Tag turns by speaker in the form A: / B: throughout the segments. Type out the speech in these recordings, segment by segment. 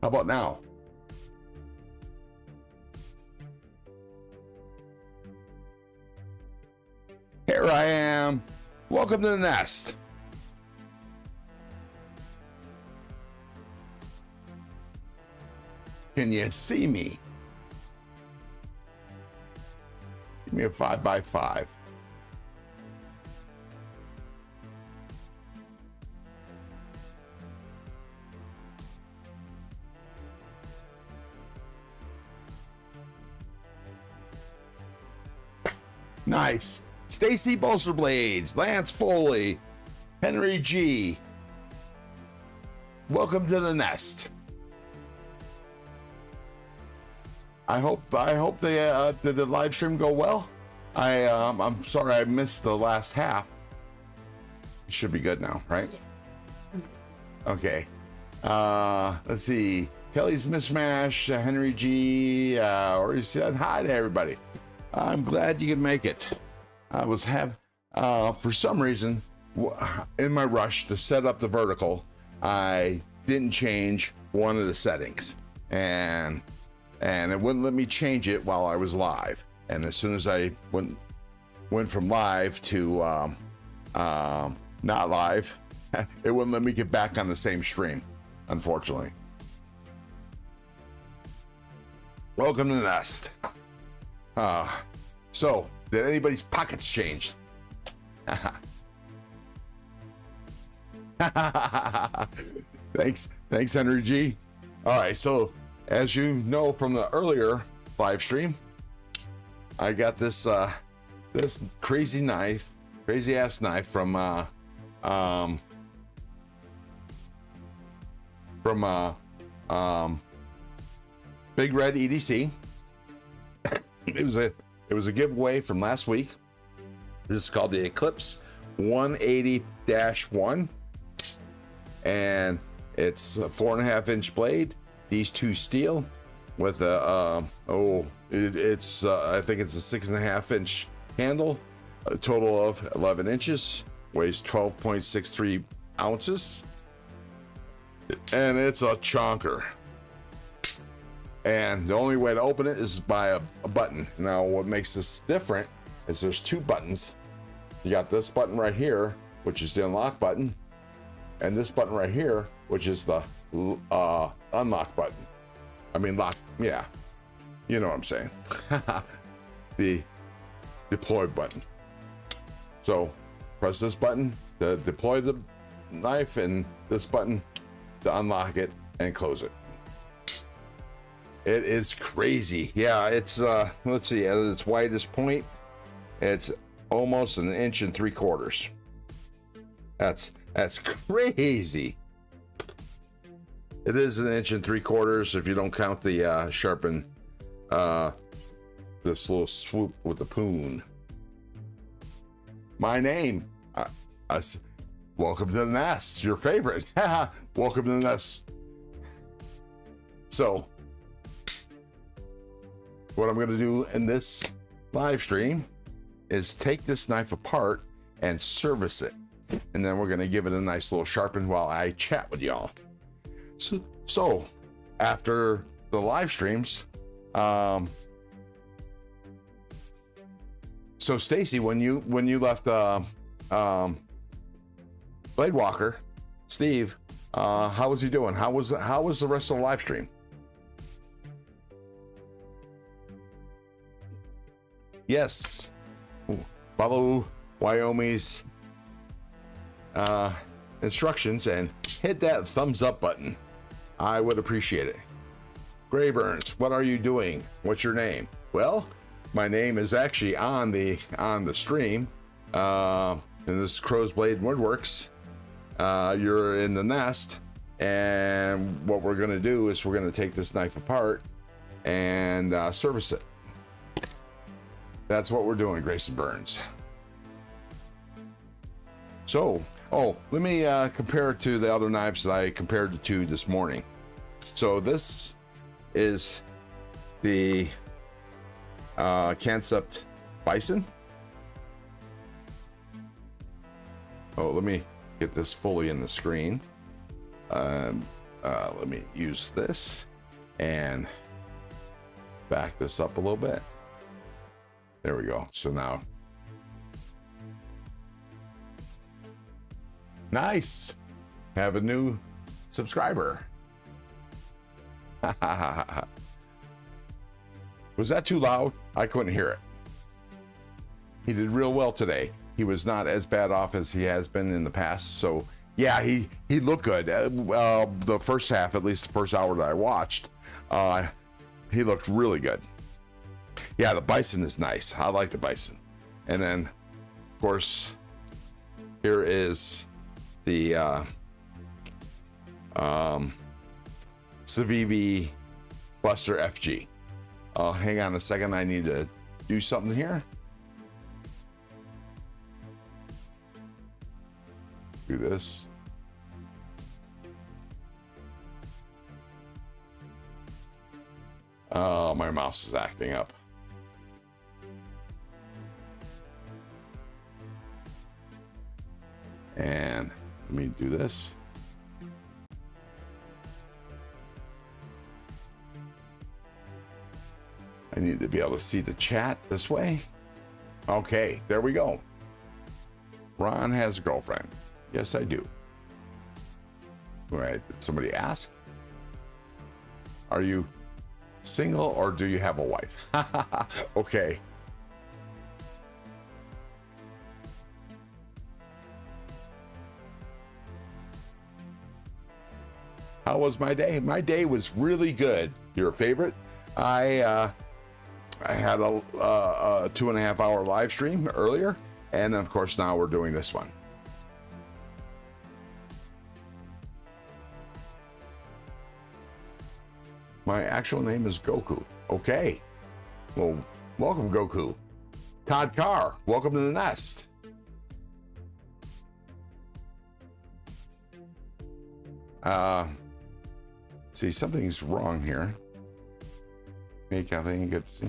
A: How about now? Here I am. Welcome to the nest. Can you see me? Give me a 5x5. Nice. Stacy Bolsterblades, Lance Foley, Henry G. Welcome to the nest. I hope did the live stream go well? I'm sorry I missed the last half. It should be good now, right? Okay. Let's see. Kelly's Mishmash, Henry G. Already said hi to everybody. I'm glad you could make it. I was for some reason, in my rush to set up the vertical, I didn't change one of the settings, and it wouldn't let me change it while I was live. And as soon as I went from live to not live, it wouldn't let me get back on the same stream, unfortunately. Welcome to the nest. So, did anybody's pockets change? Thanks, Henry G. All right, so as you know from the earlier live stream, I got this this crazy ass knife from Big Red EDC. It was a giveaway from last week. This is called the Eclipse 180-1, and it's a 4.5-inch blade. These two steel with a I think it's a 6.5-inch handle. A total of 11 inches. Weighs 12.63 ounces, and it's a chonker. And the only way to open it is by a button. Now, what makes this different is there's two buttons. You got this button right here, which is the unlock button, and this button right here, which is the unlock button. I mean, lock, yeah. You know what I'm saying. The deploy button. So, press this button to deploy the knife, and this button to unlock it and close it. It is crazy. Yeah, it's let's see, at its widest point, it's almost 1.75 inches. That's crazy. It is 1.75 inches if you don't count the sharpen this little swoop with the poon. My name, welcome to the nest, your favorite. Welcome to the nest. So, what I'm going to do in this live stream is take this knife apart and service it. And then we're going to give it a nice little sharpen while I chat with y'all. So after the live streams, so Stacy, when you left Blade Walker, Steve, how was he doing? How was the rest of the live stream? Yes, follow Wyoming's instructions and hit that thumbs up button. I would appreciate it. Gray Burns, what are you doing? What's your name? Well, my name is actually on the stream, and this is Crow's Blade Woodworks. You're in the nest, and what we're going to do is we're going to take this knife apart and service it. That's what we're doing, Grayson Burns. So, let me compare it to the other knives that I compared it to this morning. So this is the Concept Bison. Let me get this fully in the screen. Let me use this and back this up a little bit. There we go. So now, nice. Have a new subscriber. Was that too loud? I couldn't hear it. He did real well today. He was not as bad off as he has been in the past. So yeah, he looked good. The first half, at least the first hour that I watched, he looked really good. Yeah, the bison is nice. I like the bison. And then, of course, here is the Civivi Buster FG. Hang on a second. I need to do something here. Do this. Oh, my mouse is acting up. And let me do this. I need to be able to see the chat this way. Okay, there we go. Ron has a girlfriend. Yes, I do. All right, did somebody ask? Are you single or do you have a wife? Okay. How was my day? My day was really good. Your favorite? I had a 2.5 hour live stream earlier, and of course now we're doing this one. My actual name is Goku. Okay. Well, welcome, Goku. Todd Carr, welcome to the nest. See, something's wrong here. Hey, Kathleen, good to see.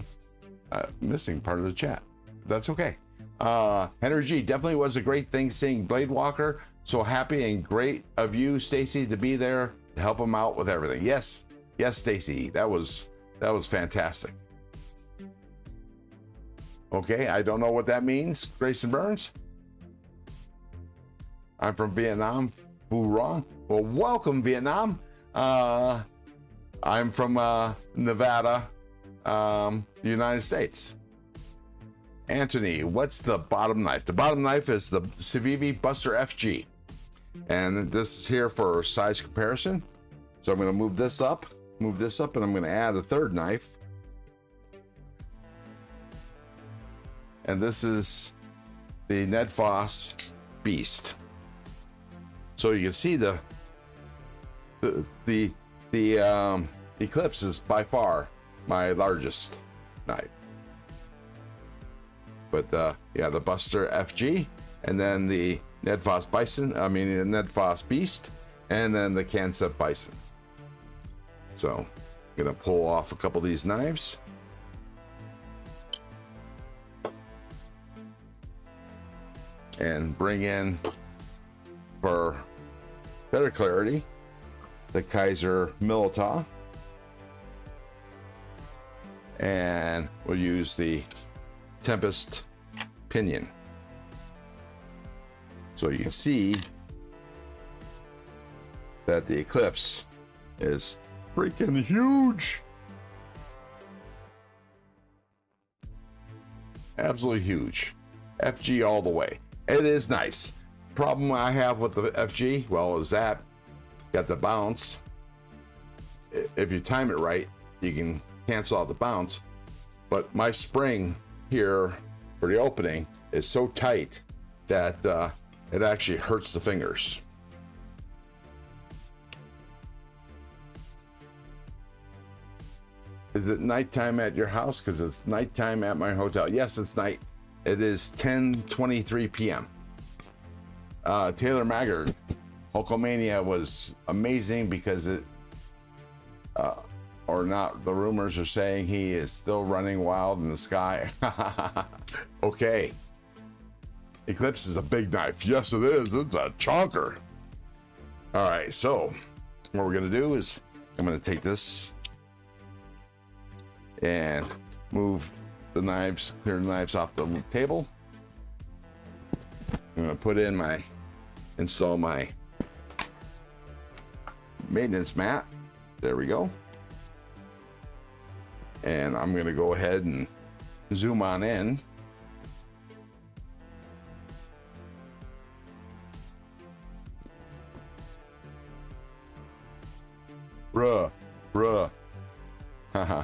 A: Missing part of the chat. That's okay. Henry G, definitely was a great thing seeing Blade Walker. So happy and great of you, Stacy, to be there to help him out with everything. Yes, yes, Stacy, that was fantastic. Okay, I don't know what that means, Grayson Burns. I'm from Vietnam. Boo wrong. Well, welcome, Vietnam. I'm from Nevada, United States. Anthony, what's the bottom knife? The bottom knife is the Civivi Buster FG. And this is here for size comparison. So I'm going to move this up, and I'm going to add a third knife. And this is the Ned Foss Beast. So you can see the Eclipse is by far my largest knife. But yeah, the Buster FG, and then the Ned Foss the Ned Foss Beast, and then the Kansep Bison. So I'm gonna pull off a couple of these knives. And bring in, for better clarity, the Kaiser Milita. And we'll use the Tempest Pinion. So you can see that the Eclipse is freaking huge. Absolutely huge. FG all the way. It is nice. Problem I have with the FG, well, is that got the bounce. If you time it right, you can cancel out the bounce. But my spring here for the opening is so tight that it actually hurts the fingers. Is it nighttime at your house? Because it's nighttime at my hotel. Yes, it's night. It is 10:23 p.m. Taylor Maggard, Hulkamania was amazing because it, or not, the rumors are saying he is still running wild in the sky. Okay. Eclipse is a big knife. Yes, it is. It's a chonker. All right, so what we're gonna do is I'm gonna take this and move the knives, clear the knives off the table. I'm gonna put in install my maintenance mat. There we go. And I'm gonna go ahead and zoom on in. Bruh. Haha.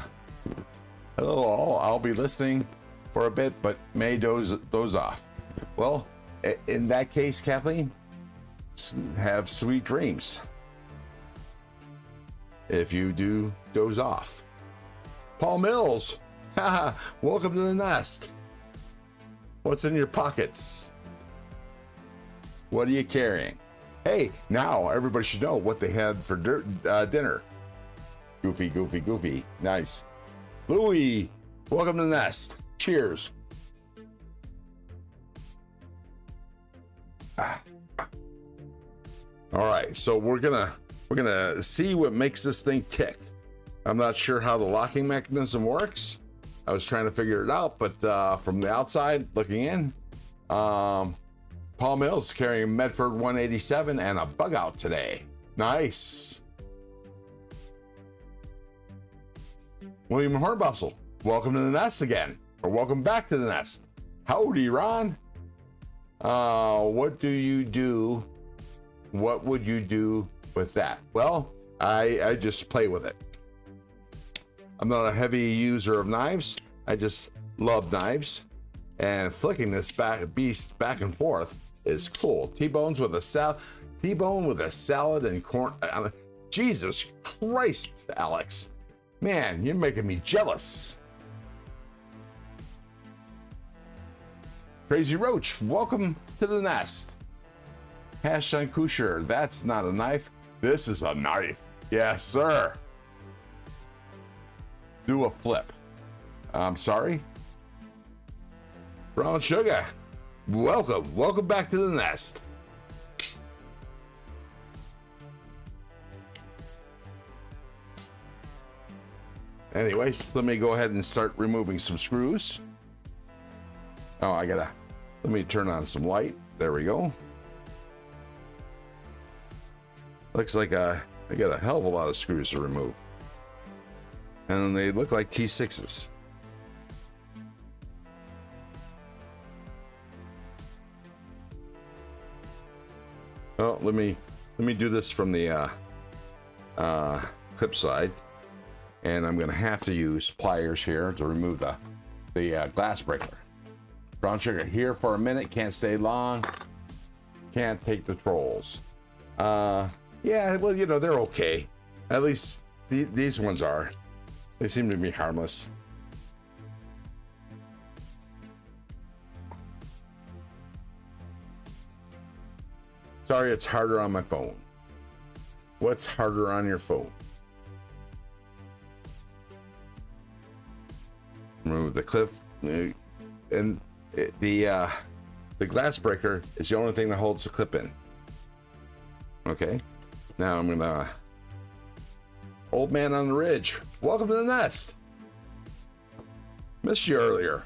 A: Hello all, I'll be listening for a bit, but may doze off. Well, in that case, Kathleen, have sweet dreams. If you do doze off. Paul Mills, haha, welcome to the nest. What's in your pockets? What are you carrying? Hey, now everybody should know what they had for dinner. Goofy. Nice. Louie, welcome to the nest. Cheers. All right, so we're gonna see what makes this thing tick. I'm not sure how the locking mechanism works. I was trying to figure it out, but from the outside looking in, Paul Mills carrying Medford 187 and a bug out today. Nice. William Hornbustle, welcome to the nest again, or welcome back to the nest. Howdy, Ron. What do you do? What would you do with that? Well, I just play with it. I'm not a heavy user of knives. I just love knives, and flicking this beast back and forth is cool. T-bone with a salad and corn. Jesus Christ, Alex. Man, you're making me jealous. Crazy Roach, welcome to the nest. Hash on Kusher, that's not a knife. This is a knife. Yes, sir. Do a flip. I'm sorry. Brown Sugar, welcome back to the nest. Anyways, let me go ahead and start removing some screws. Oh, let me turn on some light. There we go. Looks like I got a hell of a lot of screws to remove. And they look like T6s. Oh, let me do this from the clip side, and I'm going to have to use pliers here to remove the glass breaker. Brown Sugar here for a minute, can't stay long, can't take the trolls. Yeah, well, you know, they're okay. At least these ones are. They seem to be harmless. Sorry, it's harder on my phone. What's harder on your phone? Remove the clip, and the glass breaker is the only thing that holds the clip in. Okay, now I'm gonna. Old man on the ridge, welcome to the nest. Missed you earlier.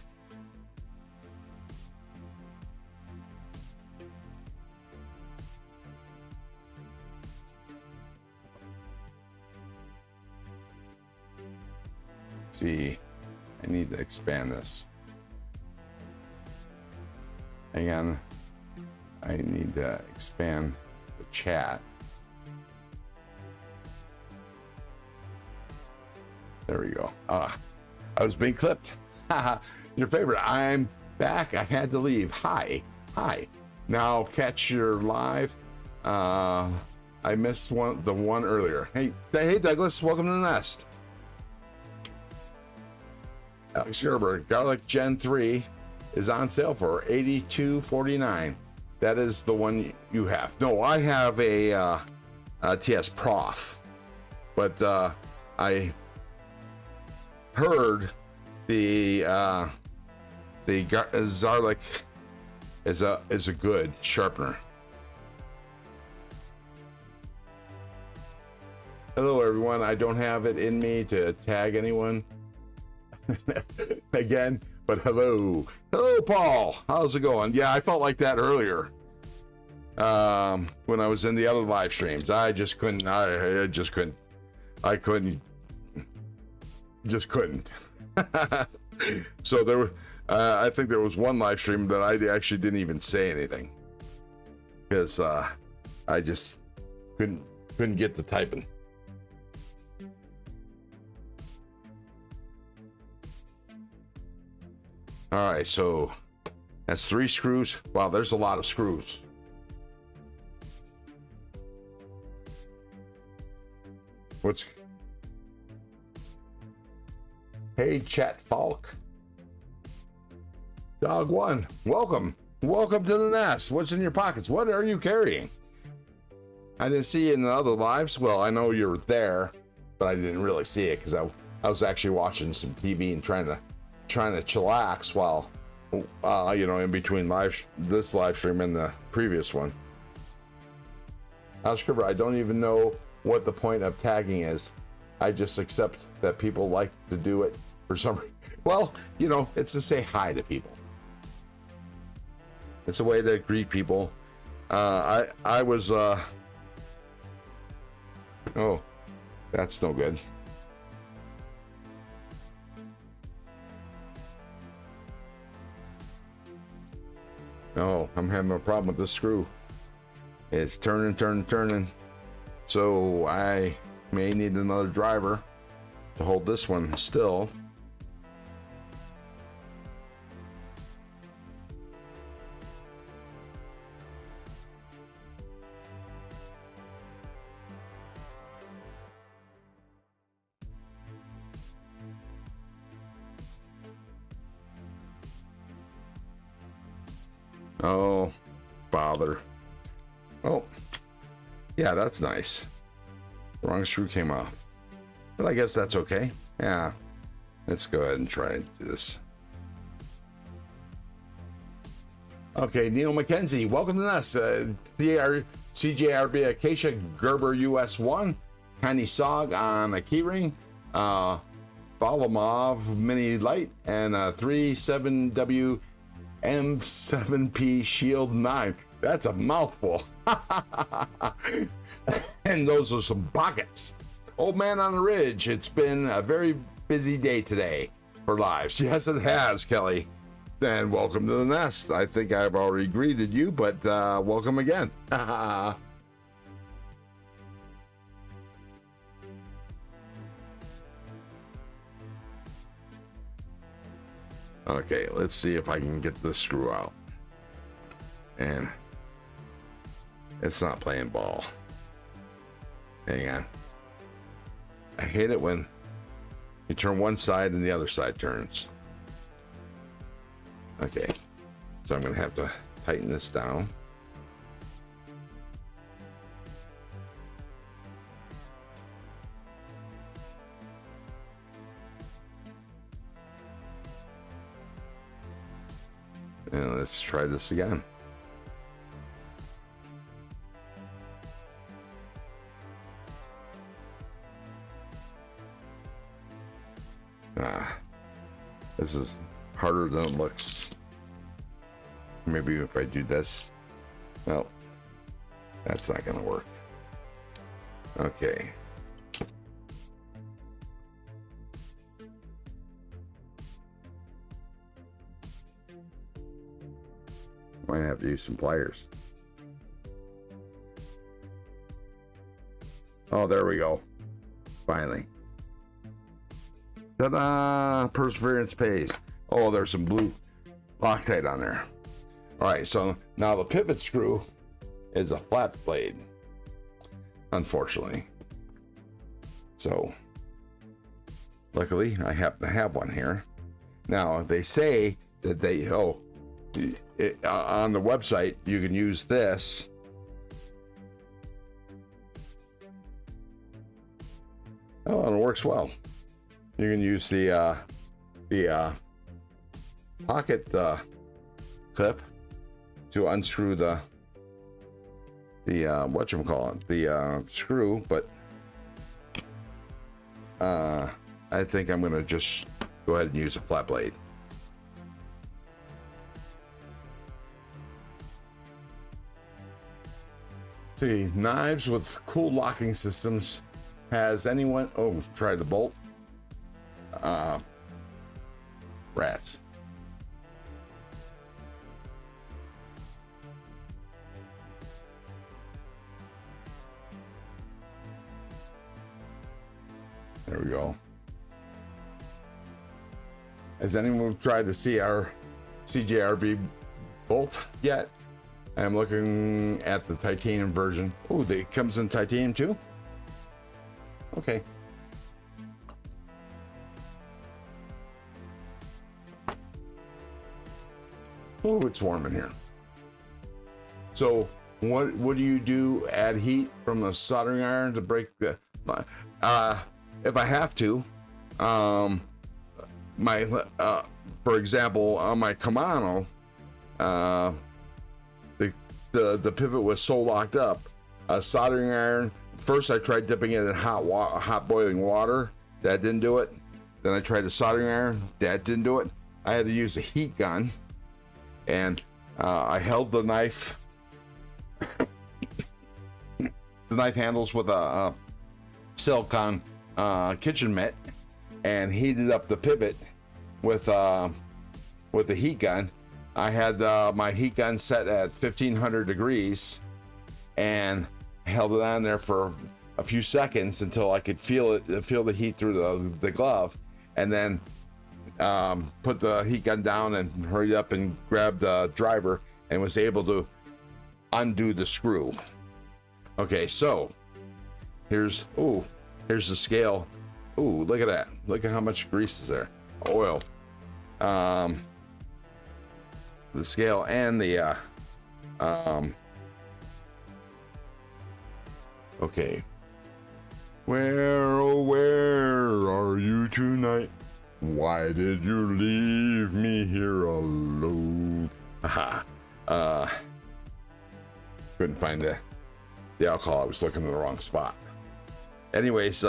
A: Let's see, I need to expand this. Hang on, I need to expand the chat. There we go. I was being clipped. Your favorite. I'm back. I had to leave. Hi. Now catch your live. I missed the one earlier. Hey Douglas, welcome to the nest. Alex Gerber, Garlic Gen 3 is on sale for $82.49. That is the one you have. No, I have a TS Prof, but I heard the Zarlik is a good sharpener. Hello, everyone. I don't have it in me to tag anyone again, but hello. Hello, Paul. How's it going? Yeah, I felt like that earlier when I was in the other live streams. I just couldn't. I just couldn't. I couldn't. Just couldn't. So there were. I think there was one live stream that I actually didn't even say anything because I just couldn't get the typing. All right, so that's 3 screws. Wow, there's a lot of screws. Hey, Chat Falk. Dog one, welcome to the nest. What's in your pockets? What are you carrying? I didn't see you in the other lives. Well, I know you're there, but I didn't really see it because I was actually watching some TV and trying to chillax while in between this live stream and the previous one. Scribber, I don't even know what the point of tagging is. I just accept that people like to do it for some reason. Well, it's to say hi to people. It's a way to greet people. I was oh, that's no good. No, I'm having a problem with this screw. It's turning. So I may need another driver to hold this one still. Oh, bother. Oh, yeah, that's nice. The wrong screw came off. But I guess that's okay. Yeah, let's go ahead and try and do this. Okay, Neil McKenzie, welcome to us. CJRB Acacia Gerber US1, Tiny Sog on a keyring, Balamov Mini Light, and 37W M7P Shield 9. That's a mouthful. And those are some buckets. Old Man on the Ridge, it's been a very busy day today for lives. Yes, it has, Kelly. And welcome to the nest. I think I've already greeted you, but welcome again. Okay, let's see if I can get this screw out. And it's not playing ball. Hang on. I hate it when you turn one side and the other side turns. Okay, so I'm gonna have to tighten this down. And let's try this again. This is harder than it looks. Maybe if I do this. Well, that's not gonna work. Okay. Might have to use some pliers. Oh, there we go. Finally. Ta-da! Perseverance pays. Oh, there's some blue Loctite on there. All right, so now the pivot screw is a flat blade, unfortunately. So, luckily, I happen to have one here. Now, they say that they, on the website, you can use this. Oh, and it works well. You can use the pocket clip to unscrew the screw, but I think I'm going to just go ahead and use a flat blade. See, knives with cool locking systems. Has anyone, oh, tried the bolt? Rats. There we go. Has anyone tried the CJRB bolt yet? I'm looking at the titanium version. Oh, it comes in titanium too? Okay. Oh, it's warm in here. So what do you do? Add heat from the soldering iron to break the if I have to, for example, on my Kamano, the pivot was so locked up. Soldering iron. First, I tried dipping it in hot boiling water. That didn't do it. Then I tried the soldering iron. That didn't do it. I had to use a heat gun, and I held the knife, the knife handles with a silicone kitchen mitt, and heated up the pivot with the heat gun. I had my heat gun set at 1500 degrees and held it on there for a few seconds until I could feel the heat through the glove, and then put the heat gun down and hurried up and grabbed the driver and was able to undo the screw. Okay, so here's the scale. Ooh, look at that. Look at how much grease is there. Oil. The scale and the okay. Where, oh, where are you tonight? Why did you leave me here alone? Couldn't find the alcohol. I was looking in the wrong spot. Anyways,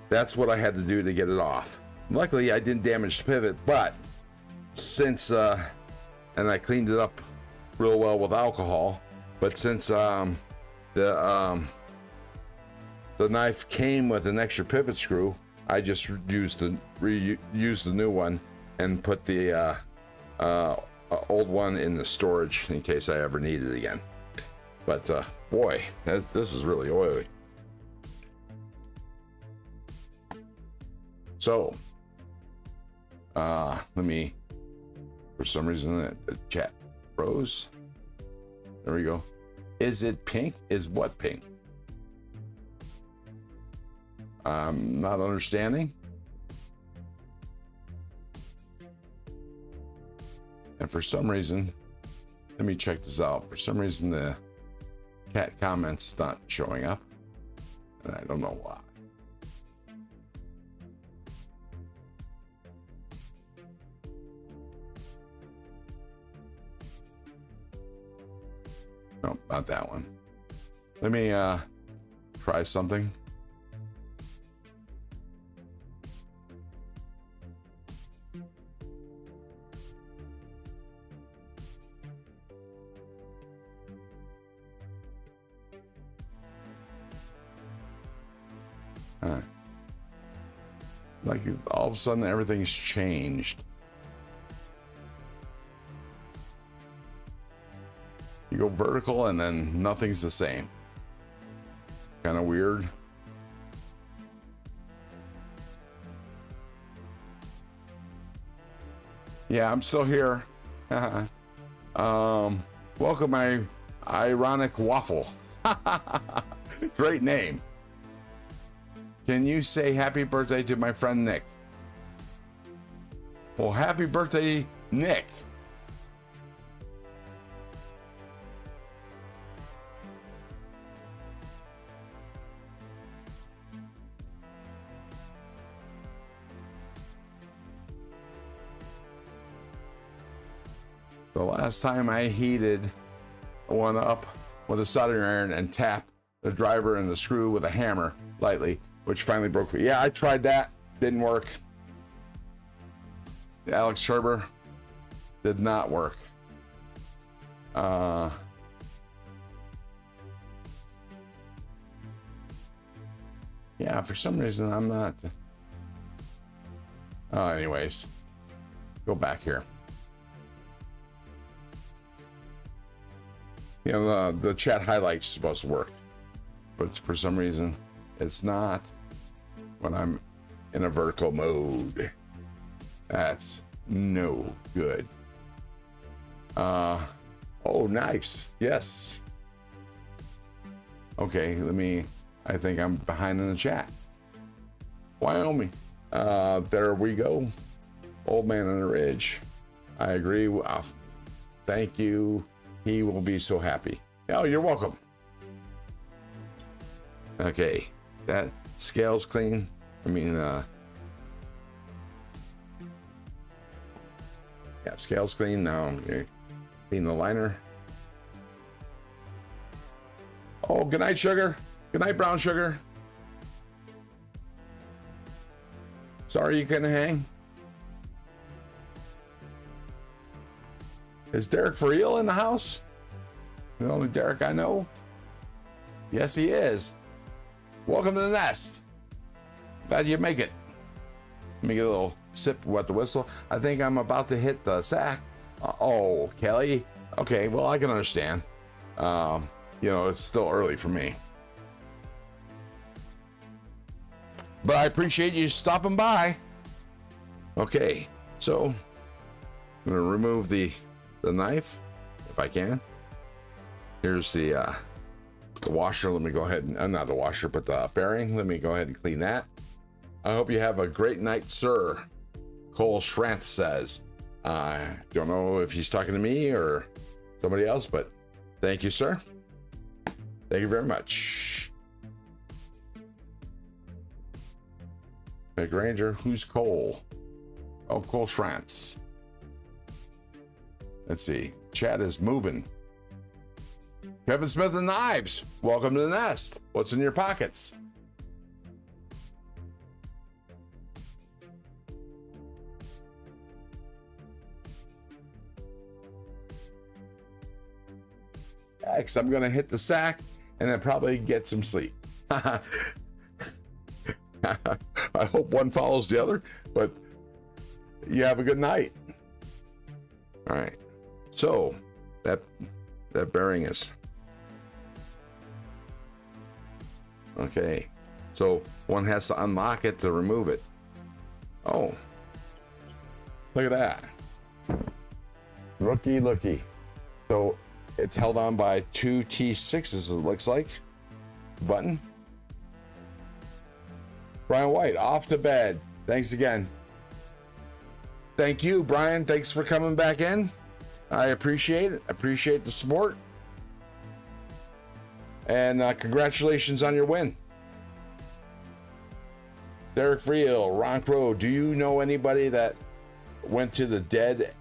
A: that's what I had to do to get it off. Luckily, I didn't damage the pivot, but since and I cleaned it up real well with alcohol, but since the knife came with an extra pivot screw, I just used the new one and put the old one in the storage in case I ever need it again. But boy, this is really oily. So let me, for some reason the chat froze. There we go. Is it pink? Is what pink? I'm not understanding. And for some reason, let me check this out. For some reason, the chat comments not showing up, and I don't know why. No, not that one. Let me try something. Like all of a sudden everything's changed. You go vertical and then nothing's the same. Kind of weird. Yeah, I'm still here. Welcome, my ironic waffle. Great name. Can you say happy birthday to my friend Nick? Well, happy birthday, Nick. The last time I heated one up with a soldering iron and tapped the driver and the screw with a hammer lightly, which finally broke free. Yeah, I tried that. Didn't work. Alex Sherber did not work. Yeah, for some reason I'm not. Anyways, go back here. You know, the chat highlights supposed to work, but for some reason it's not when I'm in a vertical mode. That's no good. Oh, nice. Yes. Okay, I think I'm behind in the chat. Wyoming. There we go. Old man on the ridge. I agree. Thank you. He will be so happy. Oh, you're welcome. Okay, that scale's clean. Yeah, scale's clean now. Clean the liner. Oh, good night, sugar. Good night, brown sugar. Sorry you couldn't hang. Is Derek for real in the house? The only Derek I know? Yes, he is. Welcome to the nest. Glad you make it. Let me get a little sip wet the whistle. I think I'm about to hit the sack. Oh, Kelly. Okay, well, I can understand. You know, it's still early for me. But I appreciate you stopping by. Okay, so I'm gonna remove the knife if I can. Here's the washer. Let me go ahead and not the washer, but the bearing. Let me go ahead and clean that. I hope you have a great night, sir. Cole Schranth says. I don't know if he's talking to me or somebody else, but thank you, sir. Thank you very much. Big Ranger, who's Cole? Oh, Cole Schranth. Let's see. Chat is moving. Kevin Smith and Knives. Welcome to the nest. What's in your pockets? X, I'm gonna hit the sack and then probably get some sleep. I hope one follows the other, but you have a good night. All right. So that bearing is okay. So one has to unlock it to remove it. Oh, look at that. Looky. So it's held on by two T6s, it looks like. Button. Brian White, off to bed. Thanks again. Thank you, Brian. Thanks for coming back in. I appreciate it. Appreciate the support. And congratulations on your win. Derek Friel, Ron Crow, do you know anybody that went to the Dead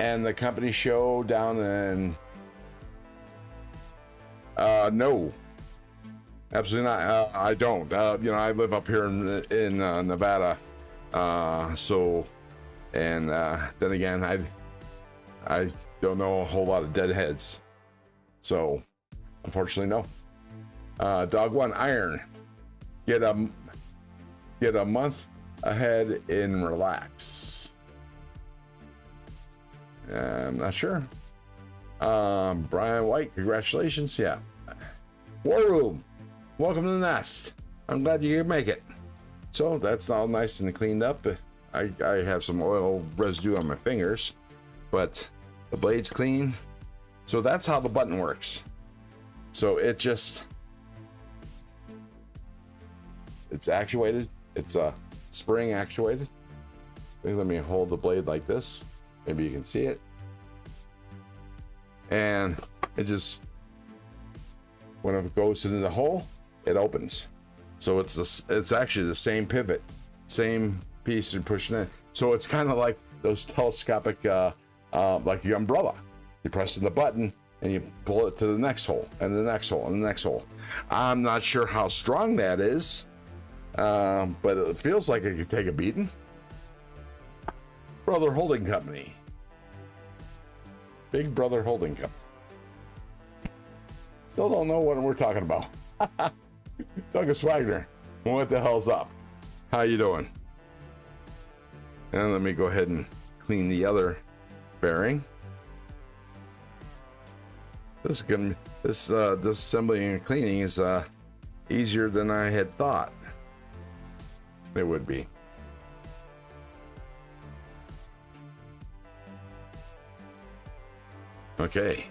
A: and the Company show down in... No. Absolutely not. I don't. You know, I live up here in Nevada. And then again, I don't know a whole lot of deadheads. So, unfortunately, no. Dog One Iron. Get a month ahead in relax. I'm not sure. Brian White, congratulations. Yeah. War Room. Welcome to the nest. I'm glad you could make it. So that's all nice and cleaned up. I have some oil residue on my fingers, but the blade's clean. So that's how the button works. So it's actuated. It's a spring actuated. Let me hold the blade like this. Maybe you can see it. And it just, when it goes into the hole, it opens. So it's actually the same pivot, same piece you're pushing in. So it's kind of like those telescopic, like your umbrella. You press the button and you pull it to the next hole and the next hole and the next hole. I'm not sure how strong that is. but it feels like it could take a beating. Brother Holding Company. Big Brother Holding Company. Still don't know what we're talking about. Douglas Wagner, what the hell's up? How you doing? And let me go ahead and clean the other bearing. This disassembling and cleaning is easier than I had thought it would be. Okay,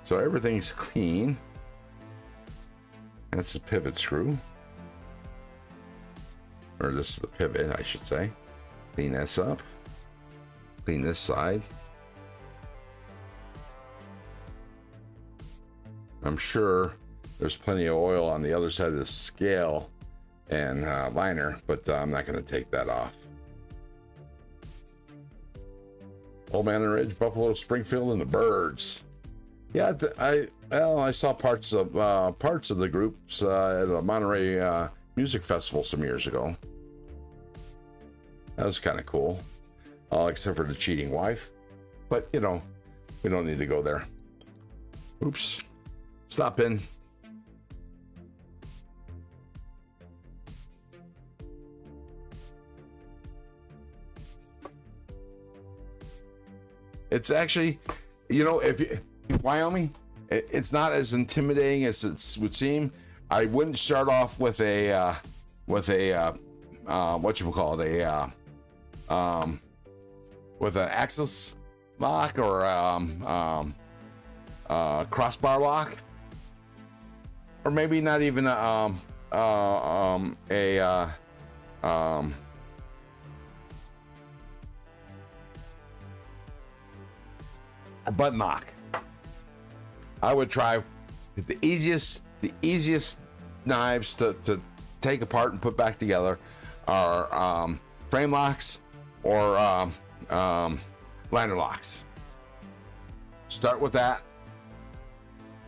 A: so everything's clean. That's the pivot screw, or this is the pivot, I should say. Clean this up. Clean this side. I'm sure there's plenty of oil on the other side of the scale and liner, but I'm not going to take that off. Old Man on the Ridge, Buffalo, Springfield, and the Birds. Yeah, I saw parts of the groups at a Monterey Music Festival some years ago. That was kind of cool, except for the cheating wife. But you know, we don't need to go there. Oops. Stop in. It's actually, you know, if you, Wyoming, it's not as intimidating as it would seem. I wouldn't start off with a what you would call it, with an axis lock or crossbar lock, or maybe not even a button lock. I would try the easiest knives to take apart and put back together are frame locks or liner locks. Start with that.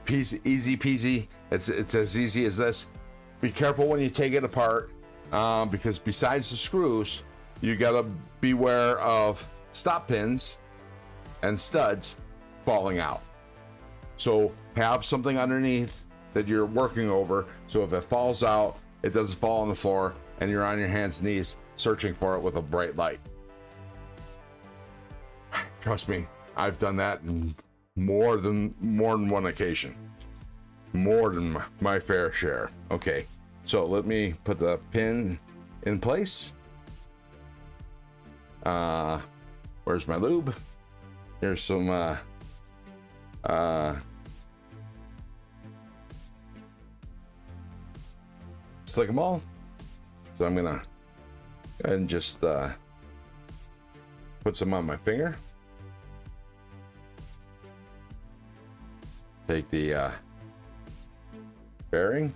A: Easy peasy. It's as easy as this. Be careful when you take it apart, because besides the screws, you gotta beware of stop pins and studs falling out. So have something underneath that you're working over, so if it falls out, it doesn't fall on the floor and you're on your hands and knees searching for it with a bright light. Trust me, I've done that more than one occasion. More than my fair share. Okay, so let me put the pin in place. Where's my lube? Here's some slick them all. So I'm gonna go ahead and just put some on my finger. Take the bearing.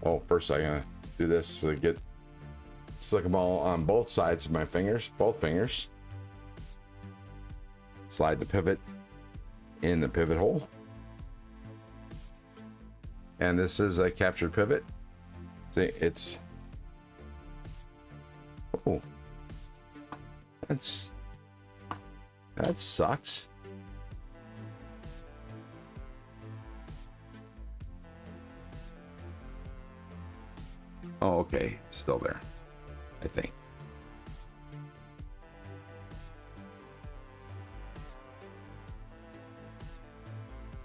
A: Oh, first I'm gonna do this to slick them all on both sides of my fingers, both fingers. Slide the pivot in the pivot hole. And this is a captured pivot. See, it's, oh, that sucks. Oh, okay, it's still there, I think.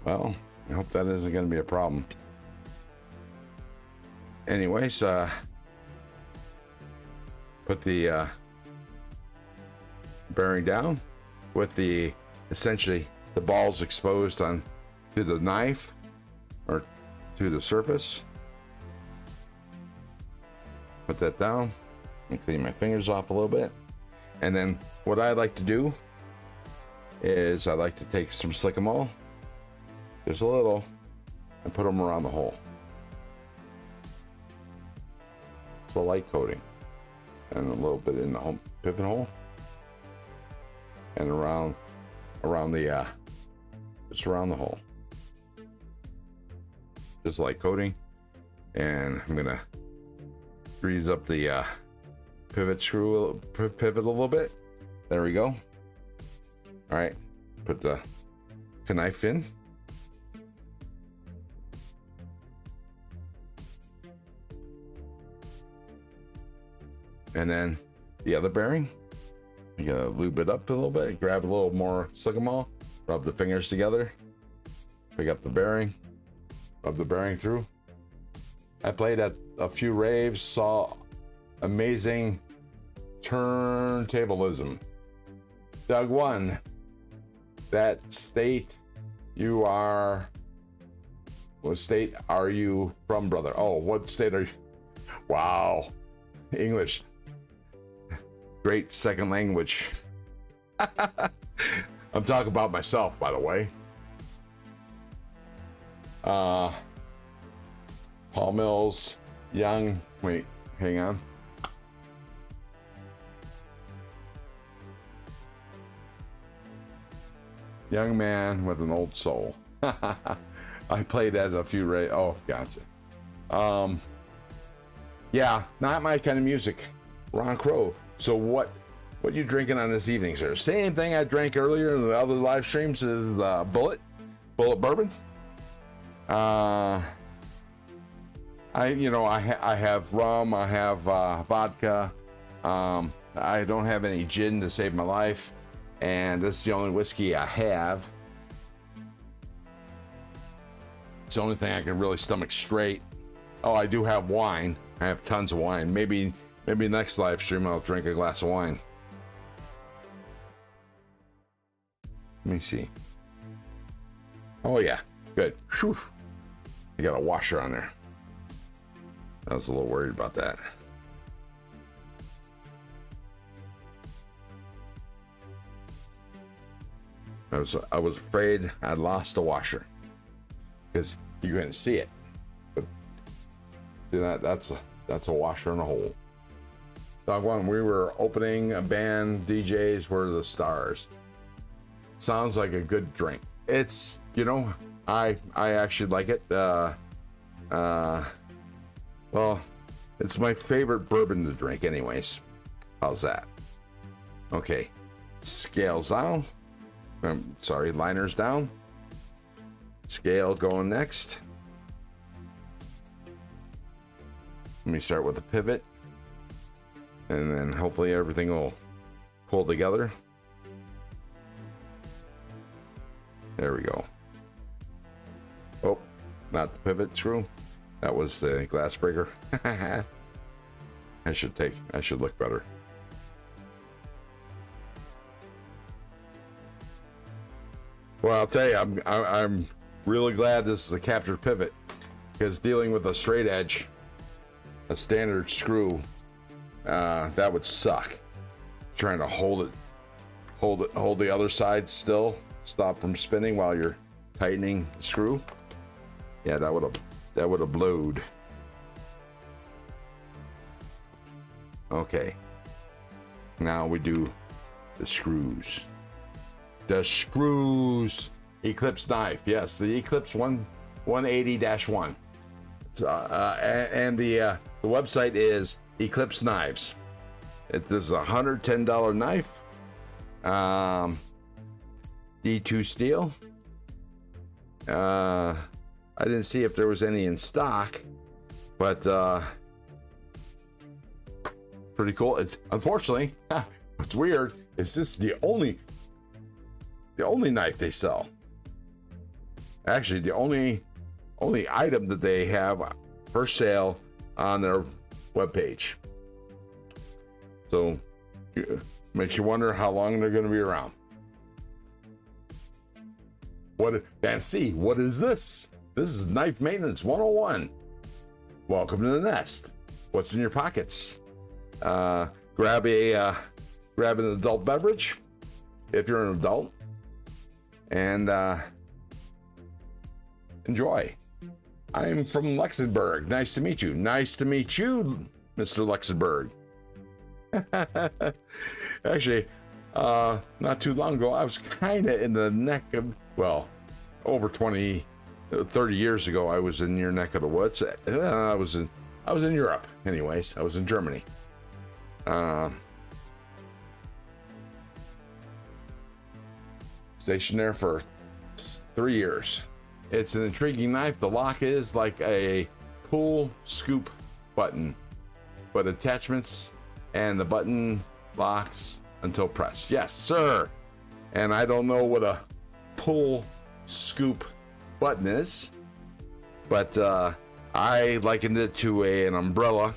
A: Well, I hope that isn't going to be a problem. Anyways, put the bearing down with the essentially the balls exposed on to the knife or to the surface. Put that down and clean my fingers off a little bit. And then what I like to do is I like to take some Slick-O-Mo, just a little, and put them around the hole. It's a light coating, and a little bit in the pivot hole, and around the just around the hole. Just light coating, and I'm gonna grease up the pivot screw, pivot a little bit. There we go. All right, put the knife in. And then the other bearing, you gotta lube it up a little bit, grab a little more silicone, rub the fingers together, pick up the bearing, rub the bearing through. I played at a few raves, saw amazing turntablism. Doug one, that state you are, what state are you from, brother? Oh, what state are you? Wow, English. Great second language. I'm talking about myself, by the way. Paul Mills, young, wait, hang on. Young man with an old soul. I played at a few oh, gotcha. Yeah, not my kind of music. Ron Crow. So what you drinking on this evening, sir? Same thing I drank earlier in the other live streams is Bullet bourbon. I have rum, I have vodka. I don't have any gin to save my life, and this is the only whiskey I have. It's the only thing I can really stomach straight. Oh, I do have wine. I have tons of wine. Maybe next live stream I'll drink a glass of wine. Let me see. Oh yeah, good. Whew. I got a washer on there. I was a little worried about that. I was afraid I'd lost the washer because you couldn't see it. But see that's a washer in a hole. Dog one, we were opening a band. DJs were the stars. Sounds like a good drink. It's, I actually like it. Well, it's my favorite bourbon to drink anyways. How's that? Okay, scales down. Liners down. Scale going next. Let me start with the pivot. And then hopefully everything will pull together. There we go. Oh, not the pivot screw. That was the glass breaker. I should look better. Well, I'll tell you, I'm really glad this is a captured pivot, because dealing with a straight edge, a standard screw, that would suck. Trying to hold the other side still, stop from spinning while you're tightening the screw. Yeah, that would have blowed. Okay. Now we do the screws. The screws. Eclipse knife. Yes, the Eclipse 180-1. And the website is Eclipse Knives. This is a $110 knife. D2 steel. I didn't see if there was any in stock, but pretty cool. It's unfortunately, what's weird is this is the only knife they sell. Actually, the only item that they have for sale on their webpage. So makes you wonder how long they're going to be around. What is this? This is Knife Maintenance 101. Welcome to the nest. What's in your pockets? Grab an adult beverage if you're an adult, and enjoy. I'm from Luxembourg. Nice to meet you. Nice to meet you, Mr. Luxembourg. Actually, not too long ago, I was kind of in the neck of, well, over 30 years ago, I was in your neck of the woods. I I was in Europe, anyways. I was in Germany. Stationed there for 3 years. It's an intriguing knife. The lock is like a pull scoop button, but attachments and the button locks until pressed. Yes, sir. And I don't know what a pull scoop button is, but I likened it to an umbrella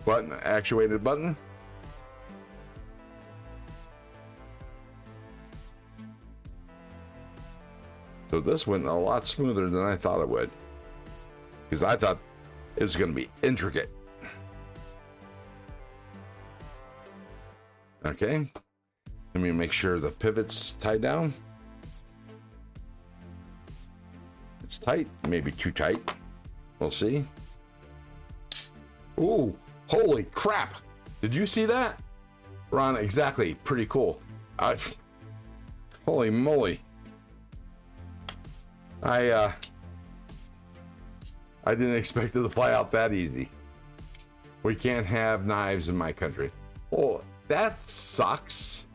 A: button, actuated button. So this went a lot smoother than I thought it would, because I thought it was going to be intricate. Okay, let me make sure the pivot's tied down. It's tight, maybe too tight. We'll see. Ooh, holy crap. Did you see that? Ron, exactly, pretty cool. Holy moly. I didn't expect it to fly out that easy. We can't have knives in my country. Oh, that sucks.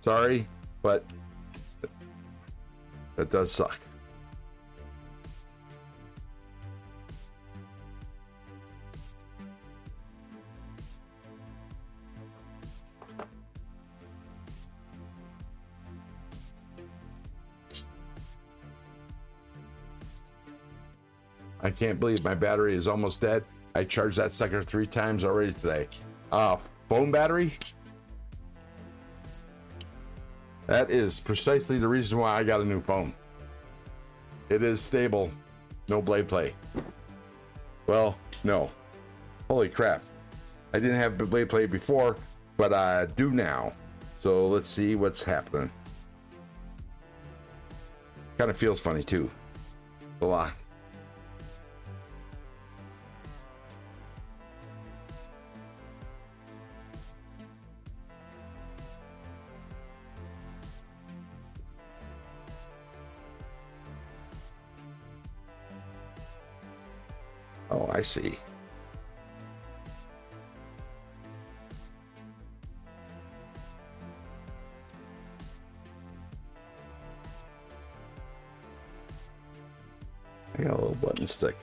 A: Sorry, but that does suck. I can't believe my battery is almost dead. I charged that sucker 3 times already today. Phone battery? That is precisely the reason why I got a new phone. It is stable, no blade play. Well, no. Holy crap. I didn't have blade play before, but I do now. So let's see what's happening. Kind of feels funny too. The lock. Oh, I see. I got a little button stick.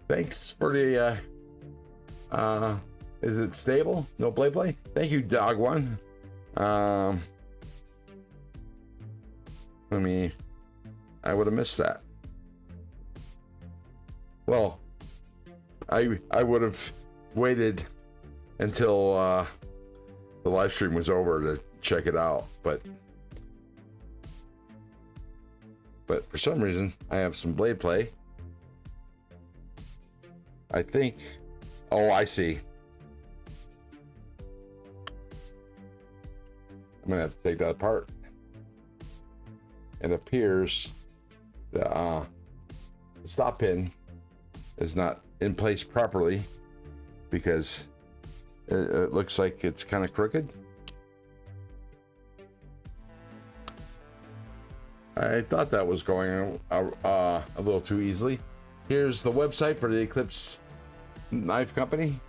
A: Thanks for the, is it stable? No blade play? Thank you, dog one. I would have missed that. Well, I would have waited until the live stream was over to check it out, but for some reason I have some blade play. I think, oh, I see. I'm gonna have to take that apart. It appears the stop pin is not in place properly because it looks like it's kind of crooked. I thought that was going a little too easily. Here's the website for the Eclipse knife company.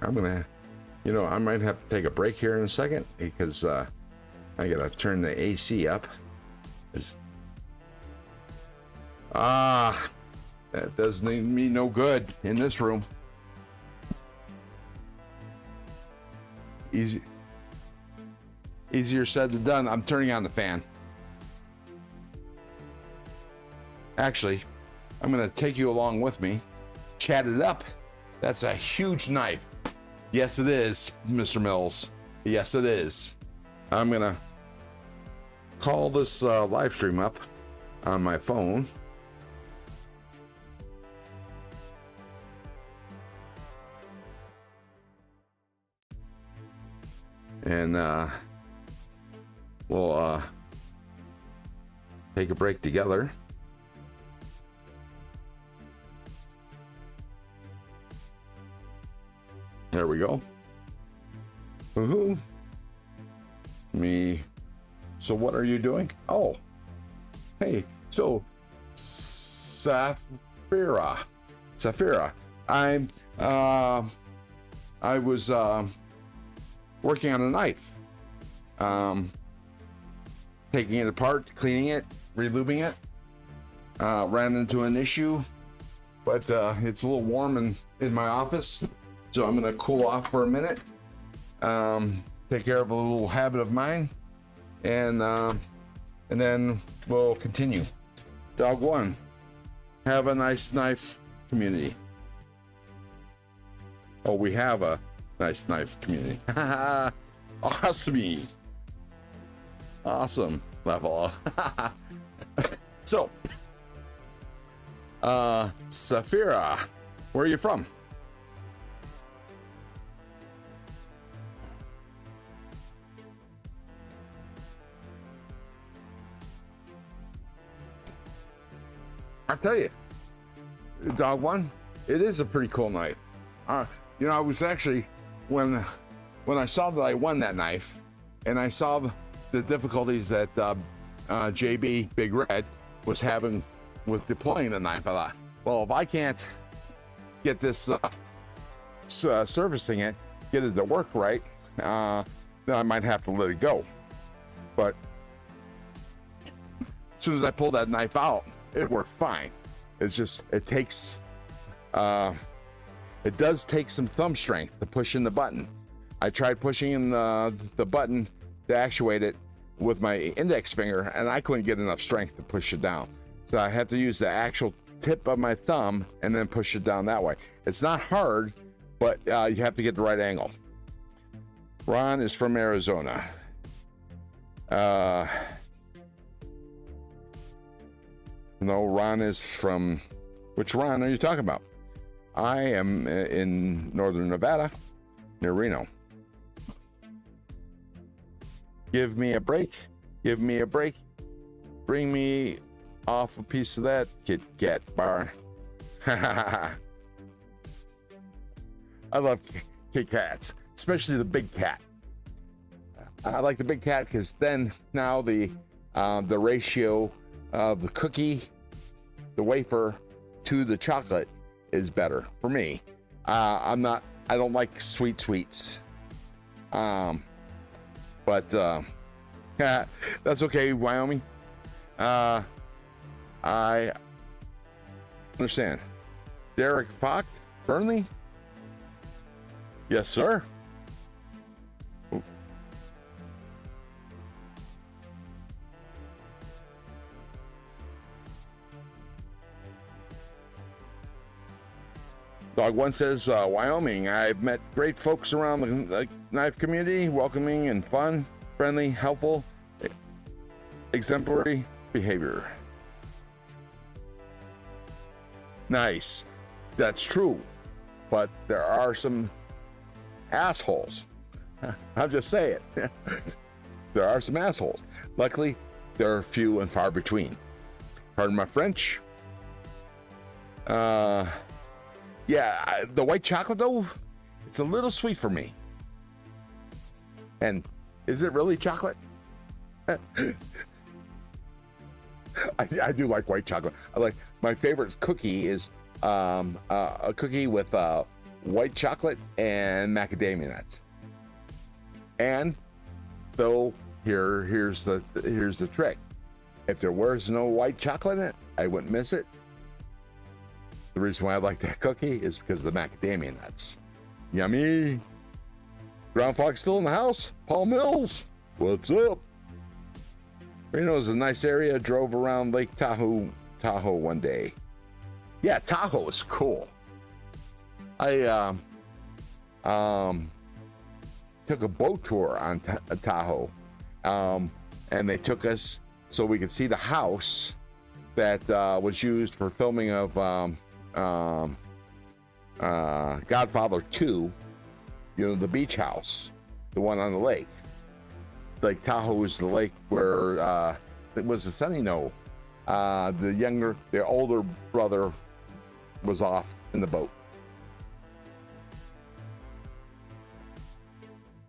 A: I'm gonna, I might have to take a break here in a second because I gotta turn the AC up. That does me no good in this room. Easier said than done. I'm turning on the fan. Actually, I'm gonna take you along with me. Chat it up. That's a huge knife. Yes, it is, Mr. Mills. Yes, it is. I'm gonna call this live stream up on my phone. And we'll take a break together. There we go. Woohoo. Me. So what are you doing? Oh, hey. So Safira. I was working on a knife. Taking it apart, cleaning it, relubing it. Ran into an issue, but it's a little warm in my office, so I'm gonna cool off for a minute. Take care of a little habit of mine, and then we'll continue. Dog one, have a nice knife community. Oh, we have a nice knife community. Awesome level. So, Safira, where are you from? I'll tell you, dog one, it is a pretty cool knife. You know, I was actually, when I saw that I won that knife, and I saw the difficulties that JB Big Red was having with deploying the knife, I thought, well, if I can't get this servicing it, get it to work right, then I might have to let it go. But as soon as I pulled that knife out, it worked fine. It's just, it does take some thumb strength to push in the button. I tried pushing in the button to actuate it with my index finger, and I couldn't get enough strength to push it down. So I had to use the actual tip of my thumb and then push it down that way. It's not hard, but you have to get the right angle. Ron is from Arizona. No, Ron is from, which Ron are you talking about? I am in northern Nevada, near Reno. Give me a break. Give me a break. Bring me off a piece of that Kit Kat bar. I love Kit Kats, especially the big cat. I like the big cat because then now the ratio of the cookie, the wafer to the chocolate is better for me. I don't like sweets. But that's okay, Wyoming. I understand. Derek Fock, Burnley? Yes, sir. Ooh. Dog one says, Wyoming, I've met great folks around the knife community, welcoming and fun, friendly, helpful, exemplary behavior. Nice. That's true. But there are some assholes. I'm just saying. There are some assholes. Luckily, they're few and far between. Pardon my French. Yeah, the white chocolate though, it's a little sweet for me. And is it really chocolate? I do like white chocolate. I like, my favorite cookie is a cookie with white chocolate and macadamia nuts. And though here's the trick. If there was no white chocolate in it, I wouldn't miss it. The reason why I like that cookie is because of the macadamia nuts. Yummy. Ground Fox still in the house? Paul Mills, what's up? Reno is a nice area. Drove around Lake Tahoe one day. Yeah, Tahoe is cool. I took a boat tour on Tahoe, and they took us so we could see the house that was used for filming of Godfather 2, you know, the beach house, the one on the lake. Lake Tahoe is the lake where it was a son, the older brother was off in the boat.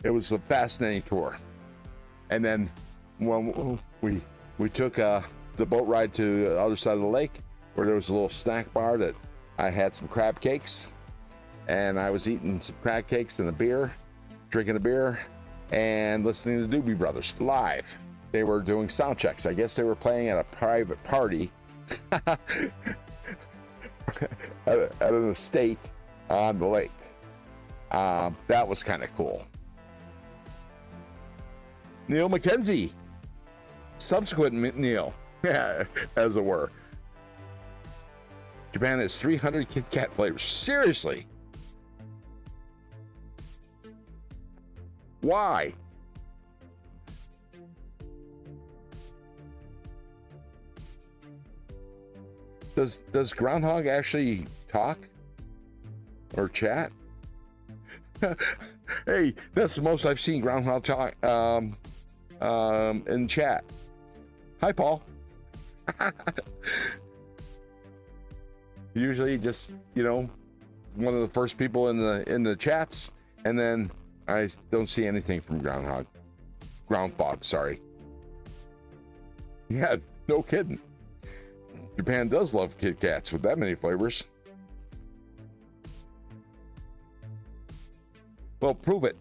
A: It was a fascinating tour. And then when we took the boat ride to the other side of the lake, where there was a little snack bar that I had some crab cakes, and I was eating some crab cakes and a beer, drinking a beer, and listening to the Doobie Brothers live. They were doing sound checks. I guess they were playing at a private party at an estate on the lake. That was kind of cool. Neil McKenzie, subsequent Neil, yeah, as it were. Japan has 300 Kit Kat flavors. Seriously? Why? Does Groundhog actually talk or chat? Hey, that's the most I've seen Groundhog talk in chat. Hi, Paul. Usually just, you know, one of the first people in the chats, and then I don't see anything from Groundhog, sorry. Yeah, no kidding. Japan does love Kit Kats with that many flavors. Well, prove it,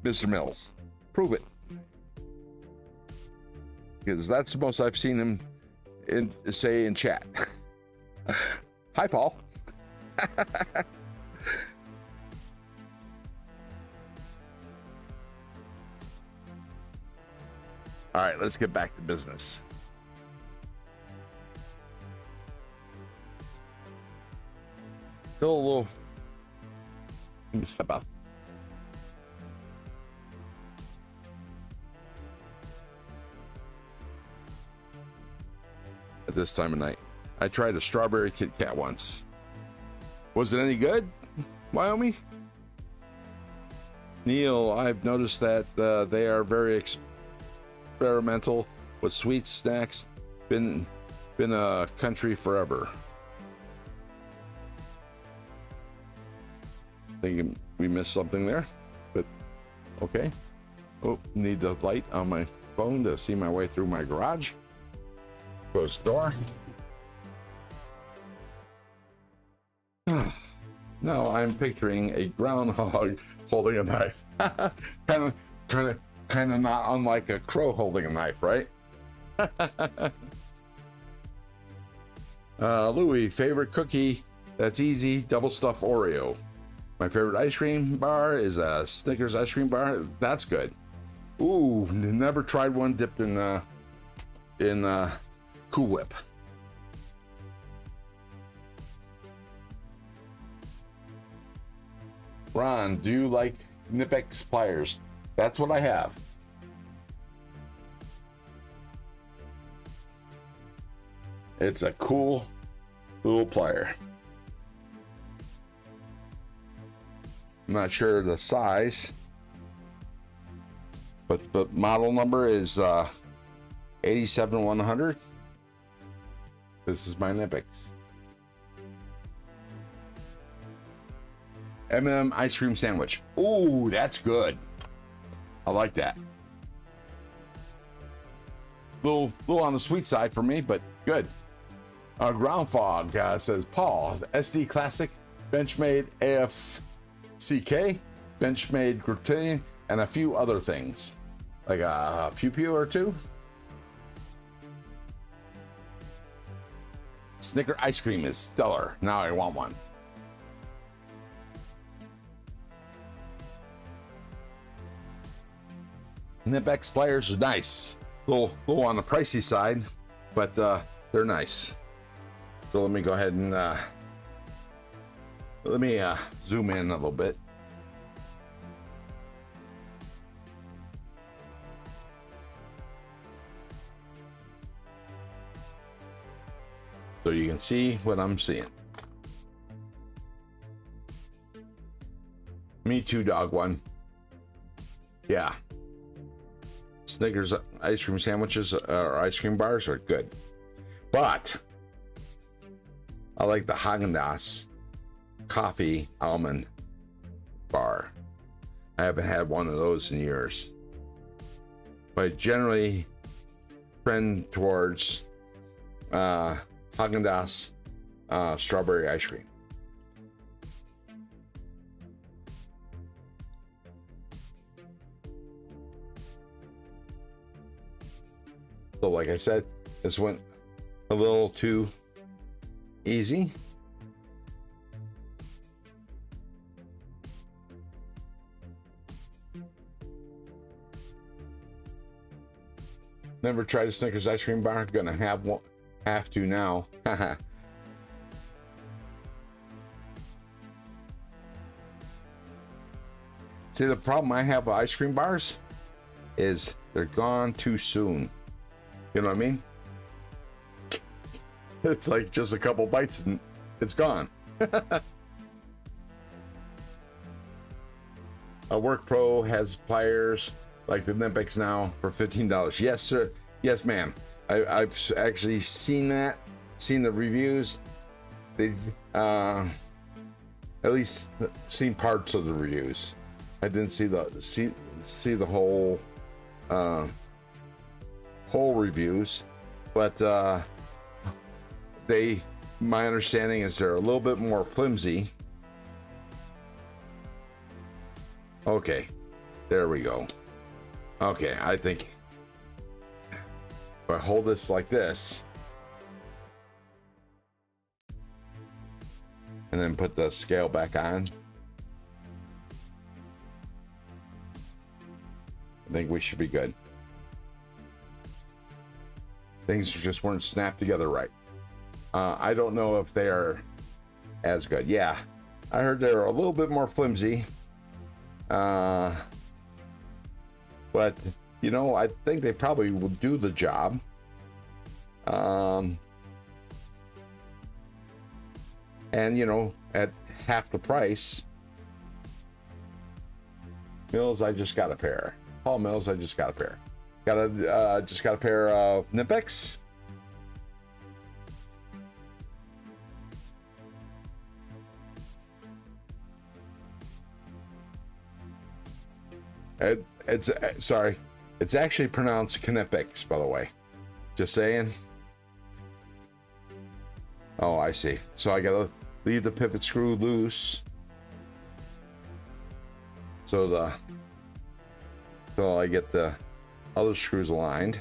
A: Mr. Mills. Prove it. Because that's the most I've seen him say in chat. Hi, Paul. All right, let's get back to business. Still a little. Let me step out. At this time of night, I tried a strawberry Kit Kat once. Was it any good, Wyoming? Neil, I've noticed that they are very experimental with sweet snacks. Been a country forever. Think we missed something there, but okay. Oh, need the light on my phone to see my way through my garage. Close the door. Now I'm picturing a groundhog holding a knife. kind of not unlike a crow holding a knife, right? Louis, favorite cookie that's easy, double stuffed Oreo. My favorite ice cream bar is a Snickers ice cream bar. That's good. Ooh, never tried one dipped in Cool Whip. Ron, do you like Knipex pliers? That's what I have. It's a cool little plier. I'm not sure the size, but the model number is 87100. This is my Knipex. M&M ice cream sandwich. Ooh, that's good. I like that. Little on the sweet side for me, but good. Ground Fog says, Paul, SD Classic, Benchmade AFCK, Benchmade Gratini, and a few other things. Like a Pew Pew or two. Snicker ice cream is stellar. Now I want one. Knipex pliers are nice. A little on the pricey side, but they're nice. So let me go ahead and let me zoom in a little bit. So you can see what I'm seeing. Me too, dog one. Yeah. Snickers ice cream sandwiches or ice cream bars are good. But I like the Haagen-Dazs coffee almond bar. I haven't had one of those in years. But I generally trend towards Haagen-Dazs strawberry ice cream. So like I said, this went a little too easy. Never tried a Snickers ice cream bar. Gonna have one, have to now. See, the problem I have with ice cream bars is they're gone too soon. You know what I mean? It's like just a couple bites and it's gone. A Work Pro has pliers like the Olympics now for $15. Yes, sir. Yes, ma'am. I've actually seen that, seen the reviews. They at least seen parts of the reviews. I didn't see the whole reviews, but my understanding is they're a little bit more flimsy. Okay, there we go. Okay, I think if I hold this like this and then put the scale back on, I think we should be good. Things just weren't snapped together right. I don't know if they are as good. Yeah, I heard they're a little bit more flimsy. But, you know, I think they probably will do the job. And, you know, at half the price, Mills, I just got a pair. Paul Mills, I just got a pair. Just got a pair of Knipex. Sorry, it's actually pronounced Knipex, by the way. Just saying. Oh, I see. So I gotta leave the pivot screw loose. So I get the other screws aligned.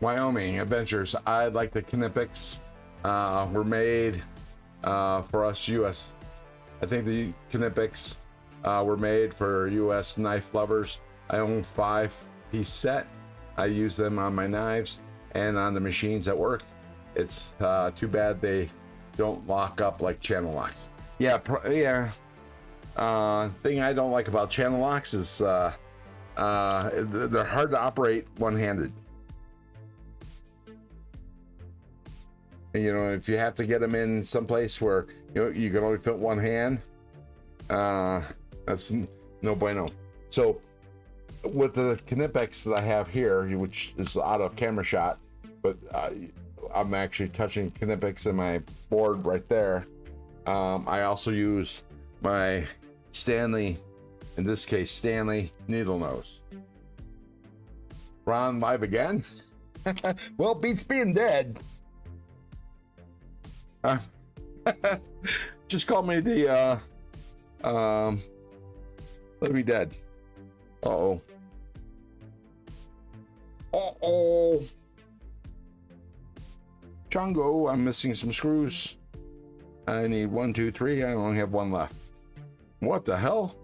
A: Wyoming adventures. I like the Knipex. Were made for us US. I think the Knipex were made for US knife lovers. I own 5-piece set. I use them on my knives and on the machines at work. It's too bad they don't lock up like channel locks. Yeah, thing I don't like about channel locks is they're hard to operate one-handed. And, you know, if you have to get them in someplace where you can only put one hand, that's no bueno. So with the Knipex that I have here, which is out of camera shot, but I'm actually touching Knipex in my board right there. I also use my Stanley, in this case Stanley needle nose. Ron live again? Well, beats being dead. Just call me the let me dead. Uh-oh. Chongo, I'm missing some screws. I need 1, 2, 3. I only have one left. What the hell?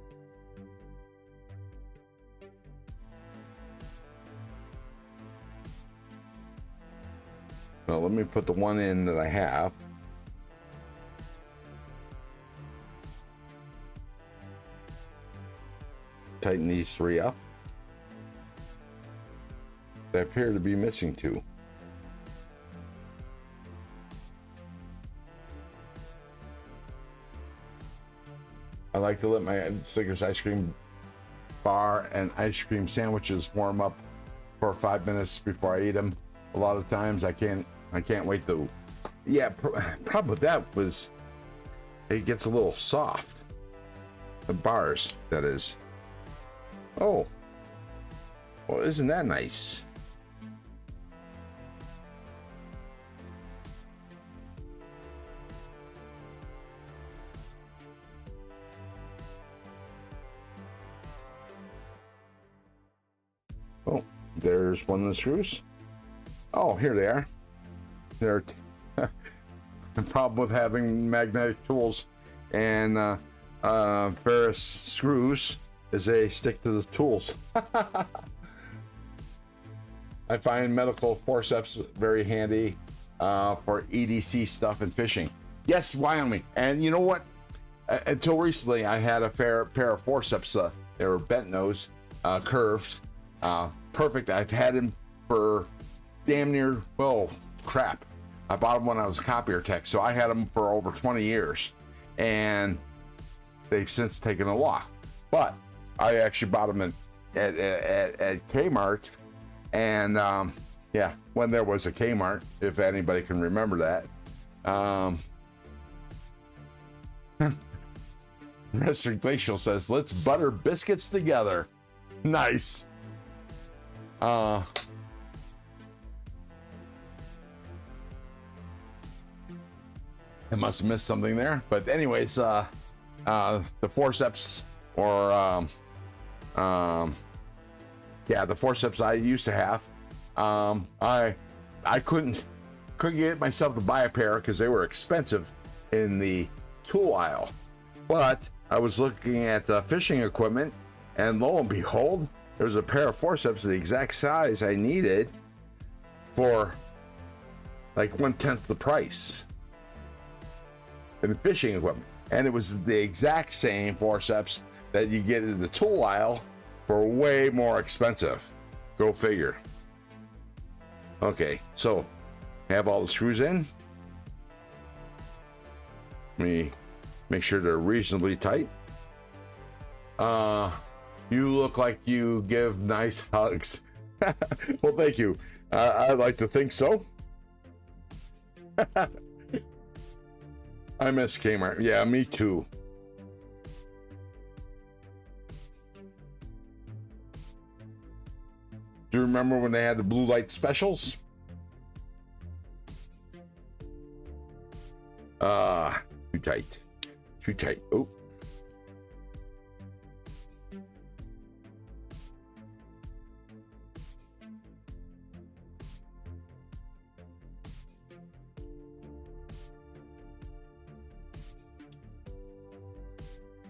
A: Well, let me put the one in that I have. Tighten these 3 up. They appear to be missing 2. like to let my Snickers ice cream bar and ice cream sandwiches warm up for 5 minutes before I eat them. A lot of times I can't wait to. Yeah, problem with that was it gets a little soft. The bars, that is. Oh, well, isn't that nice? Oh, there's one of the screws. Oh, here they are. They're the problem with having magnetic tools and ferrous screws is they stick to the tools. I find medical forceps very handy for EDC stuff and fishing. Yes, Wyoming. And you know what? Until recently, I had a pair of forceps. They were bent nose, curved, perfect. I've had them for damn near, well, crap. I bought them when I was a copier tech, so I had them for over 20 years, and they've since taken a walk. But I actually bought them at Kmart, and yeah, when there was a Kmart, if anybody can remember that. Western Glacial says, let's butter biscuits together. Nice. I must have missed something there, but anyways, the forceps, or yeah, the forceps I used to have, I couldn't get myself to buy a pair because they were expensive in the tool aisle. But I was looking at fishing equipment, and lo and behold, there was a pair of forceps the exact size I needed for like 1/10 the price in fishing equipment. And it was the exact same forceps that you get in the tool aisle for way more expensive. Go figure. Okay, so have all the screws in. Let me make sure they're reasonably tight. You look like you give nice hugs. Well, thank you. I'd like to think so. I miss Kmart. Yeah, me too. Do you remember when they had the blue light specials? Too tight. Too tight. Oh.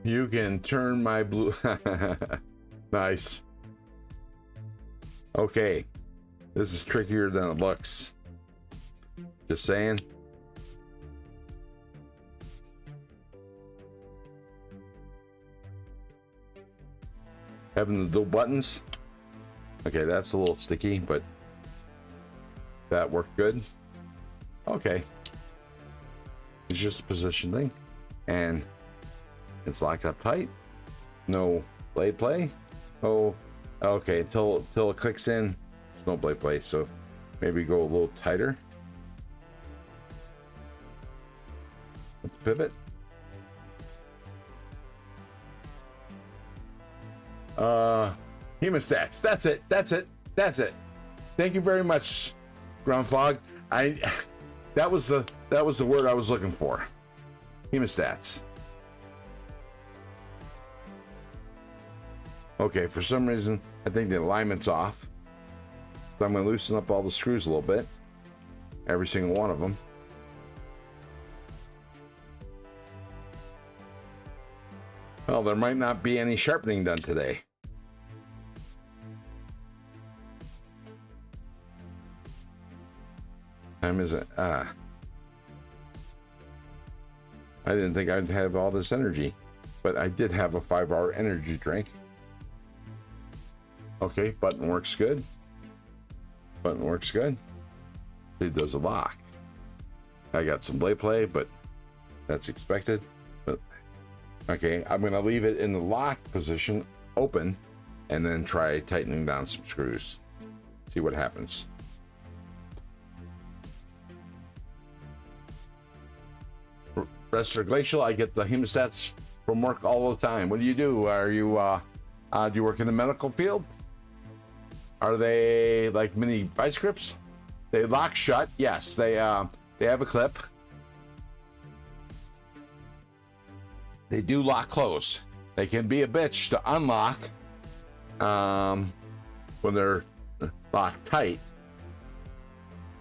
A: You can turn my blue. Nice. Okay. This is trickier than it looks. Just saying. Having the dual buttons. Okay, that's a little sticky, but that worked good. Okay. It's just a position thing. And it's locked up tight. No blade play. Oh, okay. Until it clicks in, there's no blade play. So maybe go a little tighter. Let's pivot. Hemostats. That's it. That's it. That's it. Thank you very much, Ground Fog. That was the word I was looking for. Hemostats. Okay, for some reason, I think the alignment's off. So I'm going to loosen up all the screws a little bit. Every single one of them. Well, there might not be any sharpening done today. Time is it? I didn't think I'd have all this energy, but I did have a 5-hour energy drink. Okay, button works good. Button works good. It does a lock. I got some blade play, but that's expected. But Okay, I'm going to leave it in the lock position open and then try tightening down some screws. See what happens. Rester Glacial, I get the hemostats from work all the time. What do you do? Are you do you work in the medical field? Are they like mini vice grips? They lock shut. Yes, they have a clip. They do lock close. They can be a bitch to unlock when they're locked tight,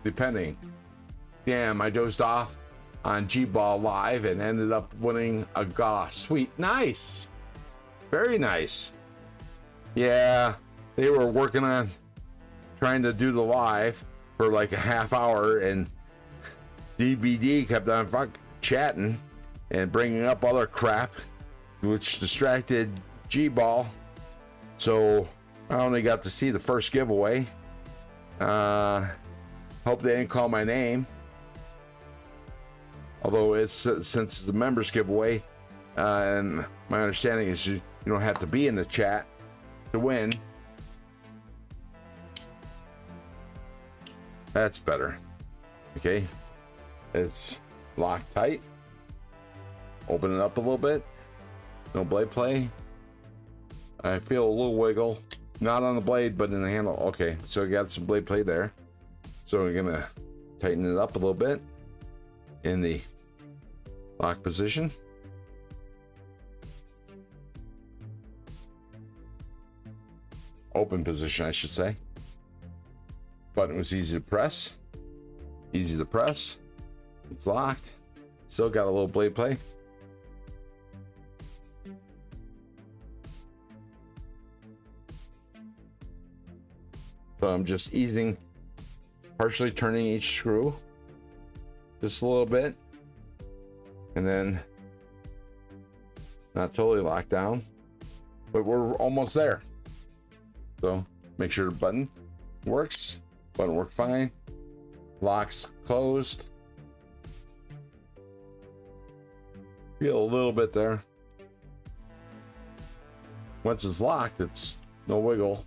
A: depending. Damn, I dozed off on G-Ball Live and ended up winning a gosh, sweet, nice, very nice. Yeah, they were working on trying to do the live for like a half hour, and DBD kept on chatting and bringing up other crap, which distracted G-Ball. So I only got to see the first giveaway. Hope they didn't call my name. Although it's since it's a members giveaway, and my understanding is you don't have to be in the chat to win. That's better. Okay, it's locked tight. Open it up a little bit. No blade play. I feel a little wiggle, not on the blade, but in the handle. Okay, so we got some blade play there. So we're gonna tighten it up a little bit in the lock position. Open position, I should say. Button was easy to press. Easy to press. It's locked. Still got a little blade play. So I'm just easing, partially turning each screw just a little bit, and then not totally locked down, but we're almost there. So make sure the button works. Button worked fine. Locks closed. Feel a little bit there. Once it's locked, it's no wiggle.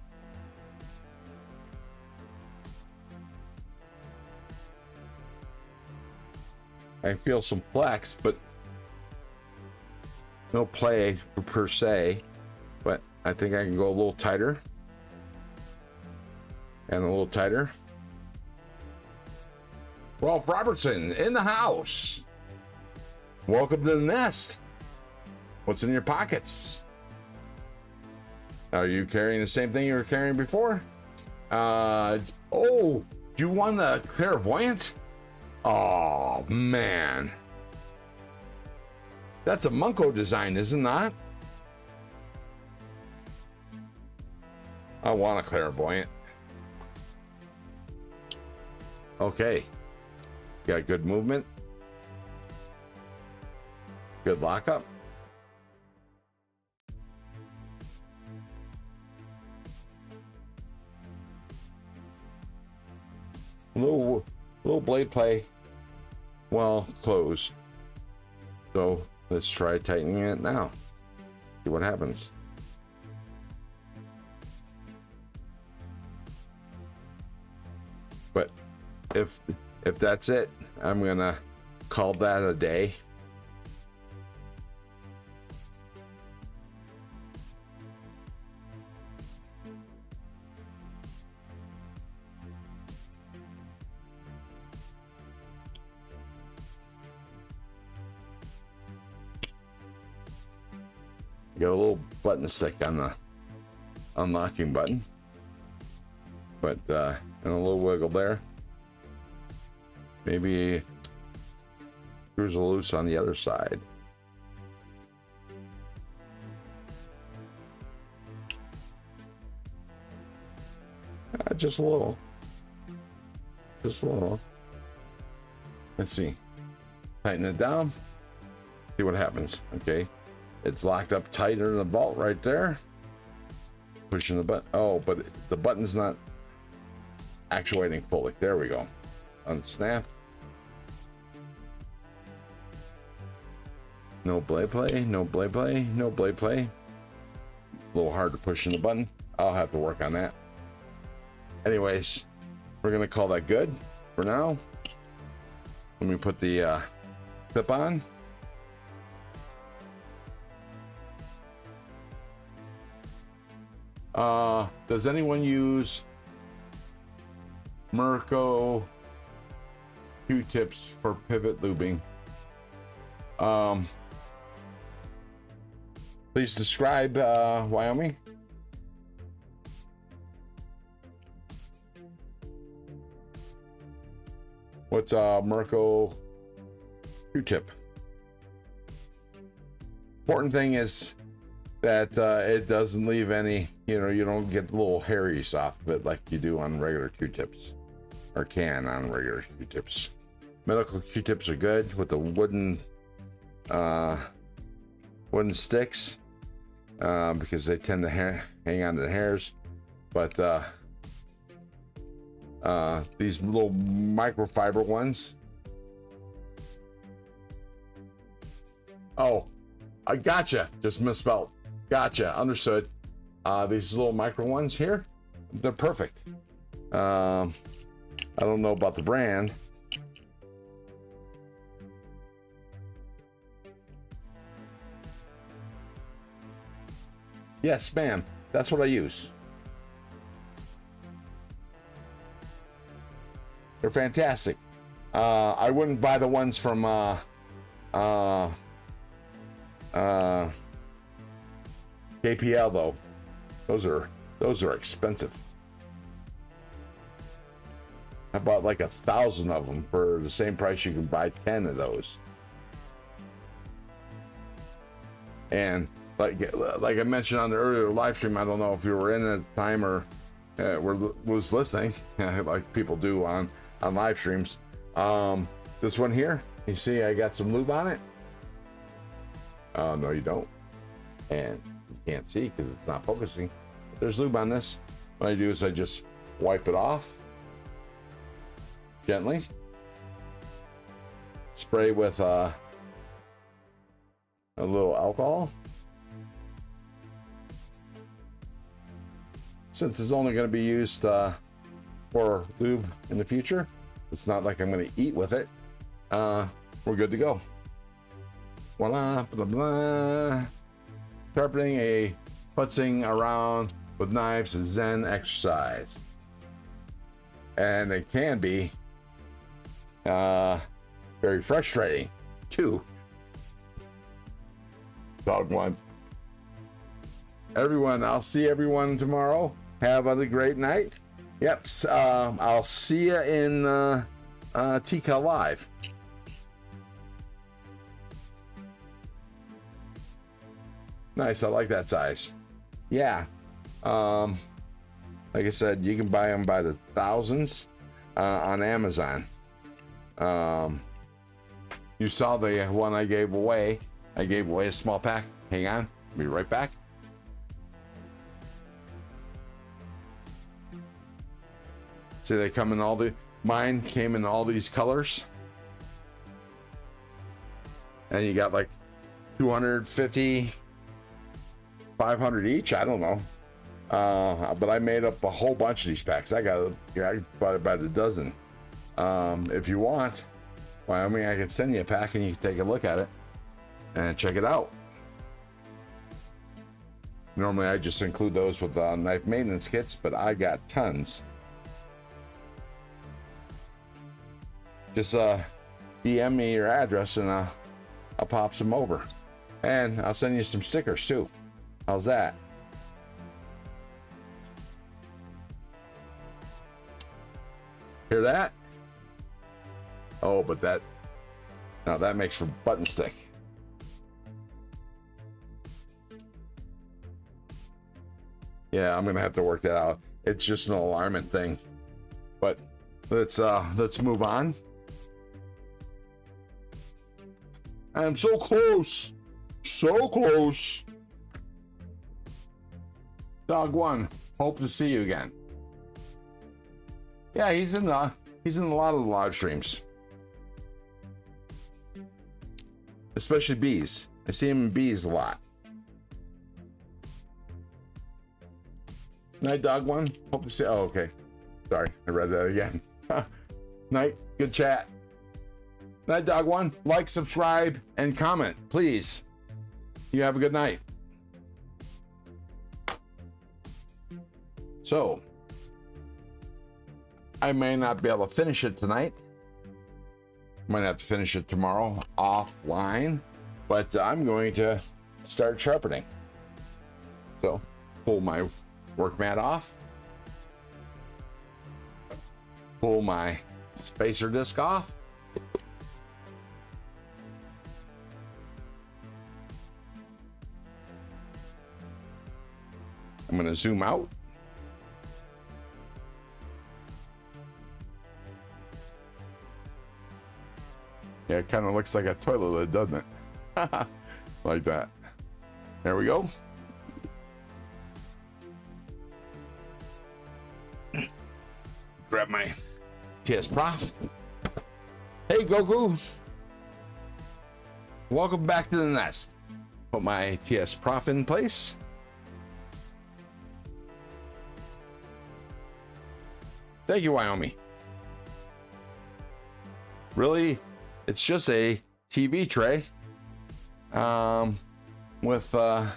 A: I feel some flex, but no play per se. But I think I can go a little tighter and a little tighter. Rolf Robertson in the house. Welcome to the nest. What's in your pockets? Are you carrying the same thing you were carrying before? Oh, do you want a clairvoyant? Oh man, that's a Munko design, isn't that? I want a clairvoyant. Okay, got good movement, good lockup. Little blade play. Well, closed. So let's try tightening it now. See what happens. But if that's it, I'm gonna call that a day. Got a little button stick on the unlocking button, but and a little wiggle there. Maybe screws are loose on the other side. Just a little. Just a little. Let's see. Tighten it down. See what happens. Okay. It's locked up tighter in the vault right there. Pushing the button. Oh, but the button's not actuating fully. There we go. Unsnap. No blade play, no blade play, no blade play. A little hard to push in the button. I'll have to work on that. Anyways, we're gonna call that good for now. Let me put the clip on. Does anyone use Mirko Q-tips for pivot lubing? Please describe Wyoming. What's Mirko Q-tip? Important thing is that it doesn't leave any, you know, you don't get little hairies off of it like you do on regular Q-tips, or can on regular Q-tips. Medical Q-tips are good with the wooden sticks because they tend to hang on to the hairs, but these little microfiber ones. Oh, I gotcha. Just misspelled. Gotcha. Understood. These little micro ones here, they're perfect. I don't know about the brand. Yes, ma'am. That's what I use. They're fantastic. I wouldn't buy the ones from KPL though. Those are expensive. I bought like 1,000 of them for the same price you can buy 10 of those. And like I mentioned on the earlier live stream, I don't know if you were in at the time or was listening, like people do on live streams. This one here, you see I got some lube on it. No, you don't. And you can't see because it's not focusing. But there's lube on this. What I do is I just wipe it off gently. Spray with a little alcohol. Since it's only going to be used for lube in the future, it's not like I'm going to eat with it. We're good to go. Voila, blah, blah. Sharpening a putzing around with knives is Zen exercise. And it can be very frustrating too. Dog one. Everyone, I'll see everyone tomorrow. Have a great night. Yep, I'll see you in TK Live. Nice, I like that size. Yeah, like I said, you can buy them by the thousands on Amazon. You saw the one I gave away. I gave away a small pack. Hang on, I'll be right back. See, they come in mine came in all these colors. And you got like 250, 500 each, I don't know. But I made up a whole bunch of these packs. I bought it by the dozen. If you want, well, I mean, I can send you a pack and you can take a look at it and check it out. Normally I just include those with knife maintenance kits, but I got tons. Just DM me your address and I'll pop some over. And I'll send you some stickers too. How's that? Hear that? Oh, but that makes for button stick. Yeah, I'm gonna have to work that out. It's just an alignment thing. But let's move on. I'm so close. So close. Dog one. Hope to see you again. Yeah, he's in a lot of the live streams. Especially bees. I see him in bees a lot. Night, dog one. Hope to see. Oh, okay. Sorry, I read that again. Night. Good chat. Night, dog one. Like, subscribe, and comment, please. You have a good night. So, I may not be able to finish it tonight. Might have to finish it tomorrow offline, but I'm going to start sharpening. So, pull my work mat off, pull my spacer disc off, I'm going to zoom out. Yeah, it kind of looks like a toilet lid, doesn't it? Like that. There we go. Grab my TS Prof. Hey, Goku. Welcome back to the nest. Put my TS Prof in place. Thank you, Wyoming. Really, it's just a TV tray with a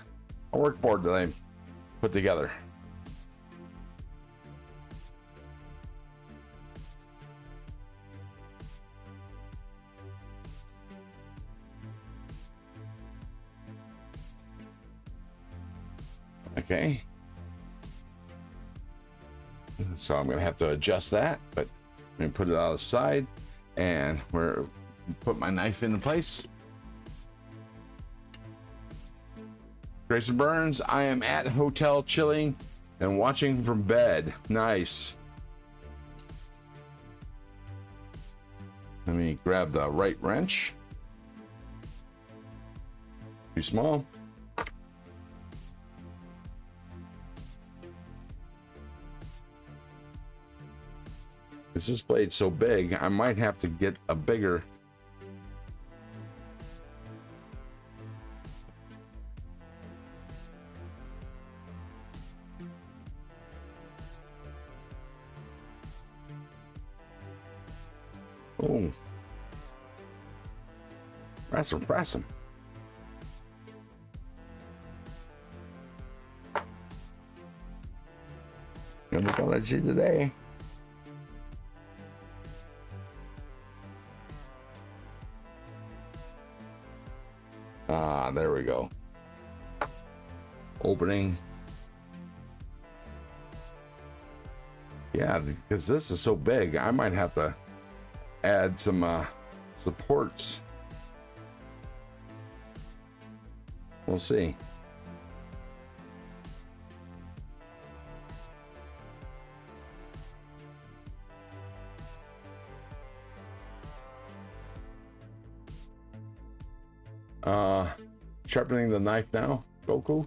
A: workboard that I put together. Okay. So I'm going to have to adjust that, but I'm going to put it on the side and put my knife into place. Grayson Burns, I am at hotel chilling and watching from bed. Nice. Let me grab the right wrench. Too small. This blade's so big, I might have to get a bigger. Oh, press him, press him. Gonna go let's see today. There we go. Opening. Yeah, because this is so big, I might have to add some supports. We'll see. Sharpening the knife now, Goku.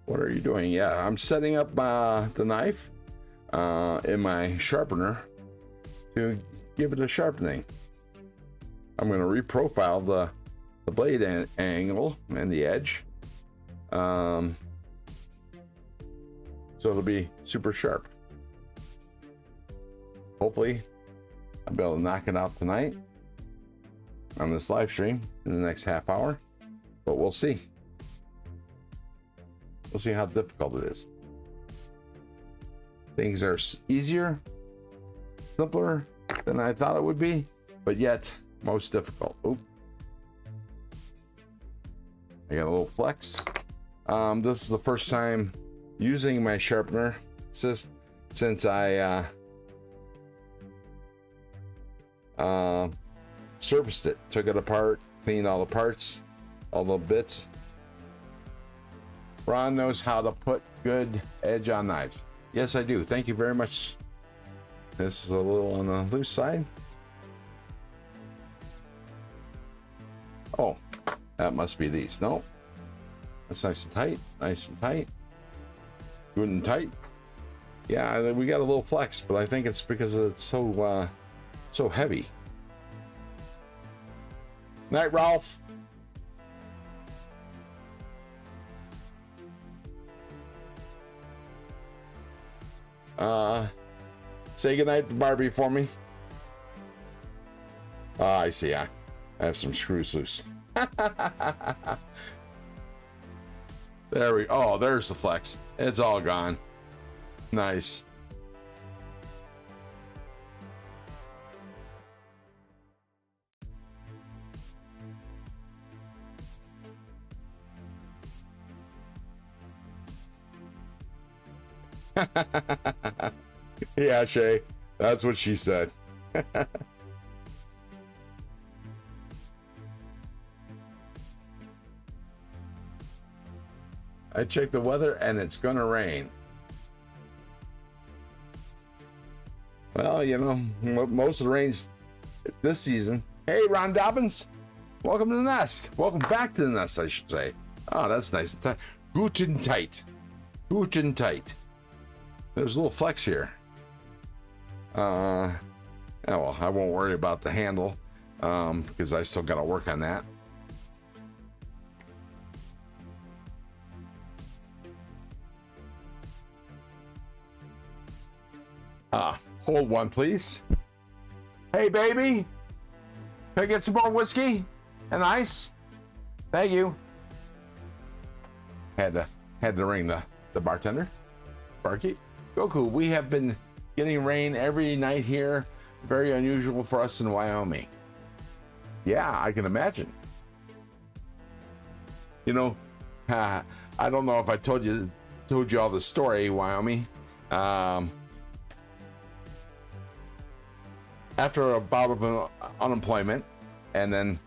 A: What are you doing? Yeah, I'm setting up the knife in my sharpener to give it a sharpening. I'm going to reprofile the blade angle and the edge, so it'll be super sharp. Hopefully, I'll be able to knock it out tonight on this live stream in the next half hour. But we'll see. We'll see how difficult it is. Things are easier, simpler than I thought it would be, but yet most difficult. Oop. I got a little flex. This is the first time using my sharpener since I serviced it, took it apart, cleaned all the parts, all the bits. Ron knows how to put good edge on knives. Yes, I do. Thank you very much. This is a little on the loose side. Oh, that must be these. No, that's nice and tight. Nice and tight. Good and tight. Yeah, we got a little flex, but I think it's because it's so heavy. Night, Ralph. Say goodnight to Barbie for me. I see. I have some screws loose. There we. Oh, there's the flex. It's all gone. Nice. Yeah, Shay. That's what she said. I checked the weather and it's gonna rain. Well, you know, most of the rain's this season. Hey, Ron Dobbins. Welcome to the nest. Welcome back to the nest, I should say. Oh, that's nice. Guten tight. Guten tight. There's a little flex here. Yeah, well, I won't worry about the handle because I still got to work on that. Hold one, please. Hey, baby. Can I get some more whiskey and ice? Thank you. Had to ring the bartender. Barkeep. Goku, we have been getting rain every night here. Very unusual for us in Wyoming. Yeah, I can imagine. You know, I don't know if I told you all the story, Wyoming. After a bout of unemployment and then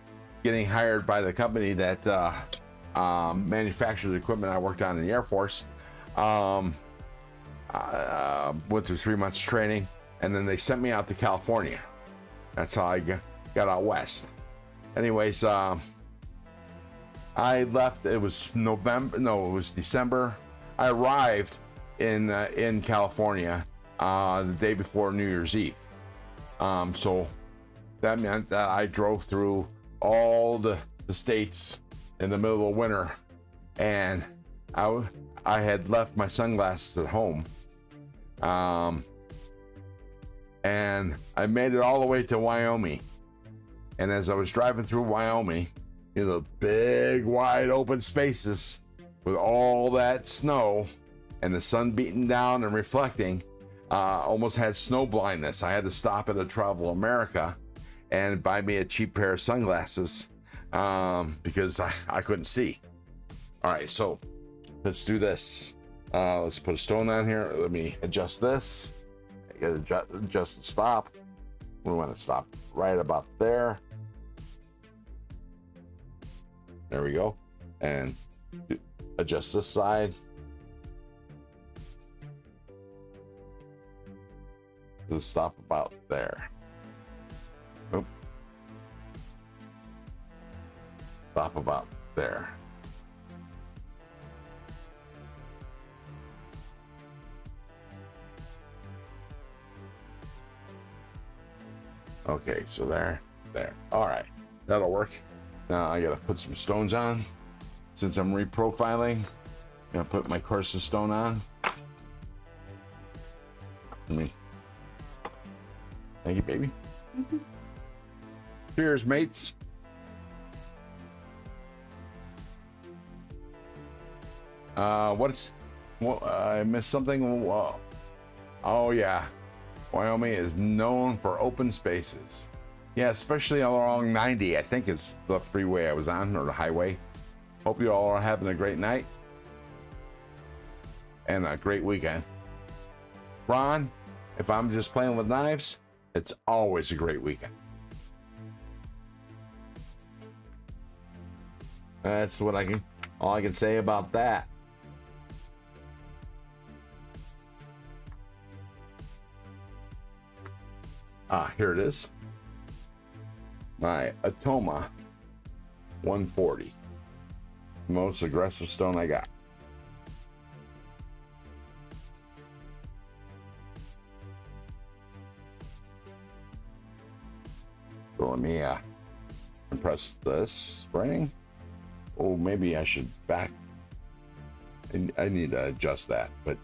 A: getting hired by the company that manufactures the equipment I worked on in the Air Force, went through 3 months training, and then they sent me out to California. That's how I got out west. Anyways, I left. It was November. No, it was December. I arrived in California the day before New Year's Eve. So that meant that I drove through all the states in the middle of winter, and I had left my sunglasses at home. And I made it all the way to Wyoming. And as I was driving through Wyoming, you know, big, wide open spaces with all that snow and the sun beating down and reflecting, almost had snow blindness. I had to stop at a Travel America and buy me a cheap pair of sunglasses because I couldn't see. All right, so let's do this. Let's put a stone on here. Let me adjust this. I gotta adjust the stop. We want to stop right about there. There we go. And adjust this side. To stop about there. Oop. Stop about there. Okay, so there. All right, that'll work. Now I gotta put some stones on. Since I'm reprofiling, I'm gonna put my Corsa stone on. Thank you, baby. Mm-hmm. Cheers, mates. I missed something. Oh yeah, Wyoming is known for open spaces. Yeah, especially along 90. I think it's the freeway I was on, or the highway. Hope you all are having a great night and a great weekend. Ron, if I'm just playing with knives, it's always a great weekend. That's what all I can say about that. Here it is. My Atoma 140. Most aggressive stone I got. So let me press this spring. Oh, maybe I should back. I need to adjust that, but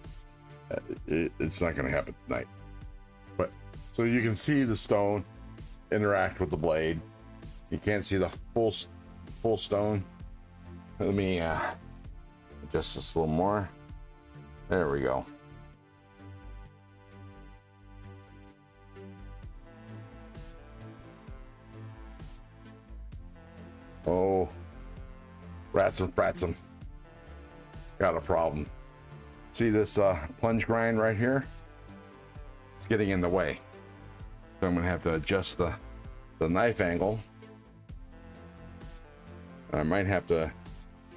A: It's not going to happen tonight. But so you can see the stone interact with the blade. You can't see the full stone. Let me adjust this a little more. There we go. Oh, rats and fratsum. Got a problem. See this plunge grind right here? It's getting in the way. So I'm gonna have to adjust the knife angle. I might have to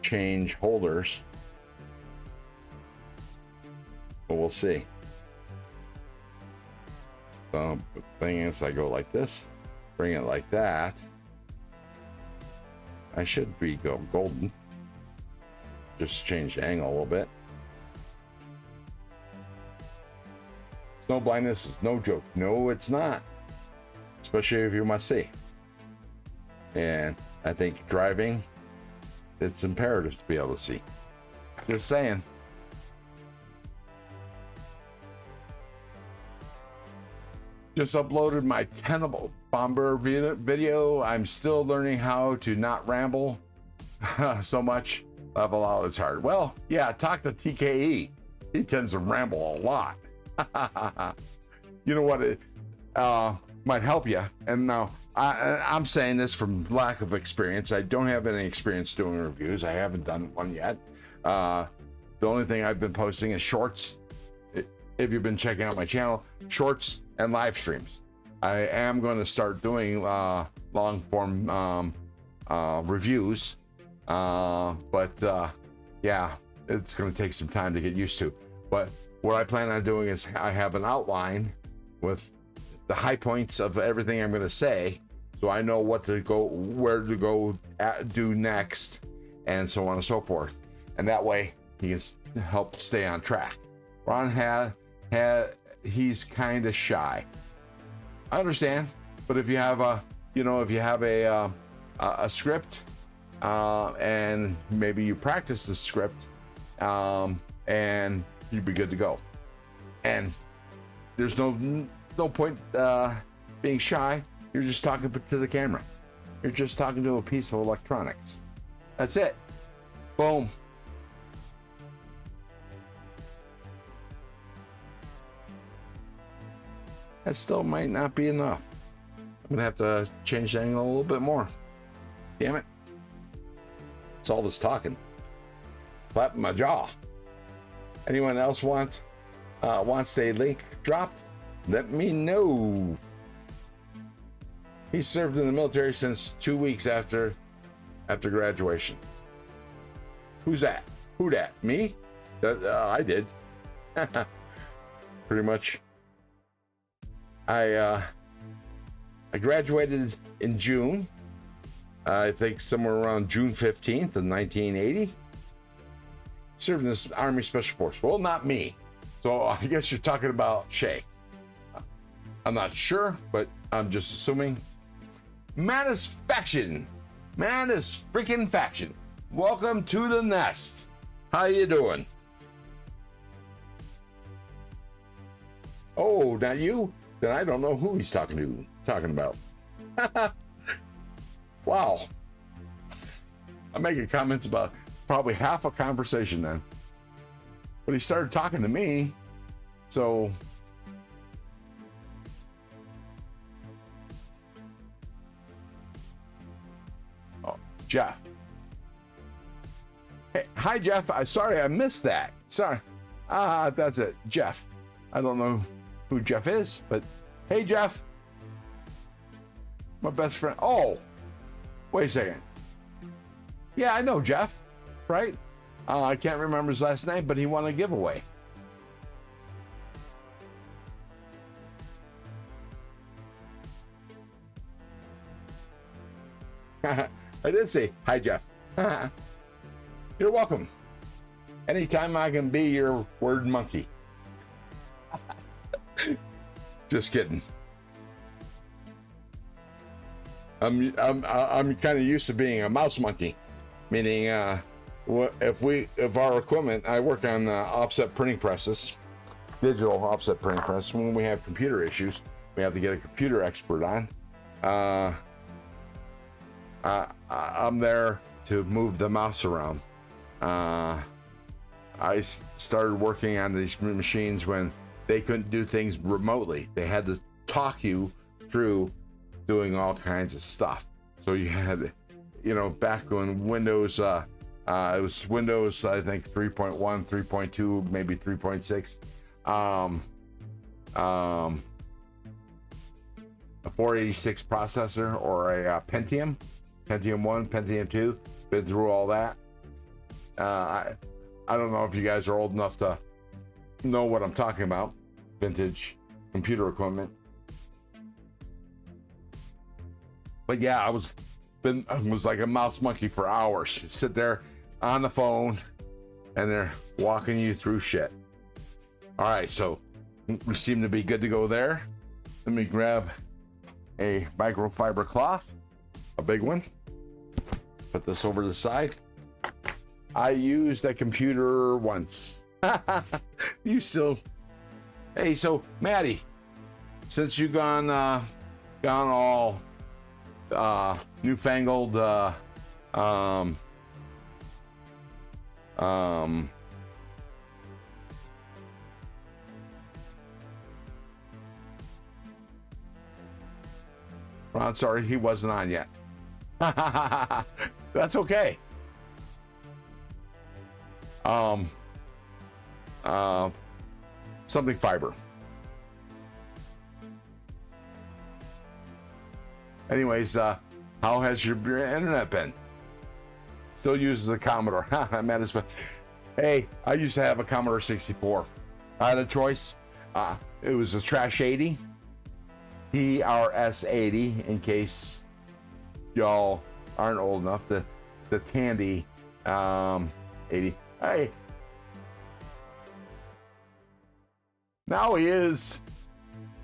A: change holders, but we'll see. So the thing is, I go like this, bring it like that. I should be golden. Just change the angle a little bit. Snow blindness is no joke. No, it's not. Especially if you must see. And I think driving, it's imperative to be able to see. Just saying. Just uploaded my Tenable Bomber video. I'm still learning how to not ramble so much. Level out is hard. Well, yeah, talk to TKE. He tends to ramble a lot. You know what? It might help you. And now I'm saying this from lack of experience. I don't have any experience doing reviews. I haven't done one yet. The only thing I've been posting is shorts. If you've been checking out my channel, shorts and live streams. I am going to start doing long form reviews. But yeah, it's going to take some time to get used to. But what I plan on doing is I have an outline with the high points of everything I'm going to say, so I know what to go, where to go do next, and so on and so forth. And that way he can help stay on track. Ron he's kind of shy. I understand, but if you have a, if you have a script, and maybe you practice the script, and you'd be good to go. And there's no point being shy. You're just talking to the camera. You're just talking to a piece of electronics. That's it. Boom. That still might not be enough. I'm gonna have to change the angle a little bit more. Damn it. It's all this talking. Flapping my jaw. Anyone else wants a link dropped? Let me know. He served in the military since 2 weeks after graduation. Who's that? Who dat? Me? I did. Pretty much. I graduated in June. I think somewhere around June 15th of 1980. Served in this Army Special Force. Well, not me. So I guess you're talking about Shay. I'm not sure, but I'm just assuming. Manus Faction. Manus freaking Faction. Welcome to the nest. How you doing? Oh, not you? Then I don't know who he's talking about. Wow. I'm making comments about probably half a conversation then. But he started talking to me, so oh, Jeff. Hey, hi Jeff. Sorry I missed that. Sorry. That's it. Jeff. I don't know who Jeff is, but hey Jeff. My best friend. Oh, wait a second. Yeah, I know Jeff, right? I can't remember his last name, but he won a giveaway. I did say hi, Jeff. You're welcome. Anytime I can be your word monkey. Just kidding. I'm kind of used to being a mouse monkey, meaning if our equipment, I work on offset printing presses, digital offset printing press. When we have computer issues, we have to get a computer expert on. I'm there to move the mouse around. I started working on these machines when they couldn't do things remotely. They had to talk you through doing all kinds of stuff. So you had, back when Windows, it was Windows, I think 3.1, 3.2, maybe 3.6. A 486 processor or a Pentium 1, Pentium 2, been through all that. I don't know if you guys are old enough to know what I'm talking about. Vintage computer equipment. But yeah, I was like a mouse monkey for hours. You sit there on the phone and they're walking you through shit. All right, so we seem to be good to go there. Let me grab a microfiber cloth, a big one. Put this over to the side. I used a computer once. You still. Hey, so Maddie, since you gone all newfangled Ron, sorry, he wasn't on yet. That's okay. Something fiber. Anyways, how has your internet been? Still uses a Commodore. I'm at his. Hey, I used to have a Commodore 64. I had a choice. It was a Trash 80, TRS 80, in case y'all aren't old enough. The Tandy 80. Hey, now he is.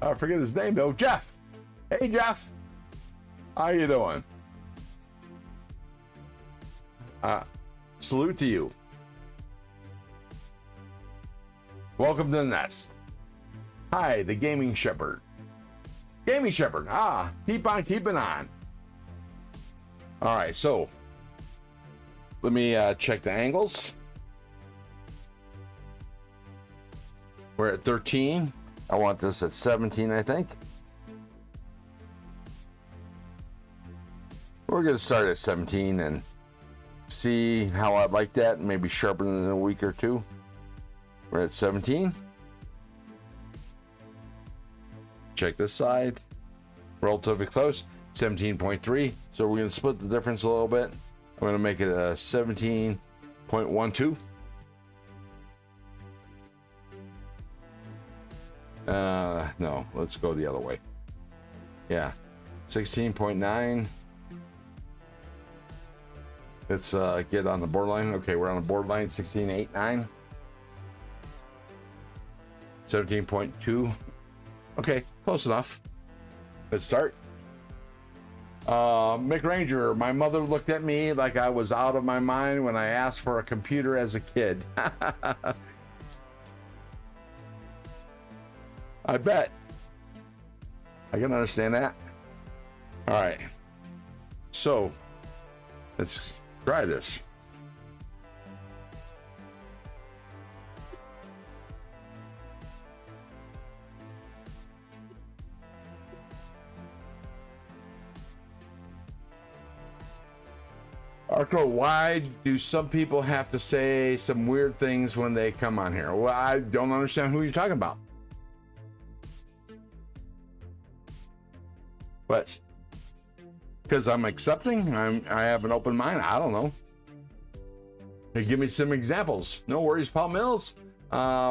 A: I forget his name though. Jeff. Hey, Jeff. How you doing? Salute to you. Welcome to the nest. Hi, the Gaming Shepherd. Gaming Shepherd. Keep on keeping on. All right, so let me check the angles. We're at 13. I want this at 17, I think. We're going to start at 17 and see how I like that, and maybe sharpen it in a week or two. We're at 17. Check this side. Relatively close. 17.3. So we're going to split the difference a little bit. I'm going to make it a 17.12. No, let's go the other way. Yeah, 16.9. Let's get on the borderline. Okay, we're on the borderline. 16.89. 17.2. Okay, close enough. Let's start. Mick Ranger, my mother looked at me like I was out of my mind when I asked for a computer as a kid. I bet. I can understand that. All right. So, let's try this. Arco, why do some people have to say some weird things when they come on here? Well, I don't understand who you're talking about. But because I'm accepting, I have an open mind. I don't know. Hey, give me some examples. No worries, Paul Mills.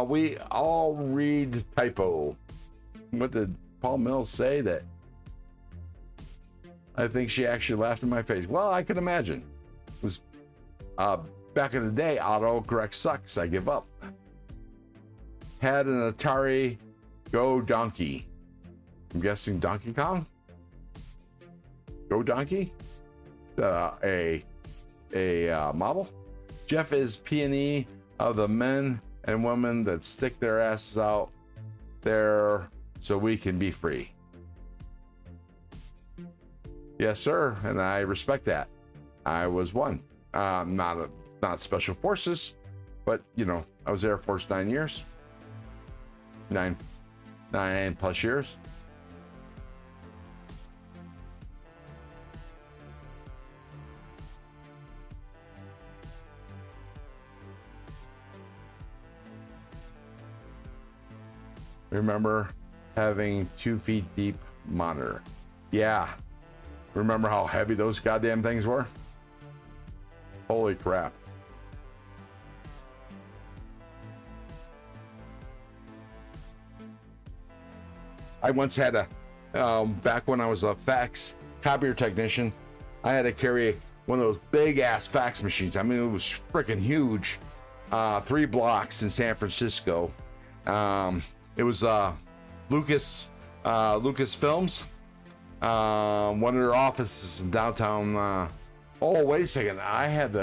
A: We all read typo. What did Paul Mills say? That I think she actually laughed in my face. Well, I can imagine. It was back in the day. Autocorrect sucks. I give up. Had an Atari Go Donkey. I'm guessing Donkey Kong. Go Donkey. A model. Jeff is P&E of the men and women that stick their asses out there so we can be free. Yes, sir, and I respect that. I was one. Not special forces, but you know, I was Air Force 9 years. 9 plus years. Remember having 2 feet deep monitor. Yeah. Remember how heavy those goddamn things were? Holy crap. I once had back when I was a fax copier technician, I had to carry one of those big ass fax machines. I mean, it was freaking huge. 3 blocks in San Francisco. It was Lucas Films. One of their offices in downtown. Oh, wait a second. I had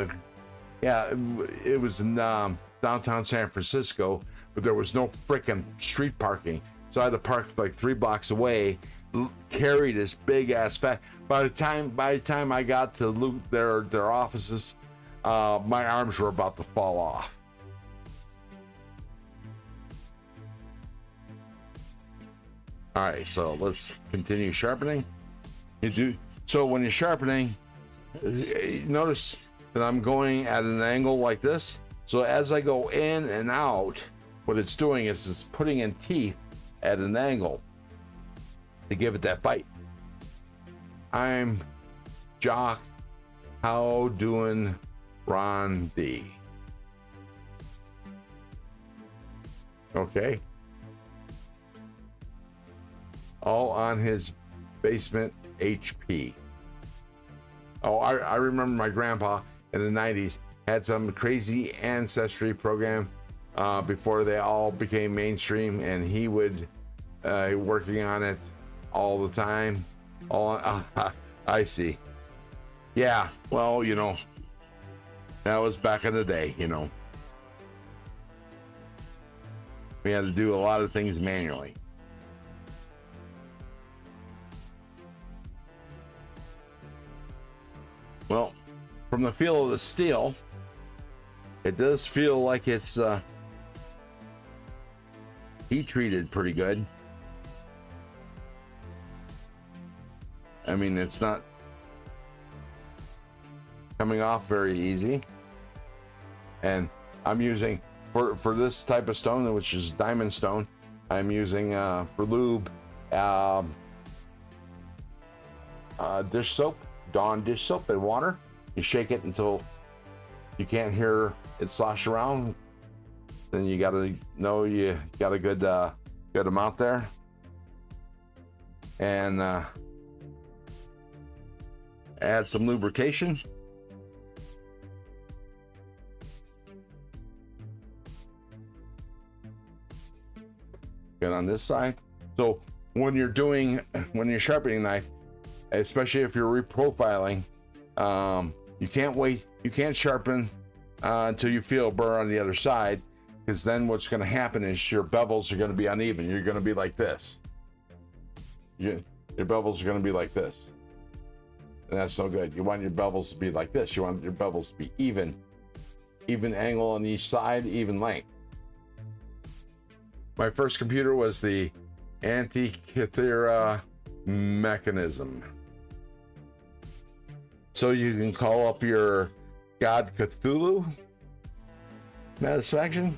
A: it was in downtown San Francisco, but there was no freaking street parking. So I had to park like 3 blocks away, carry this big ass fax. By the time I got to their offices, my arms were about to fall off. All right, so let's continue sharpening. So when you're sharpening, notice that I'm going at an angle like this. So as I go in and out, what it's doing is it's putting in teeth at an angle to give it that bite. I'm Jock. How doing, Ron D? Okay. All on his basement HP. Oh, I remember my grandpa in the 90s had some crazy ancestry program before they all became mainstream, and he would working on it all the time. I see. Yeah, well, you know, that was back in the day, you know. We had to do a lot of things manually. Well, from the feel of the steel, it does feel like it's heat treated pretty good. I mean, it's not coming off very easy. And I'm using, for this type of stone, which is diamond stone, I'm using for lube dish soap. Dawn dish soap and water. You shake it until you can't hear it slosh around. Then you gotta know you got a good amount there. And add some lubrication. Good on this side. So when you're sharpening knife, especially if you're reprofiling, you can't sharpen until you feel a burr on the other side, because then what's going to happen is your bevels are going to be uneven. You're going to be like this. Your bevels are going to be like this, and that's no good. You want your bevels to be like this. You want your bevels to be even angle on each side, even length. My first computer was the Antikythera mechanism. So you can call up your God Cthulhu satisfaction.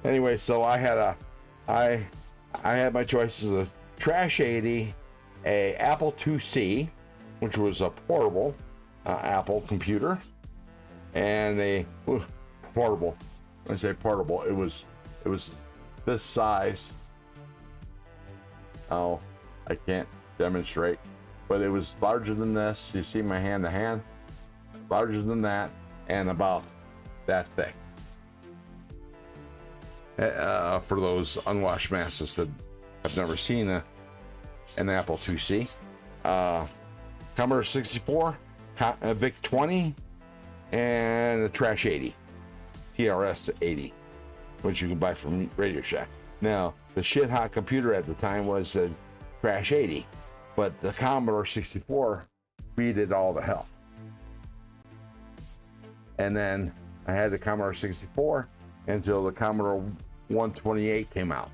A: Anyway, so I had my choices of Trash 80, a Apple IIc, which was a portable Apple computer, and a portable. When I say portable, it was this size. Oh, I can't demonstrate, but it was larger than this. You see my hand to hand, larger than that, and about that thick. For those unwashed masses that have never seen an Apple IIc, Commodore 64, VIC 20 and a Trash 80, TRS 80, which you can buy from Radio Shack. Now, the shit hot computer at the time was a Trash 80, but the Commodore 64 beat it all to hell. And then I had the Commodore 64 until the Commodore 128 came out.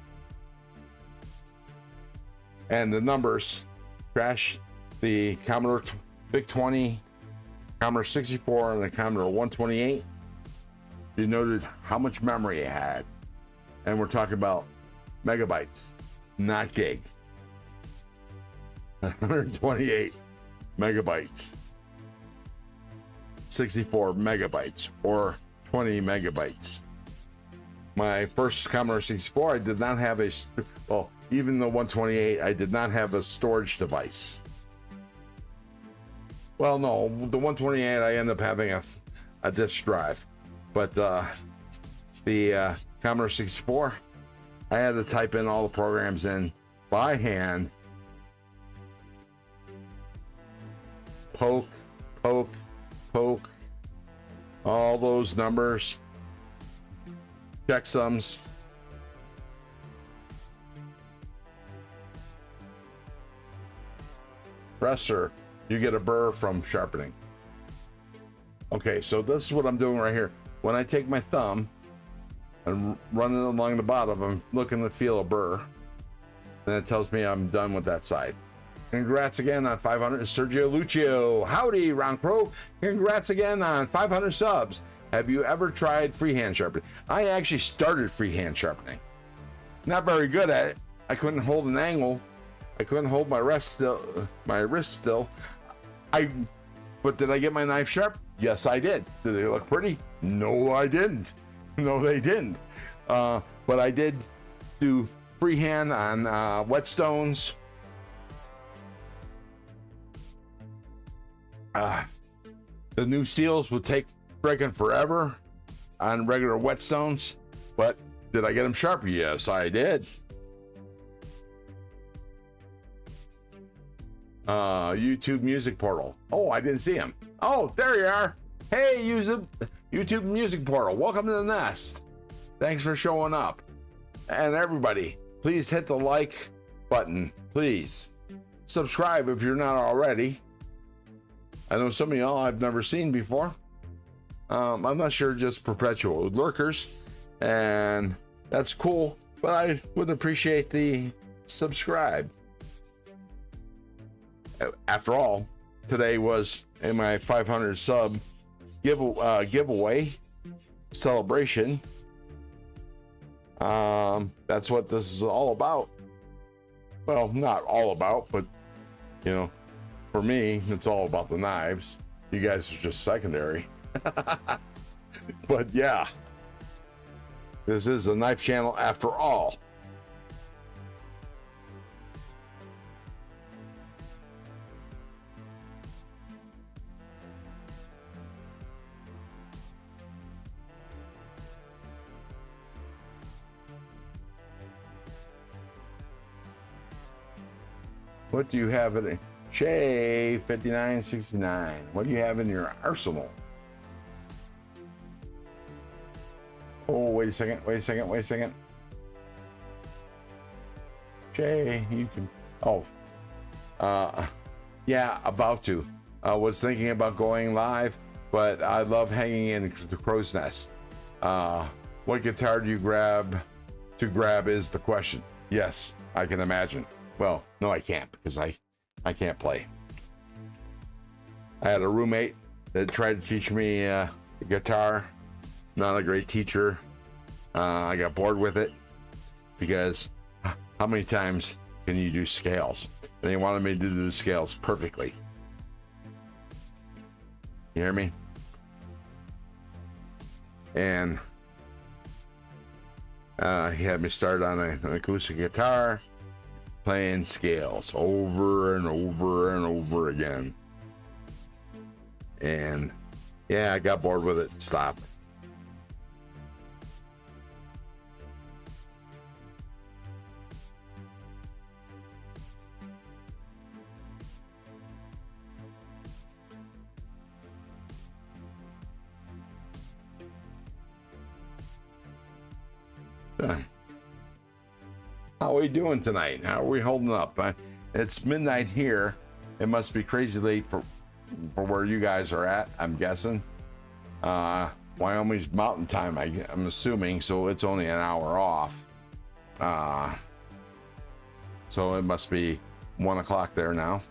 A: And the numbers, Trash, the Commodore VIC 20, Commodore 64, and the Commodore 128, you noted how much memory it had. And we're talking about megabytes, not gig. 128 megabytes, 64 megabytes, or 20 megabytes. My first Commodore 64, I did not have even the 128, I did not have a storage device. Well, no, the 128, I ended up having a disk drive. But the Commodore 64, I had to type in all the programs in by hand. Poke, all those numbers, checksums. Presser, you get a burr from sharpening. Okay, so this is what I'm doing right here. When I take my thumb and run it along the bottom, I'm looking to feel a burr. And it tells me I'm done with that side. Congrats again on 500, Sergio Lucio. Howdy, Ron Crow. Congrats again on 500 subs. Have you ever tried freehand sharpening? I actually started freehand sharpening. Not very good at it. I couldn't hold an angle. I couldn't hold my wrist still. But did I get my knife sharp? Yes, I did. Did they look pretty? No, I didn't. No, they didn't. But I did do freehand on whetstones. The new steels would take freaking forever on regular whetstones, but did I get them sharp? Yes, I did. YouTube Music Portal. Oh, I didn't see him. Oh, there you are. Hey, YouTube Music Portal. Welcome to the nest. Thanks for showing up. And everybody, please hit the like button. Please subscribe if you're not already. I know some of y'all I've never seen before. I'm not sure, just perpetual lurkers, and that's cool, but I would appreciate the subscribe. After all, today was in my 500 sub giveaway celebration. That's what this is all about. Well, not all about, but you know, for me, it's all about the knives. You guys are just secondary. But yeah, this is a knife channel after all. What do you have in it? Shay 5969. What do you have in your arsenal? Oh, wait a second. Shay, you can. Oh, yeah, about to. I was thinking about going live, but I love hanging in the crow's nest. What guitar do you grab? To grab is the question. Yes, I can imagine. Well, no, I can't, because I can't play. I had a roommate that tried to teach me guitar. Not a great teacher. I got bored with it because how many times can you do scales? And they wanted me to do the scales perfectly. You hear me? And he had me start on an acoustic guitar, playing scales over and over and over again. And yeah, I got bored with it and stopped. How are we doing tonight? How are we holding up? It's midnight here. It must be crazy late for where you guys are at, I'm guessing. Wyoming's mountain time, I'm assuming, so it's only an hour off. So it must be 1 o'clock there now.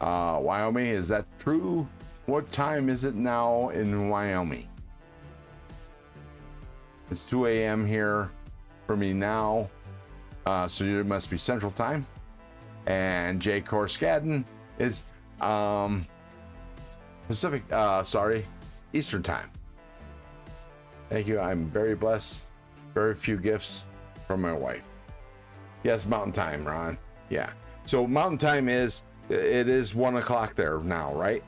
A: Wyoming, is that true? What time is it now in Wyoming? It's 2 a.m. here for me now. So it must be Central Time. And Jay Corskadden is Eastern Time. Thank you. I'm very blessed. Very few gifts from my wife. Yes, Mountain Time, Ron. Yeah. So Mountain Time it is 1 o'clock there now, right?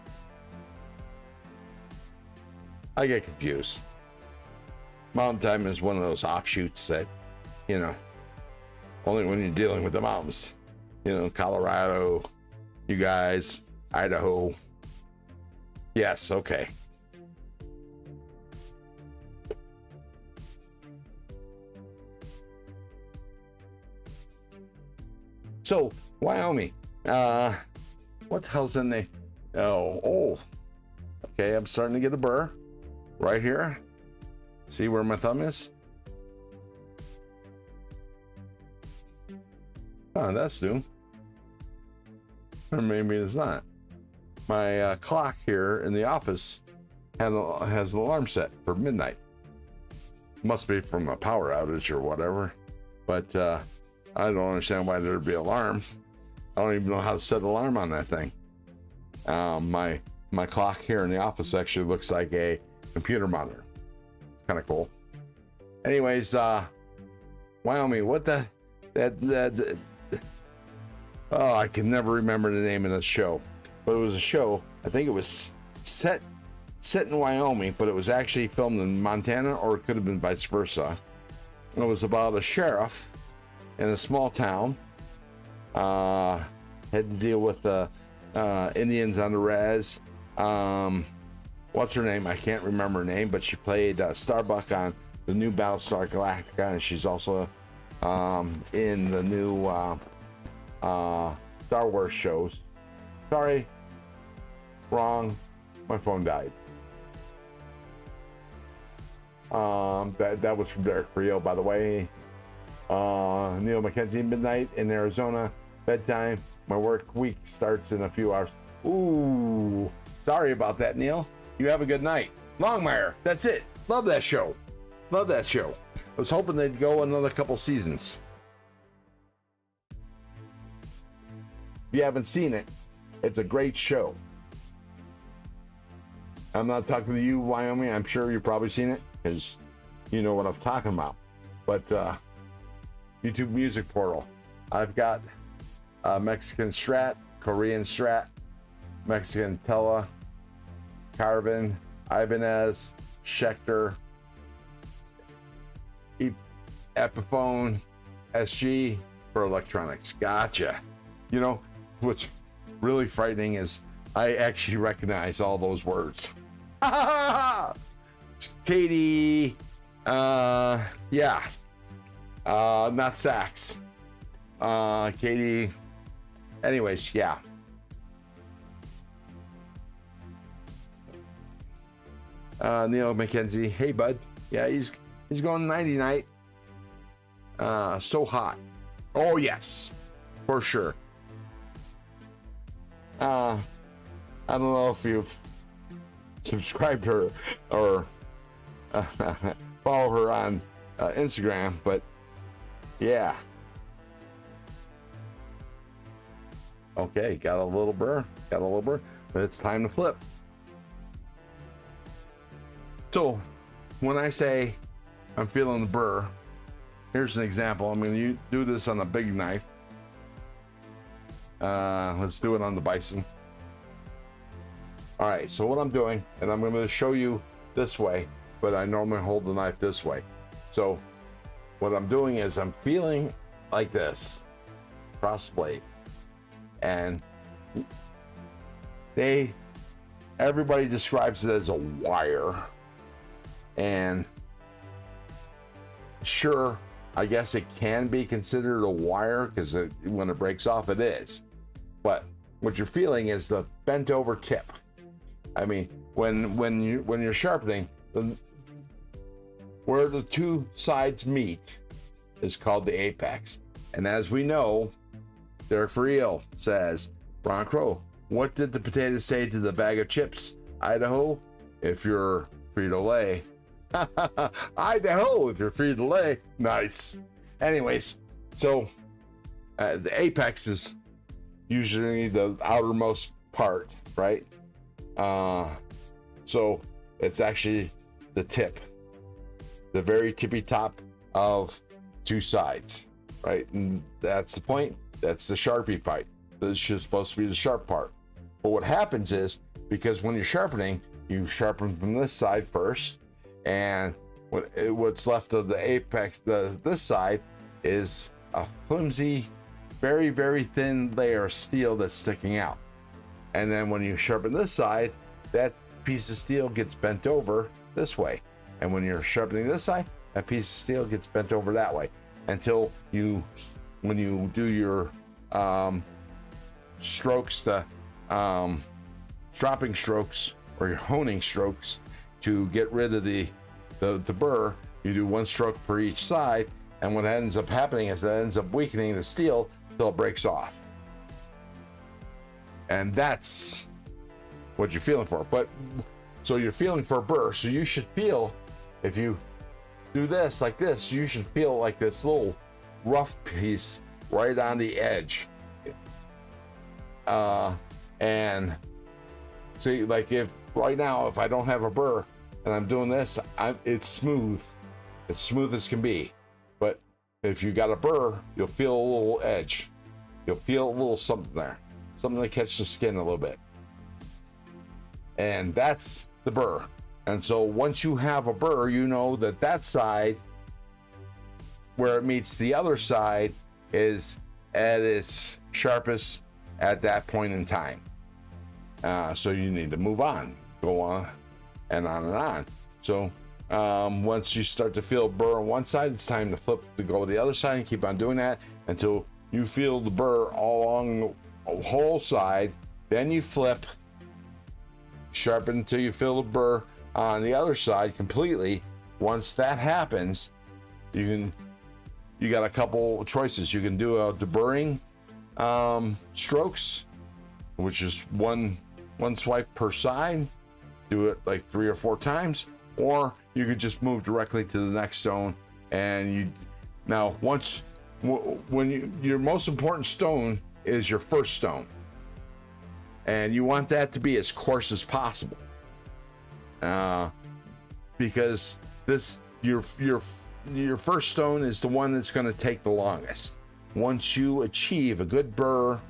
A: I get confused. Mountain Time is one of those offshoots that, only when you're dealing with the mountains. Colorado, you guys, Idaho. Yes, okay. So, Wyoming. What the hell's in there? Oh. Okay, I'm starting to get a burr right here. See where my thumb is? Oh, that's new. Or maybe it's not. My clock here in the office has an alarm set for midnight. Must be from a power outage or whatever. But I don't understand why there'd be an alarm. I don't even know how to set an alarm on that thing. My clock here in the office actually looks like a computer monitor. It's kind of cool. Anyways, Wyoming, what the oh, I can never remember the name of the show, but it was a show. I think it was set in Wyoming, but it was actually filmed in Montana, or it could have been vice versa. It was about a sheriff in a small town. Had to deal with the Indians on the res. What's her name? I can't remember her name, but she played Starbuck on the new Battlestar Galactica, and she's also in the new Star Wars shows. Sorry, wrong. My phone died. That was from Derek Rio, by the way. Neil McKenzie, midnight in Arizona, bedtime. My work week starts in a few hours. Ooh, sorry about that, Neil. You have a good night. Longmire, that's it. Love that show. Love that show. I was hoping they'd go another couple seasons. If you haven't seen it, it's a great show. I'm not talking to you, Wyoming. I'm sure you've probably seen it because you know what I'm talking about. But YouTube Music Portal. I've got Mexican Strat, Korean Strat, Mexican Tele, Carvin, Ibanez, Schecter, Epiphone, SG for electronics. Gotcha. You know, what's really frightening is I actually recognize all those words. Katie, yeah. Not sax. Katie. Anyways, yeah. Neil McKenzie. Hey, bud. Yeah, he's going 90 night. So hot. Oh, yes. For sure. I don't know if you've subscribed her or follow her on Instagram, but yeah. Okay, got a little burr, but it's time to flip. So when I say I'm feeling the burr, here's an example. I'm going to do this on a big knife. Let's do it on the bison. All right, so what I'm doing, and I'm going to show you this way, but I normally hold the knife this way. So what I'm doing is I'm feeling like this, cross blade, and everybody describes it as a wire, and sure, I guess it can be considered a wire because when it breaks off, it is. But what you're feeling is the bent over tip. I mean, when you're sharpening, where the two sides meet is called the apex. And as we know, Derek for Real says, Ron Crow, what did the potato say to the bag of chips? Idaho, if you're Frito-Lay. Idaho, if you're Frito-Lay. Nice. Anyways, so the apex is usually the outermost part, right? So it's actually the tip, the very tippy top of two sides, right? And that's the point. That's the Sharpie part. This is just supposed to be the sharp part. But what happens is, because when you're sharpening, you sharpen from this side first, and what's left of the apex, this side, is a flimsy, very, very thin layer of steel that's sticking out. And then when you sharpen this side, that piece of steel gets bent over this way. And when you're sharpening this side, that piece of steel gets bent over that way, until when you do your strokes, the stropping strokes or your honing strokes to get rid of the burr, you do one stroke per each side, and what ends up happening is that ends up weakening the steel till it breaks off. And that's what you're feeling for. But so you're feeling for a burr, so you should feel, if you do this like this, you should feel like this little rough piece right on the edge. And see, like if right now, if I don't have a burr and I'm doing this, it's smooth as can be. But if you got a burr, you'll feel a little edge. You'll feel a little something there, something to catch the skin a little bit. And that's the burr. And so once you have a burr, you know that that side where it meets the other side is at its sharpest at that point in time. So you need to move on, go on and on and on. So once you start to feel burr on one side, it's time to flip to go to the other side and keep on doing that until you feel the burr all along the whole side. Then you flip, sharpen until you feel the burr on the other side completely. Once that happens, you got a couple choices. You can do a deburring strokes, which is one swipe per side. Do it like 3 or 4 times, or you could just move directly to the next stone. And your most important stone is your first stone, and you want that to be as coarse as possible, because your first stone is the one that's going to take the longest. Once you achieve a good burr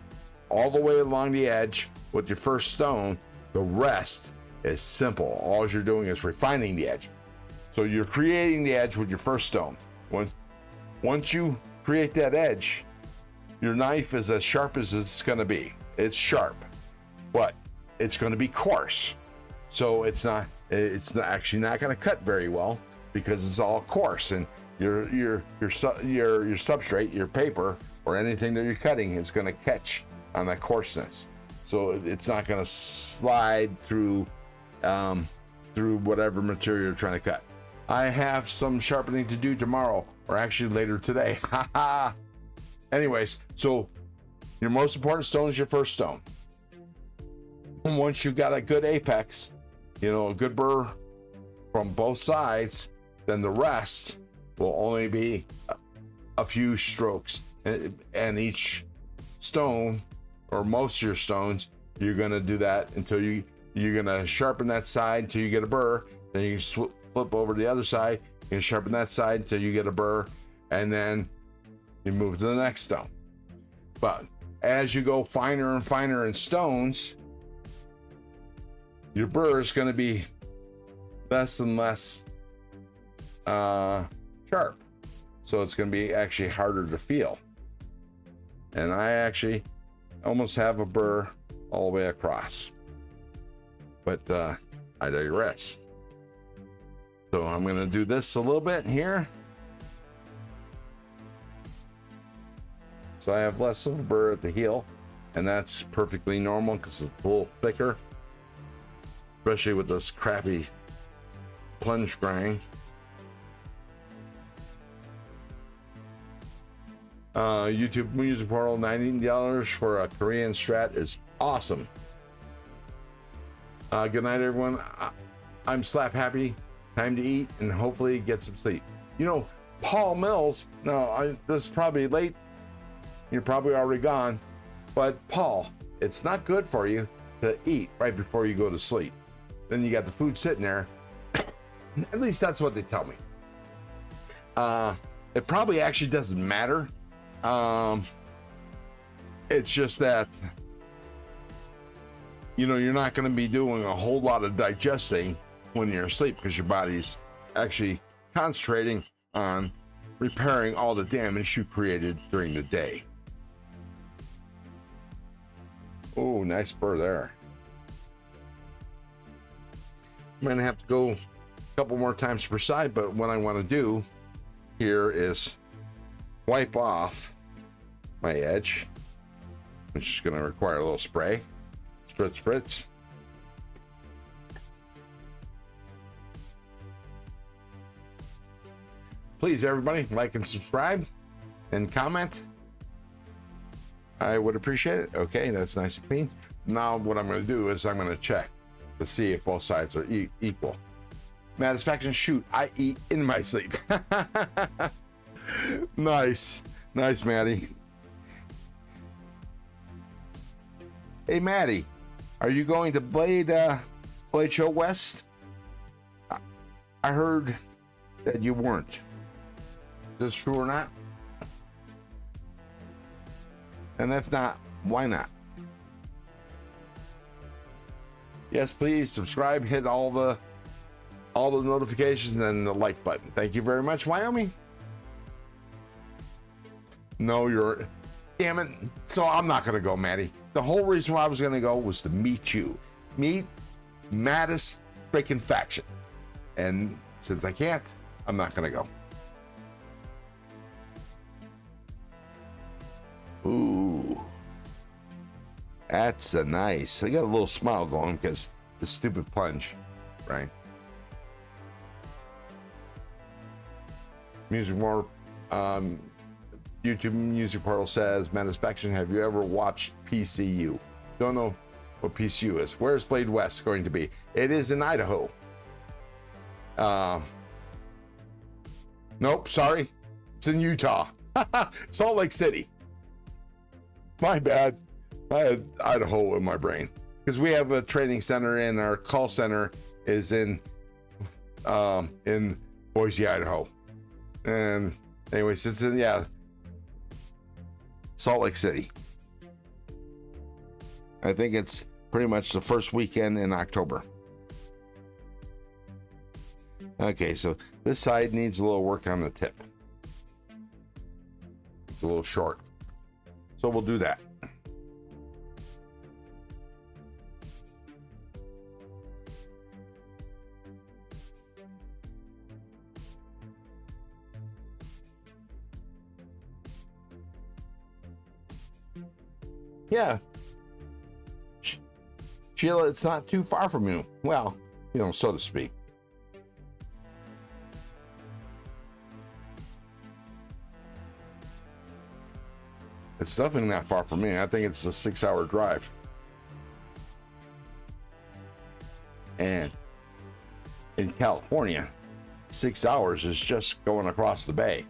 A: all the way along the edge with your first stone, the rest is simple. All you're doing is refining the edge. So you're creating the edge with your first stone. Once you create that edge, your knife is as sharp as it's going to be. It's sharp, but it's going to be coarse. So it's not actually not going to cut very well because it's all coarse, and your substrate, your paper, or anything that you're cutting is going to catch on that coarseness. So it's not going to slide through whatever material you're trying to cut. I have some sharpening to do tomorrow, or actually later today. Anyways, so your most important stone is your first stone. And once you got a good apex, a good burr from both sides, then the rest will only be a few strokes. And each stone, or most of your stones, you're going to do that until you're going to sharpen that side until you get a burr. Then you flip over to the other side, you can sharpen that side until you get a burr, and then you move to the next stone. But as you go finer and finer in stones, your burr is going to be less and less sharp. So it's going to be actually harder to feel. And I actually almost have a burr all the way across. But I digress. So I'm going to do this a little bit here. So I have less of a burr at the heel, and that's perfectly normal because it's a little thicker, especially with this crappy plunge grind. YouTube Music Portal, $19 for a Korean Strat is awesome. Good night, everyone. I'm slap happy. Time to eat and hopefully get some sleep. You know, Paul Mills. No, this is probably late. You're probably already gone. But Paul, it's not good for you to eat right before you go to sleep. Then you got the food sitting there. At least that's what they tell me. It probably actually doesn't matter. It's just that, you know, you're not going to be doing a whole lot of digesting when you're asleep because your body's actually concentrating on repairing all the damage you created during the day. Oh, nice burr there. I'm going to have to go a couple more times per side, but what I want to do here is wipe off my edge, which is going to require a little spray. Spritz, spritz. Please, everybody, like and subscribe and comment. I would appreciate it. Okay, that's nice and clean. Now what I'm going to do is I'm going to check to see if both sides are equal. Satisfaction, shoot, I eat in my sleep. Nice. Nice, Maddie. Hey, Maddie, are you going to Blade Show West? I heard that you weren't. Is this true or not? And if not, why not? Yes, please subscribe, hit all the notifications and the like button. Thank you very much, Wyoming. No, you're, damn it. So I'm not gonna go, Maddie. The whole reason why I was gonna go was to meet you. Meet Mattis freaking faction. And since I can't, I'm not gonna go. Ooh. That's a nice. I got a little smile going because the stupid plunge, right? Music more. YouTube Music Portal says, Satisfaction, have you ever watched PCU? Don't know what PCU is. Where's Blade West going to be? It is in Idaho. Nope, sorry. It's in Utah. Salt Lake City. My bad. I had Idaho in my brain because we have a training center and our call center is in Boise, Idaho. And anyways, it's in, yeah, Salt Lake City. I think it's pretty much the first weekend in October. Okay, so this side needs a little work on the tip. It's a little short. So we'll do that. Yeah. Sheila, it's not too far from you. Well, you know, so to speak. It's definitely not far from me. I think it's a 6-hour drive. And in California, 6 hours is just going across the bay.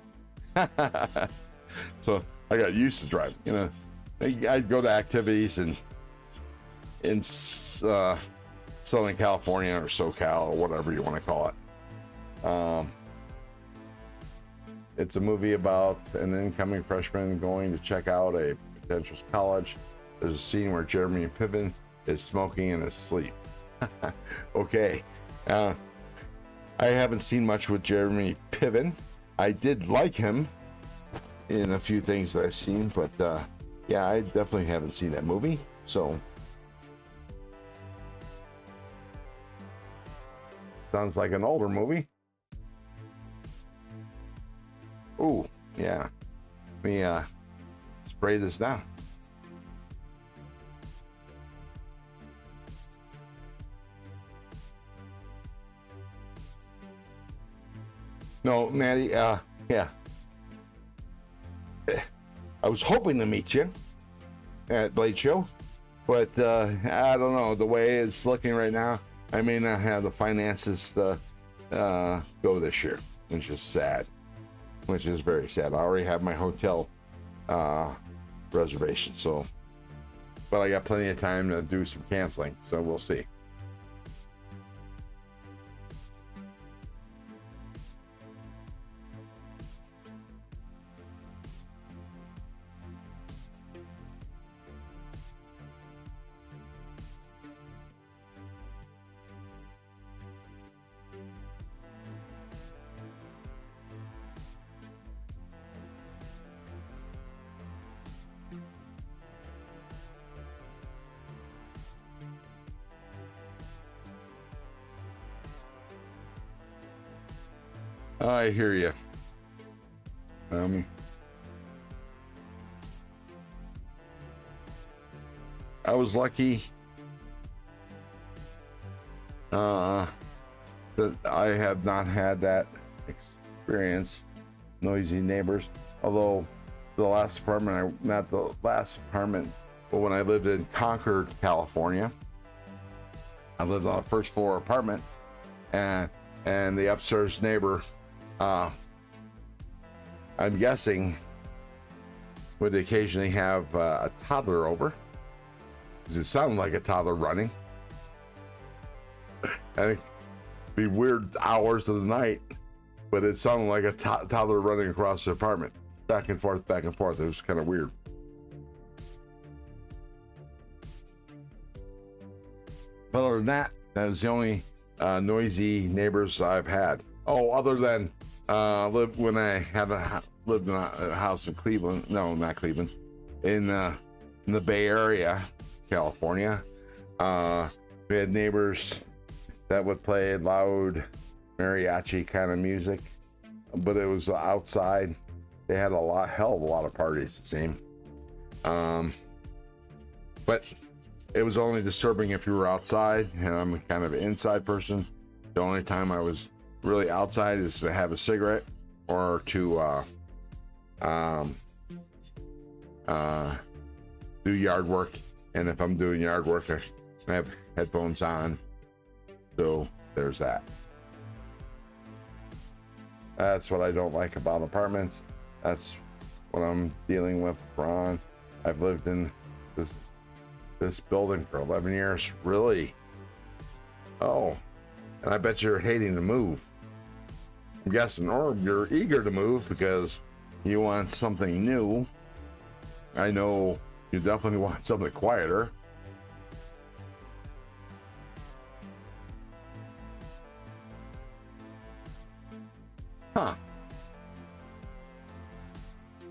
A: So I got used to driving, you know. I'd go to activities in Southern California or SoCal or whatever you want to call it. It's a movie about an incoming freshman going to check out a potential college. There's a scene where Jeremy Piven is smoking in his sleep. Okay. I haven't seen much with Jeremy Piven. I did like him in a few things that I've seen, but yeah, I definitely haven't seen that movie. So sounds like an older movie. Oh, yeah. Let me spray this down. No, Maddie, yeah. I was hoping to meet you at Blade Show, but I don't know, the way it's looking right now, I may not have the finances to go this year, which is sad, which is very sad. I already have my hotel reservation, so, but I got plenty of time to do some canceling, so we'll see. I hear you. I was lucky that I have not had that experience, noisy neighbors. Although the last apartment, not the last apartment, but when I lived in Concord, California, I lived on a first floor apartment, and the upstairs neighbor, I'm guessing, would occasionally have a toddler over, because it sounded like a toddler running. And it'd be weird hours of the night, but it sounded like a toddler running across the apartment, back and forth, back and forth. It was kind of weird. But other than that, that was the only noisy neighbors I've had. Oh, other than when I had lived in a house in Cleveland. No, not Cleveland. In the Bay Area, California. We had neighbors that would play loud mariachi kind of music, but it was outside. They had hell of a lot of parties, it seemed. But it was only disturbing if you were outside, and I'm kind of an inside person. The only time I was really outside is to have a cigarette or to do yard work. And if I'm doing yard work, I have headphones on. So there's that. That's what I don't like about apartments. That's what I'm dealing with, Ron. I've lived in this building for 11 years. Really? Oh, and I bet you're hating to move. I'm guessing, or you're eager to move because you want something new. I know you definitely want something quieter. Huh.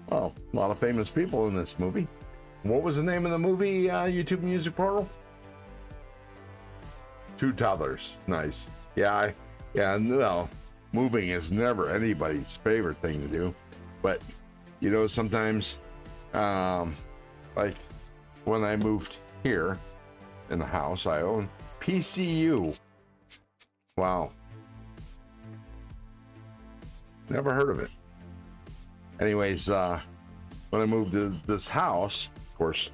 A: Well, a lot of famous people in this movie. What was the name of the movie, YouTube Music Portal? Two Toddlers. Nice. Yeah, well, moving is never anybody's favorite thing to do. But, you know, sometimes, like when I moved here in the house I own, PCU. Wow. Never heard of it. Anyways, when I moved to this house, of course,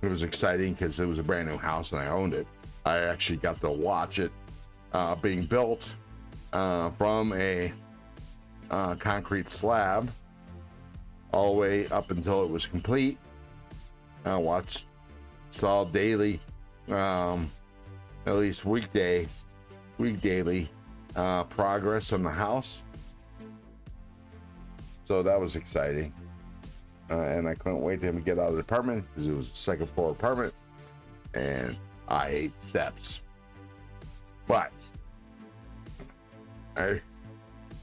A: it was exciting because it was a brand new house and I owned it. I actually got to watch it being built from a concrete slab all the way up until it was complete. I saw daily, at least weekdaily progress on the house. So that was exciting. And I couldn't wait to get out of the apartment because it was a second floor apartment and I hate steps. But I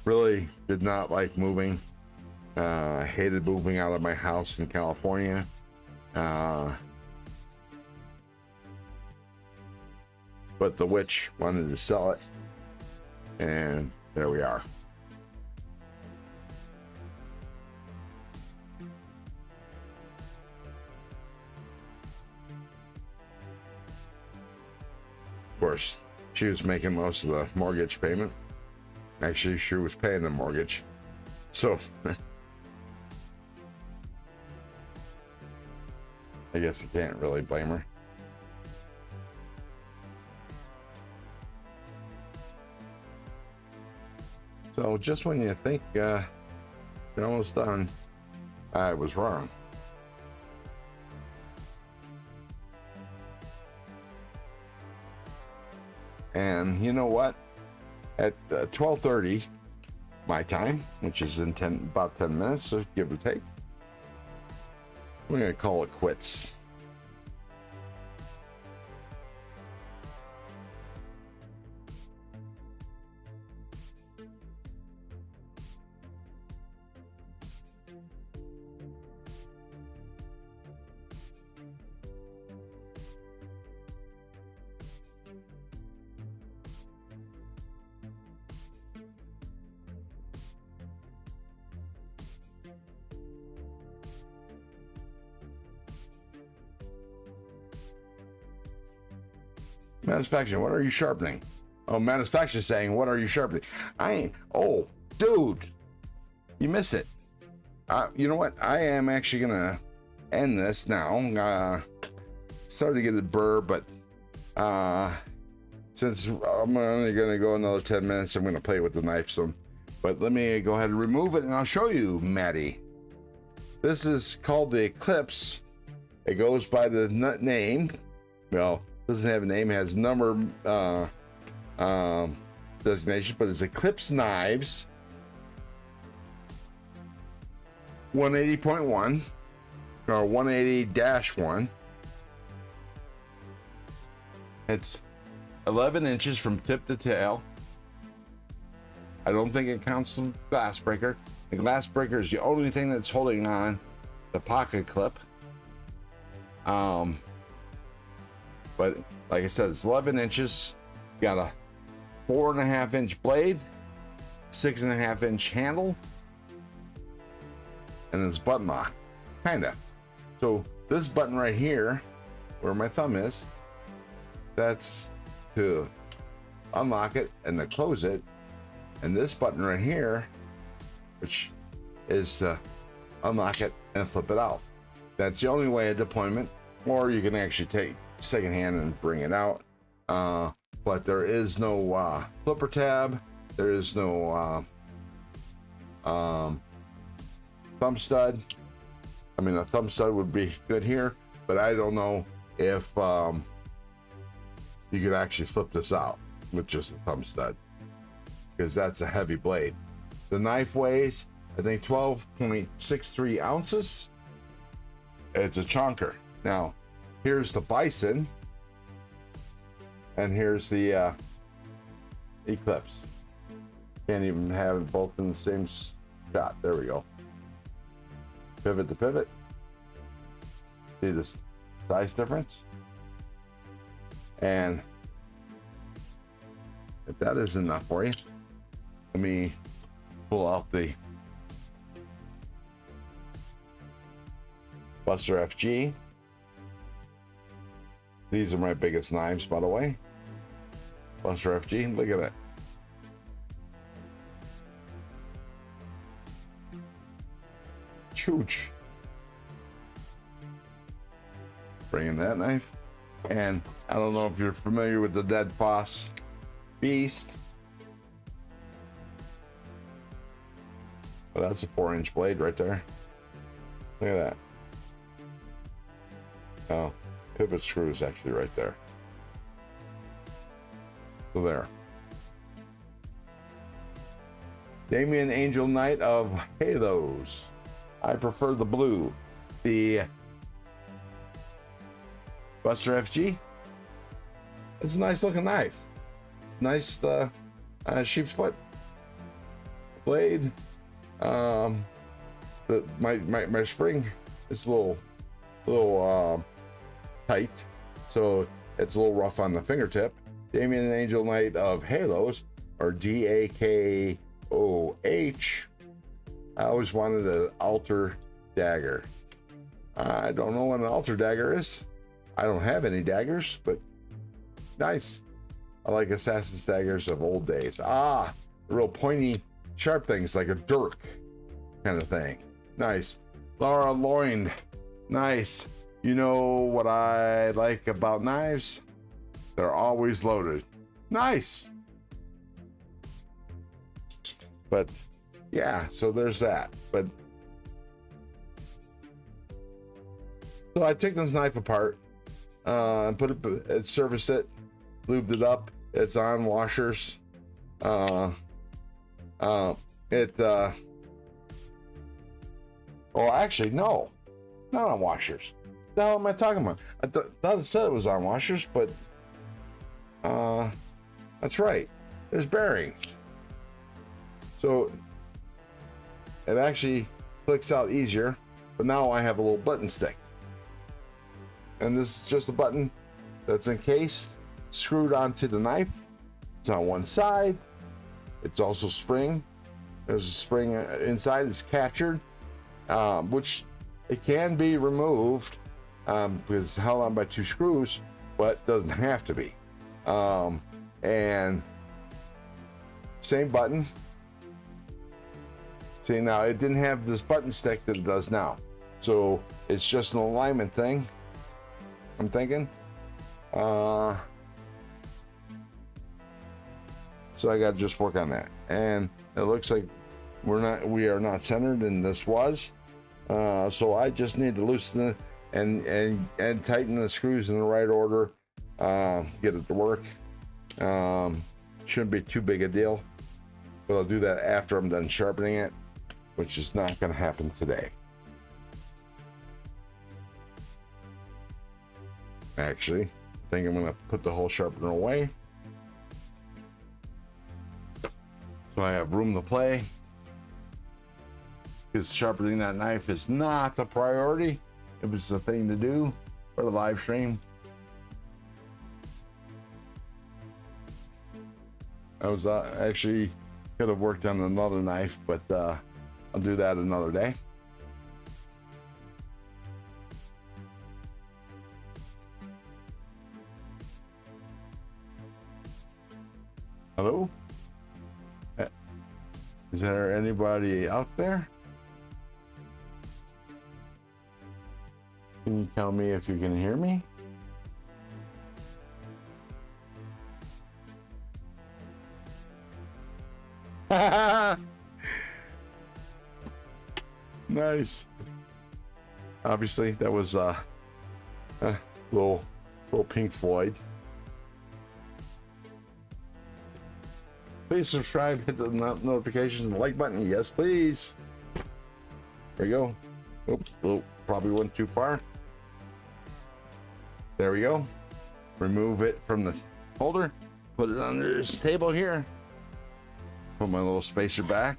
A: really did not like moving. I hated moving out of my house in California. But the witch wanted to sell it. And there we are. course, she was making most of the mortgage payment. Actually, she was paying the mortgage. So I guess I can't really blame her. So just when you think you're almost done, I was wrong. And you know what? At 12:30 my time, which is in about 10 minutes, so give or take, we're gonna call it quits. Manufacturing, what are you sharpening? Oh, manufacturing saying, what are you sharpening? I ain't, oh, dude, you miss it. You know what? I am actually gonna end this now. Started to get a burr, but since I'm only gonna go another 10 minutes, I'm gonna play with the knife some. But let me go ahead and remove it and I'll show you, Maddie. This is called the Eclipse. It goes by the name. Well, doesn't have a name, has number designation, but it's Eclipse knives 180.1 or 180-1. It's 11 inches from tip to tail. I don't think it counts the glass breaker. The glass breaker is the only thing that's holding on the pocket clip. But like I said, it's 11 inches. Got a 4.5 inch blade, 6.5 inch handle, and this button lock, kinda. So this button right here, where my thumb is, that's to unlock it and to close it. And this button right here, which is to unlock it and flip it out. That's the only way of deployment, or you can actually take second hand and bring it out. But there is no flipper tab. There is no thumb stud. I mean, a thumb stud would be good here, but I don't know if you could actually flip this out with just a thumb stud, because that's a heavy blade. The knife weighs, I think, 12.63 ounces. It's a chonker. Now, here's the Bison, and here's the Eclipse. Can't even have it both in the same shot. There we go. Pivot to pivot. See this size difference? And if that isn't enough for you, let me pull out the Buster FG. These are my biggest knives, by the way. Buster FG, look at it. Huge. Bring in that knife. And I don't know if you're familiar with the Dead Foss Beast, but that's a 4-inch blade right there. Look at that. Oh, pivot screw is actually right there. So there. Damien Angel Knight of Halos. I prefer the blue. The Buster FG. It's a nice looking knife. Nice sheep's foot blade. My spring is a little tight, so it's a little rough on the fingertip. Damien Angel Knight of Halos, or DAKOH. I always wanted an altar dagger. I don't know what an altar dagger is. I don't have any daggers, but nice. I like assassin daggers of old days. Ah, real pointy, sharp things like a dirk kind of thing. Nice. Laura Loin. Nice. You know what I like about knives? They're always loaded. Nice. But yeah, so there's that. But so I took this knife apart and put it, serviced it, lubed it up. It's on washers. Oh, actually, no, not on washers. What the hell am I talking about? I thought it said it was on washers, but that's right. There's bearings. So it actually clicks out easier, but now I have a little button stick. And this is just a button that's encased, screwed onto the knife. It's on one side. It's also spring. There's a spring inside. It's captured, which it can be removed because it's held on by two screws, but doesn't have to be. And same button. See, now it didn't have this button stick that it does now. So it's just an alignment thing, I'm thinking. So I got to just work on that. And it looks like we are not centered, and this was. So I just need to loosen it and tighten the screws in the right order, get it to work. Shouldn't be too big a deal, but I'll do that after I'm done sharpening it, which is not going to happen today. Actually, I think I'm going to put the whole sharpener away, so I have room to play, because sharpening that knife is not the priority. It was the thing to do for the live stream. I was actually could have worked on another knife, but I'll do that another day. Hello? Is there anybody out there? Can you tell me if you can hear me? Nice. Obviously, that was little Pink Floyd. Please subscribe, hit the notifications, and the like button. Yes, please. There we go. Oops, probably went too far. There we go. Remove it from the holder. Put it under this table here. Put my little spacer back.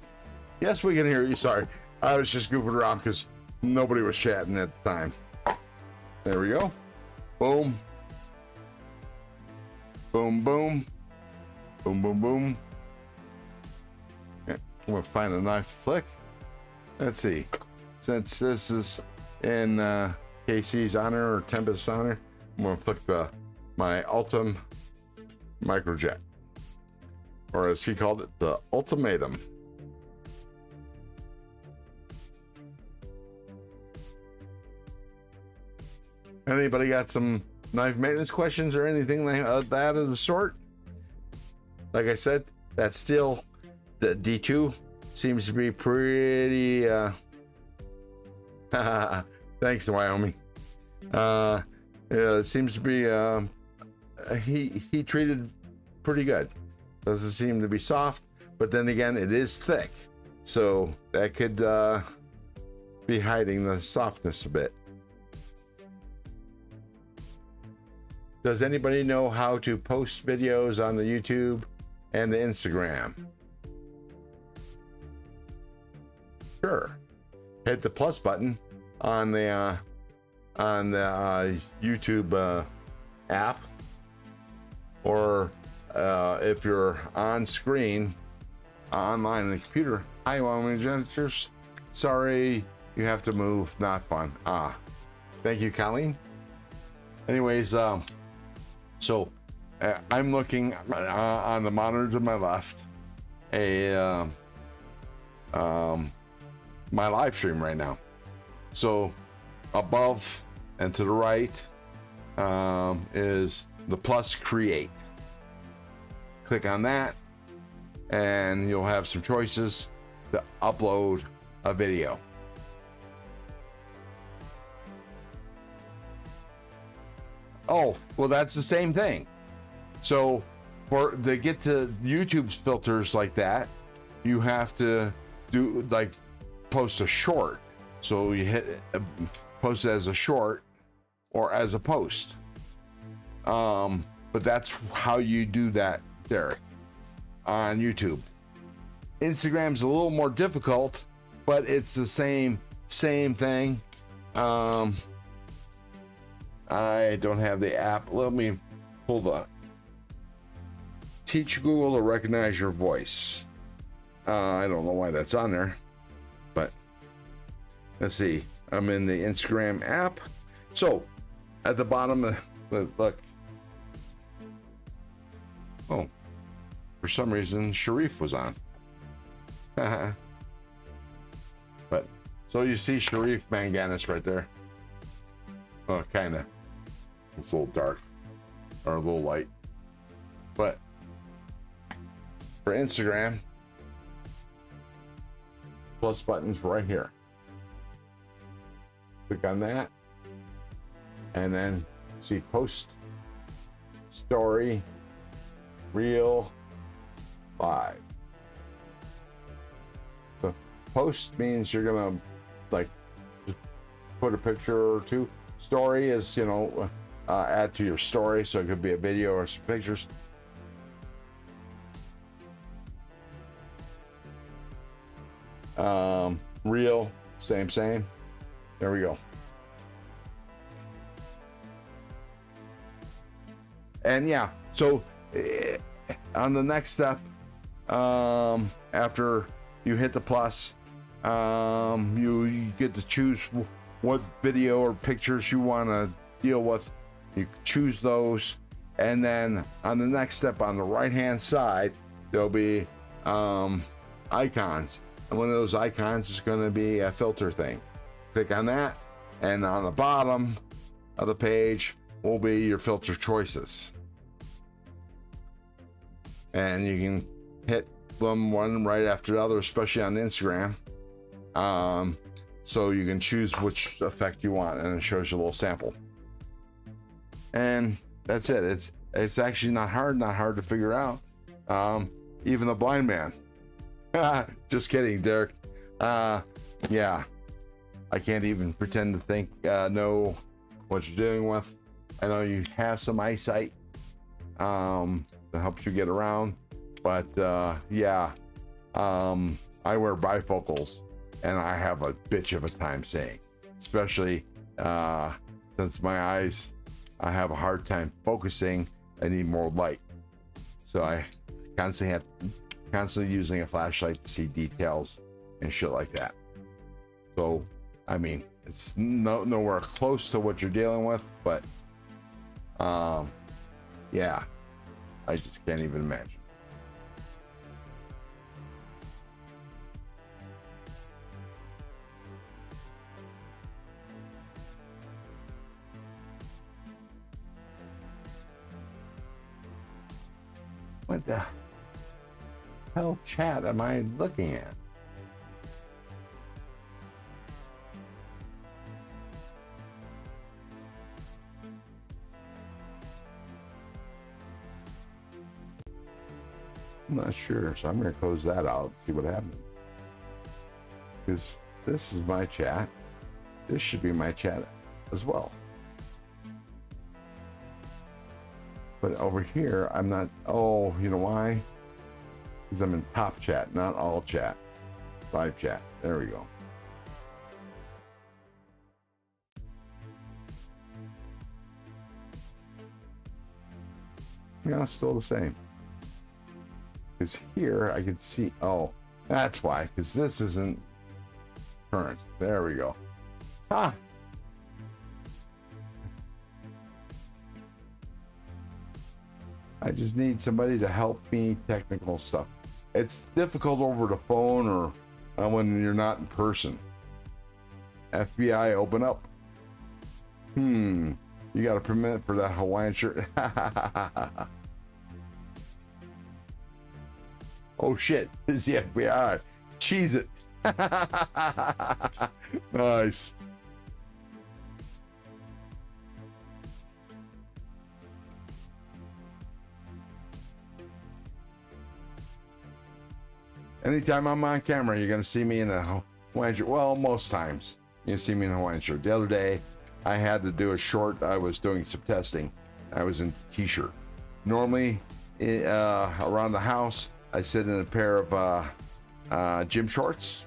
A: Yes, we can hear you. Sorry, I was just goofing around because nobody was chatting at the time. There we go. Boom. Boom, boom. Boom, boom, boom. Okay, I'm gonna find a knife to flick. Let's see. Since this is in KC's honor or Tempest's honor, I'm gonna flick my Ultim Microjet, or as he called it, the Ultimatum. Anybody got some knife maintenance questions or anything like that of the sort? Like I said, that steel, the D2 seems to be pretty thanks to Wyoming. Yeah, it seems to be he treated pretty good. Doesn't seem to be soft, but then again, it is thick, so that could be hiding the softness a bit. Does anybody know how to post videos on the YouTube and the Instagram? Sure. Hit the plus button on the YouTube app, or if you're on screen online on the computer. Hi, Wyoming Janitors. Sorry, you have to move. Not fun. Thank you, Colleen. Anyways, so I'm looking on the monitor to my left, my live stream right now. So above and to the right is the plus create. Click on that and you'll have some choices to upload a video. Oh, well, that's the same thing. So to get to YouTube's filters like that, you have to do like post a short. So you hit post it as a short or as a post. But that's how you do that, Derek, on YouTube. Instagram's a little more difficult, but it's the same thing. I don't have the app. Let me hold on. Teach Google to recognize your voice. I don't know why that's on there, but let's see. I'm in the Instagram app. So at the bottom, look. Oh, for some reason, Sharif was on. But so you see Sharif Manganis right there. Oh, kind of. It's a little dark or a little light. But for Instagram, plus button's right here. Click on that. And then see post, story, reel, live. So post means you're gonna like just put a picture or two. Story is, you know, add to your story, so it could be a video or some pictures. Reel, same. There we go. And yeah, so on the next step, after you hit the plus, you get to choose what video or pictures you want to deal with. You choose those, and then on the next step on the right hand side there'll be icons, and one of those icons is going to be a filter thing. Click on that, and on the bottom of the page will be your filter choices, and you can hit them one right after the other, especially on Instagram. So you can choose which effect you want, and it shows you a little sample. And that's it. It's actually not hard to figure out. Even a blind man. Just kidding, Derek. Yeah, I can't even pretend to think know what you're dealing with. I know you have some eyesight that helps you get around, but yeah, I wear bifocals, and I have a bitch of a time seeing, especially since my eyes, I have a hard time focusing. I need more light, so I constantly using a flashlight to see details and shit like that. So I mean, it's nowhere close to what you're dealing with, but yeah, I just can't even imagine. What the hell chat am I looking at? I'm not sure, so I'm going to close that out, see what happens. Because this is my chat. This should be my chat as well. But over here, I'm not. Oh, you know why? Because I'm in top chat, not all chat. Live chat. There we go. Yeah, it's still the same. Because here I can see. Oh, that's why. Because this isn't current. There we go. Ah. I just need somebody to help me technical stuff. It's difficult over the phone or when you're not in person. FBI, open up. You got a permit for that Hawaiian shirt? Oh shit, it's the FBI. Cheese it. Nice. Anytime I'm on camera, you're gonna see me in a Hawaiian shirt. Well, most times you see me in a Hawaiian shirt. The other day, I had to do a short. I was doing some testing. I was in a t-shirt. Normally, around the house, I sit in a pair of gym shorts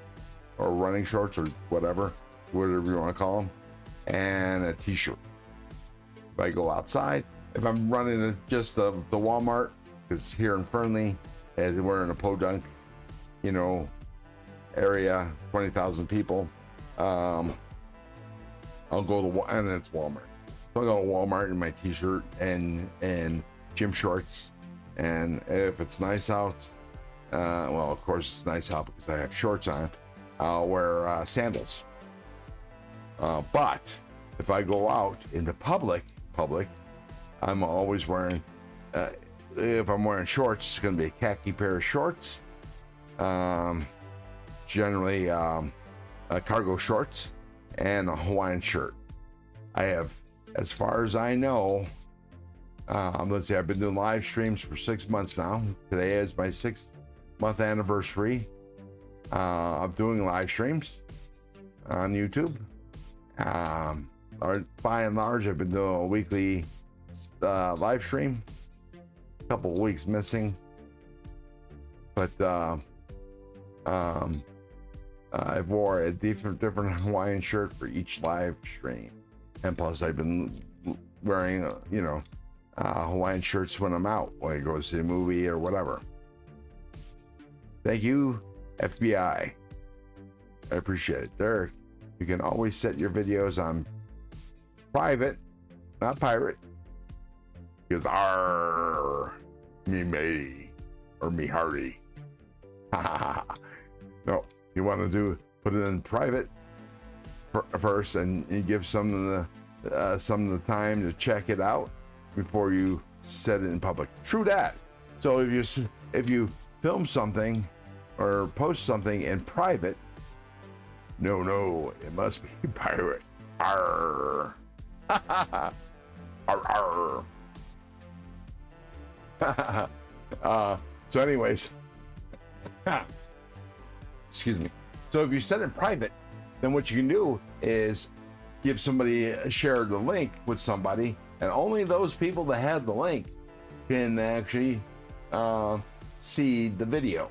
A: or running shorts or whatever you want to call them, and a t-shirt. If I go outside, if I'm running just the Walmart, because here in Fernley, as we're in a podunk, area, 20,000 people, I'll go to and it's Walmart. So I'll go to Walmart in my t-shirt and gym shorts, and if it's nice out, well, of course it's nice out because I have shorts on, I'll wear sandals. But if I go out in the public, I'm always wearing, if I'm wearing shorts, it's going to be a khaki pair of shorts, generally cargo shorts, and a Hawaiian shirt. I have, as far as I know, let's see, I've been doing live streams for 6 months now. Today is my 6-month anniversary of doing live streams on YouTube. By and large, I've been doing a weekly live stream. A couple of weeks missing, but I've wore a different Hawaiian shirt for each live stream, and plus I've been wearing Hawaiian shirts when I'm out, when I go to see a movie or whatever. Thank you, FBI. I appreciate it. Derek, you can always set your videos on private, not pirate, because me matey or me hearty. No, you want to put it in private first, and you give some of the time to check it out before you set it in public. True that. So if you film something or post something in private, no, it must be pirate. Arr. Arr, arr. So anyways, excuse me. So if you set it private, then what you can do is give somebody, share the link with somebody, and only those people that have the link can actually see the video.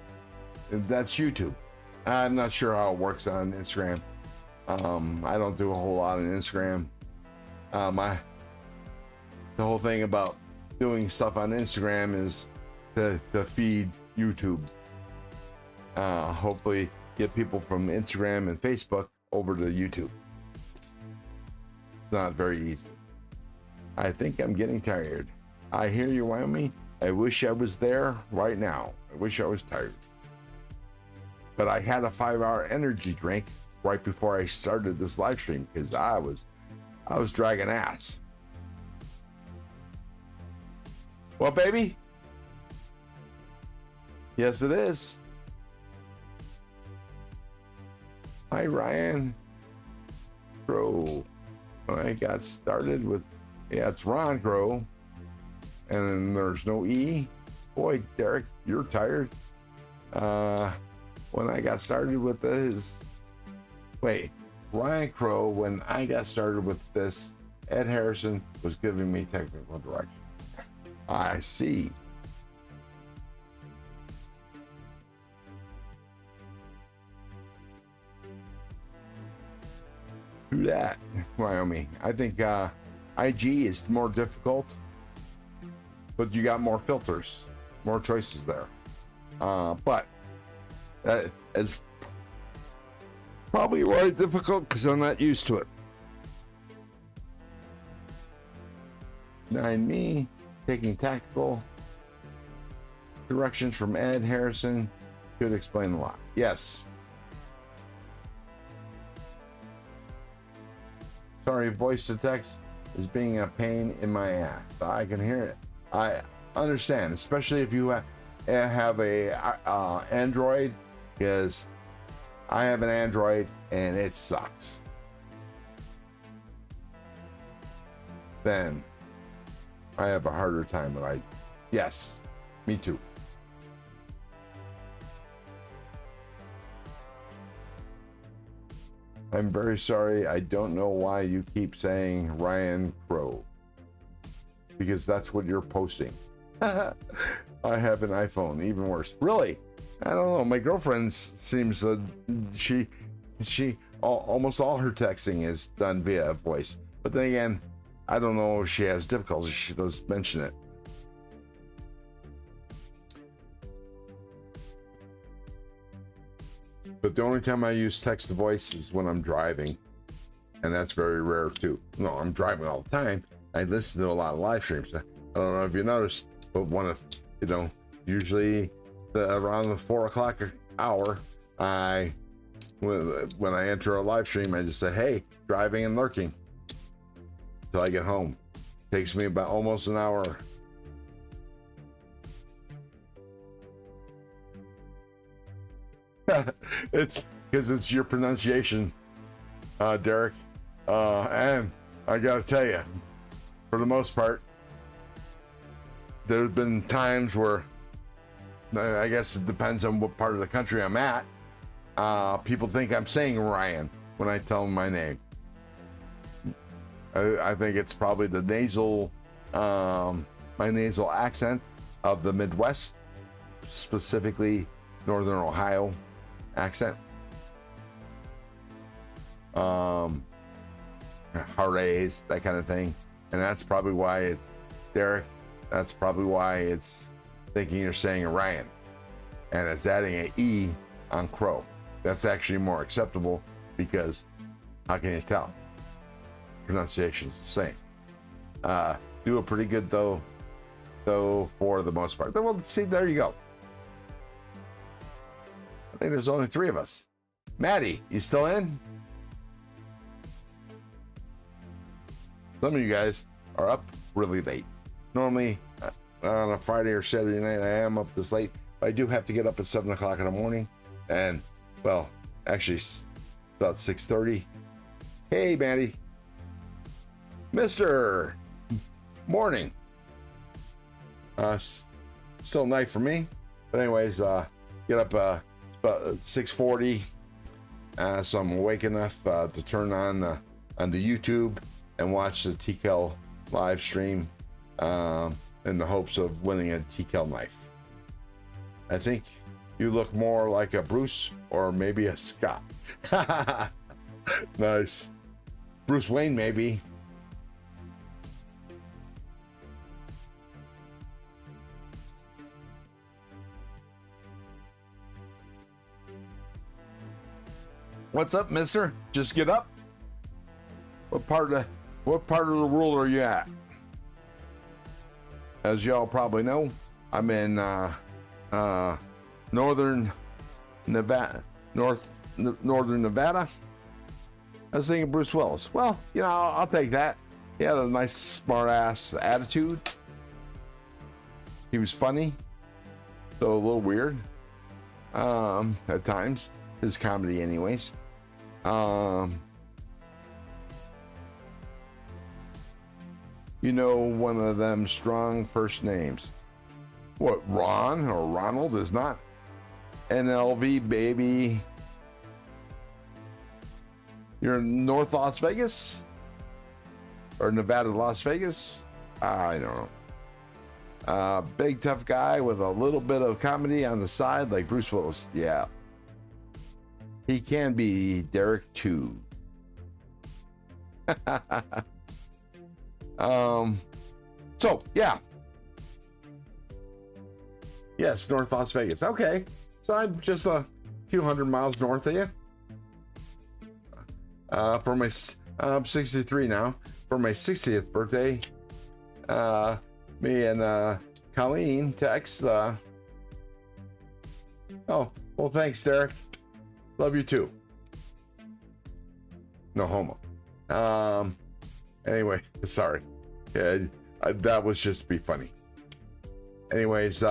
A: That's YouTube. I'm not sure how it works on Instagram. I don't do a whole lot on Instagram. The whole thing about doing stuff on Instagram is to feed YouTube. Hopefully get people from Instagram and Facebook over to YouTube. It's not very easy. I think I'm getting tired. I hear you, Wyoming. I wish I was there right now. I wish I was tired. But I had a 5-hour energy drink right before I started this live stream because I was dragging ass. Well, baby? Yes, it is. Hi, Ryan Crow. When I got started with, it's Ron Crow, and then there's no E. Boy, Derek, you're tired. When I got started with this, Ryan Crow, when I got started with this, Ed Harrison was giving me technical direction. I see. Do that, Wyoming. I think IG is more difficult, but you got more filters, more choices there. But that is probably really difficult because I'm not used to it. Me taking tactical Directions from Ed Harrison could explain a lot. Yes. Sorry, voice to text is being a pain in my ass. I can hear it. I understand, especially if you have a Android, because I have an Android and it sucks. Then I have a harder time. But yes, me too. I'm very sorry. I don't know why you keep saying Ryan Crow, because that's what you're posting. I have an iPhone, even worse. Really? I don't know. My girlfriend seems she almost all her texting is done via voice. But then again, I don't know if she has difficulties. She does mention it. But the only time I use text to voice is when I'm driving, and that's very rare too. No, I'm driving all the time. I listen to a lot of live streams. I don't know if you noticed, but one of, usually around the 4 o'clock hour, when I enter a live stream, I just say, hey, driving and lurking till I get home. Takes me about almost an hour. It's because it's your pronunciation, Derek. And I gotta tell you, for the most part, there's been times where, I guess it depends on what part of the country I'm at, people think I'm saying Ryan when I tell them my name. I think it's probably the nasal, my nasal accent of the Midwest, specifically Northern Ohio accent. Hard A's, that kind of thing. And that's probably why it's Derek. That's probably why it's thinking you're saying Ryan. And it's adding an E on Crow. That's actually more acceptable because how can you tell? Pronunciation's the same. Do a pretty good though for the most part. Well, see, there you go. I think there's only 3 of us. Maddie, you still in? Some of you guys are up really late. Normally on a Friday or Saturday night, I am up this late. But I do have to get up at 7 o'clock in the morning. And, well, actually, about 6:30. Hey, Maddie. Mr. Morning. Still night for me. But anyways, get up about 6:40. So I'm awake enough to turn on the YouTube and watch the TKL live stream in the hopes of winning a TKL knife. I think you look more like a Bruce or maybe a Scott. Nice. Bruce Wayne, maybe. What's up, mister? Just get up? What part of the world are you at? As y'all probably know, I'm in northern Nevada. Northern Nevada. I was thinking Bruce Willis. Well, I'll take that. He had a nice smart ass attitude. He was funny, though a little weird at times. His comedy anyways. One of them strong first names. What, Ron or Ronald is not NLV, baby. You're in North Las Vegas? Or Nevada, Las Vegas? I don't know. Big tough guy with a little bit of comedy on the side like Bruce Willis. Yeah. He can be Derek too. So yeah. Yes, North Las Vegas. Okay. So I'm just a few hundred miles north of you. For my, I'm 63 now. For my 60th birthday, me and Colleen text Oh, well, thanks, Derek. Love you too. No homo. Anyway, sorry. Yeah, that was just to be funny. Anyways,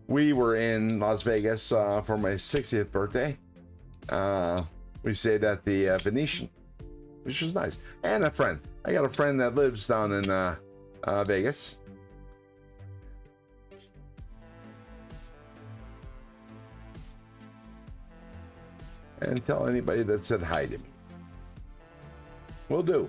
A: we were in Las Vegas for my 60th birthday. We stayed at the Venetian, which was nice. And a friend. I got a friend that lives down in Vegas. And tell anybody that said hi to me. Will do.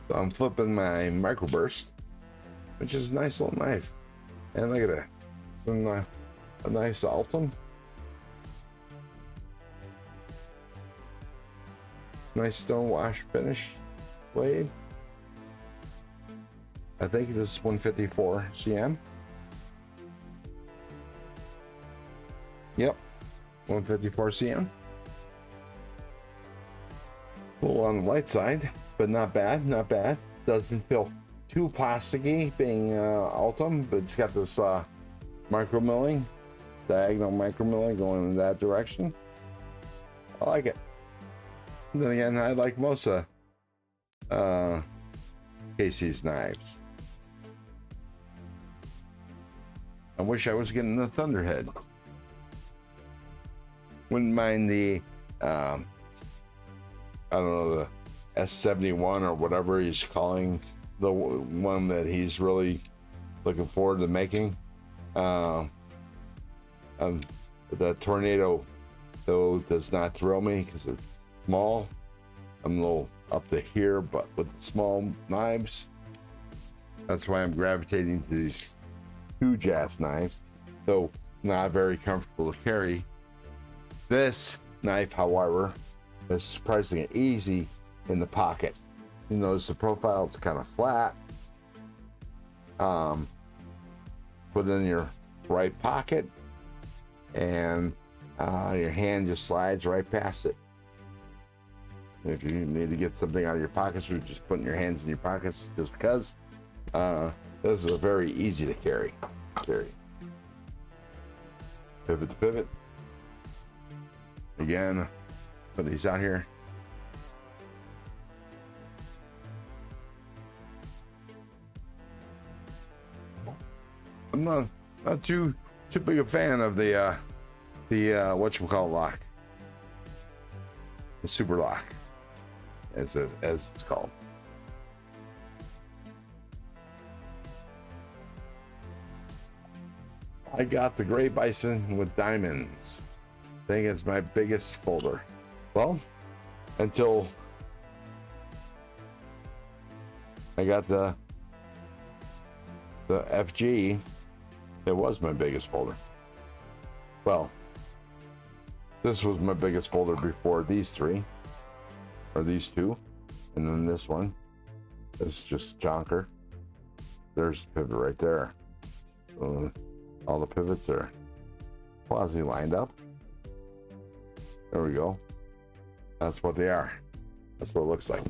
A: So I'm flipping my microburst, which is a nice little knife. And look at that. It's a nice Altum. Nice stone wash finish blade. I think this is 154 cm. Yep, 154 cm. A little on the light side, but not bad, not bad. Doesn't feel too plasticky being Altum, but it's got this micro milling, diagonal micro milling going in that direction. I like it. And then again, I like most of Casey's knives. I wish I was getting the Thunderhead. Wouldn't mind the, I don't know, the S71 or whatever he's calling the one that he's really looking forward to making. The Tornado, though, does not thrill me because it's small. I'm a little up to here, but with the small knives, that's why I'm gravitating to these huge ass knives, though not very comfortable to carry. This knife, however, is surprisingly easy in the pocket. You notice the profile, it's kind of flat. Put it in your right pocket, and your hand just slides right past it. If you need to get something out of your pockets, you're just putting your hands in your pockets just because. This is a very easy to carry. Pivot to pivot. Again, put these out here. I'm not too big a fan of the whatchamacallit lock. The super lock, as it's called. I got the Gray Bison with diamonds. I think it's my biggest folder. Well, until I got the FG, it was my biggest folder. Well, this was my biggest folder before these three, or these two, and then this one is just jonker. There's the pivot right there. So all the pivots are quasi lined up. There we go. That's what they are. That's what it looks like.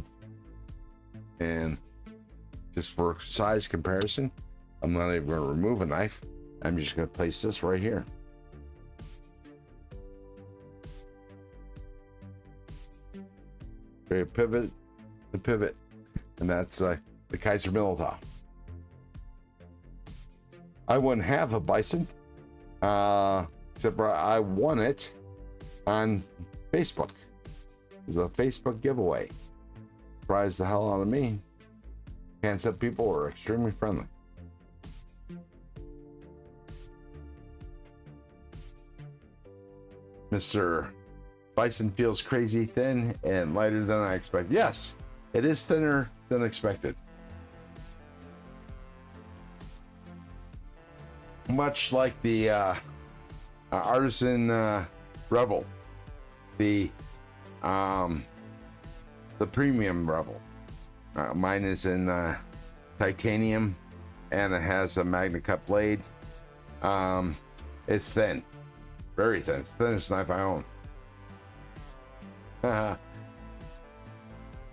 A: And just for size comparison, I'm not even going to remove a knife. I'm just going to place this right here. Okay, pivot to pivot. And that's the Kaiser Militao. I wouldn't have a Bison, except for I won it on Facebook. It was a Facebook giveaway. Surprised the hell out of me. Handset people are extremely friendly. Mr. Bison feels crazy thin and lighter than I expected. Yes, it is thinner than expected. Much like the Artisan Rebel, the premium Rebel. Mine is in titanium, and it has a Magna Cut blade. It's thin, very thin. It's the thinnest knife I own.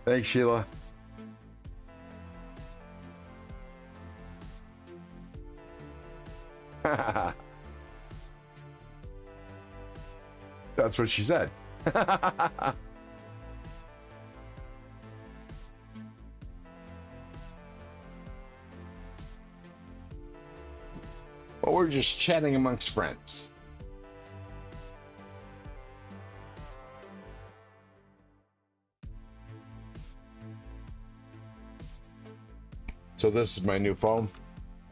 A: Thanks, Sheila. That's what she said. Well, we're just chatting amongst friends. So this is my new phone.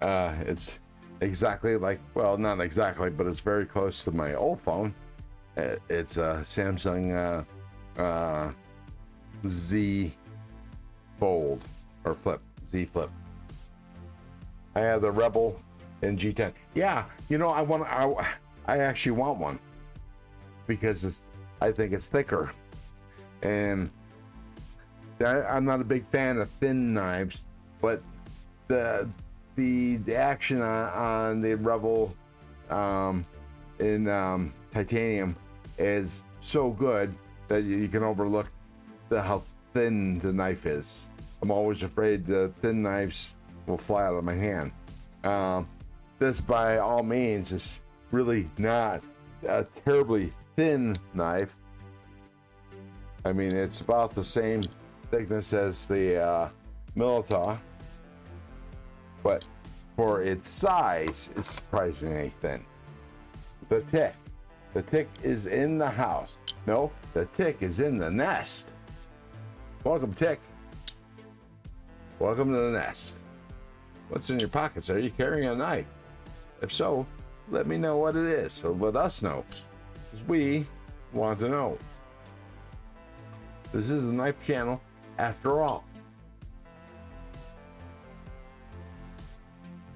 A: It's exactly like, well, not exactly, but it's very close to my old phone. It's a Samsung Z Fold or Flip, Z Flip. I have the Rebel in G10. Yeah, you know, I actually want one because I think it's thicker, and I'm not a big fan of thin knives, but the action on the Rebel in titanium is so good that you can overlook how thin the knife is. I'm always afraid the thin knives will fly out of my hand. This, by all means, is really not a terribly thin knife. I mean, it's about the same thickness as the Milita, but for its size, it's surprisingly thin. The tick is in the house. No, the tick is in the nest. Welcome, tick. Welcome to the nest. What's in your pockets? Are you carrying a knife? If so, let me know what it is, or let us know, because we want to know. This is a knife channel, after all.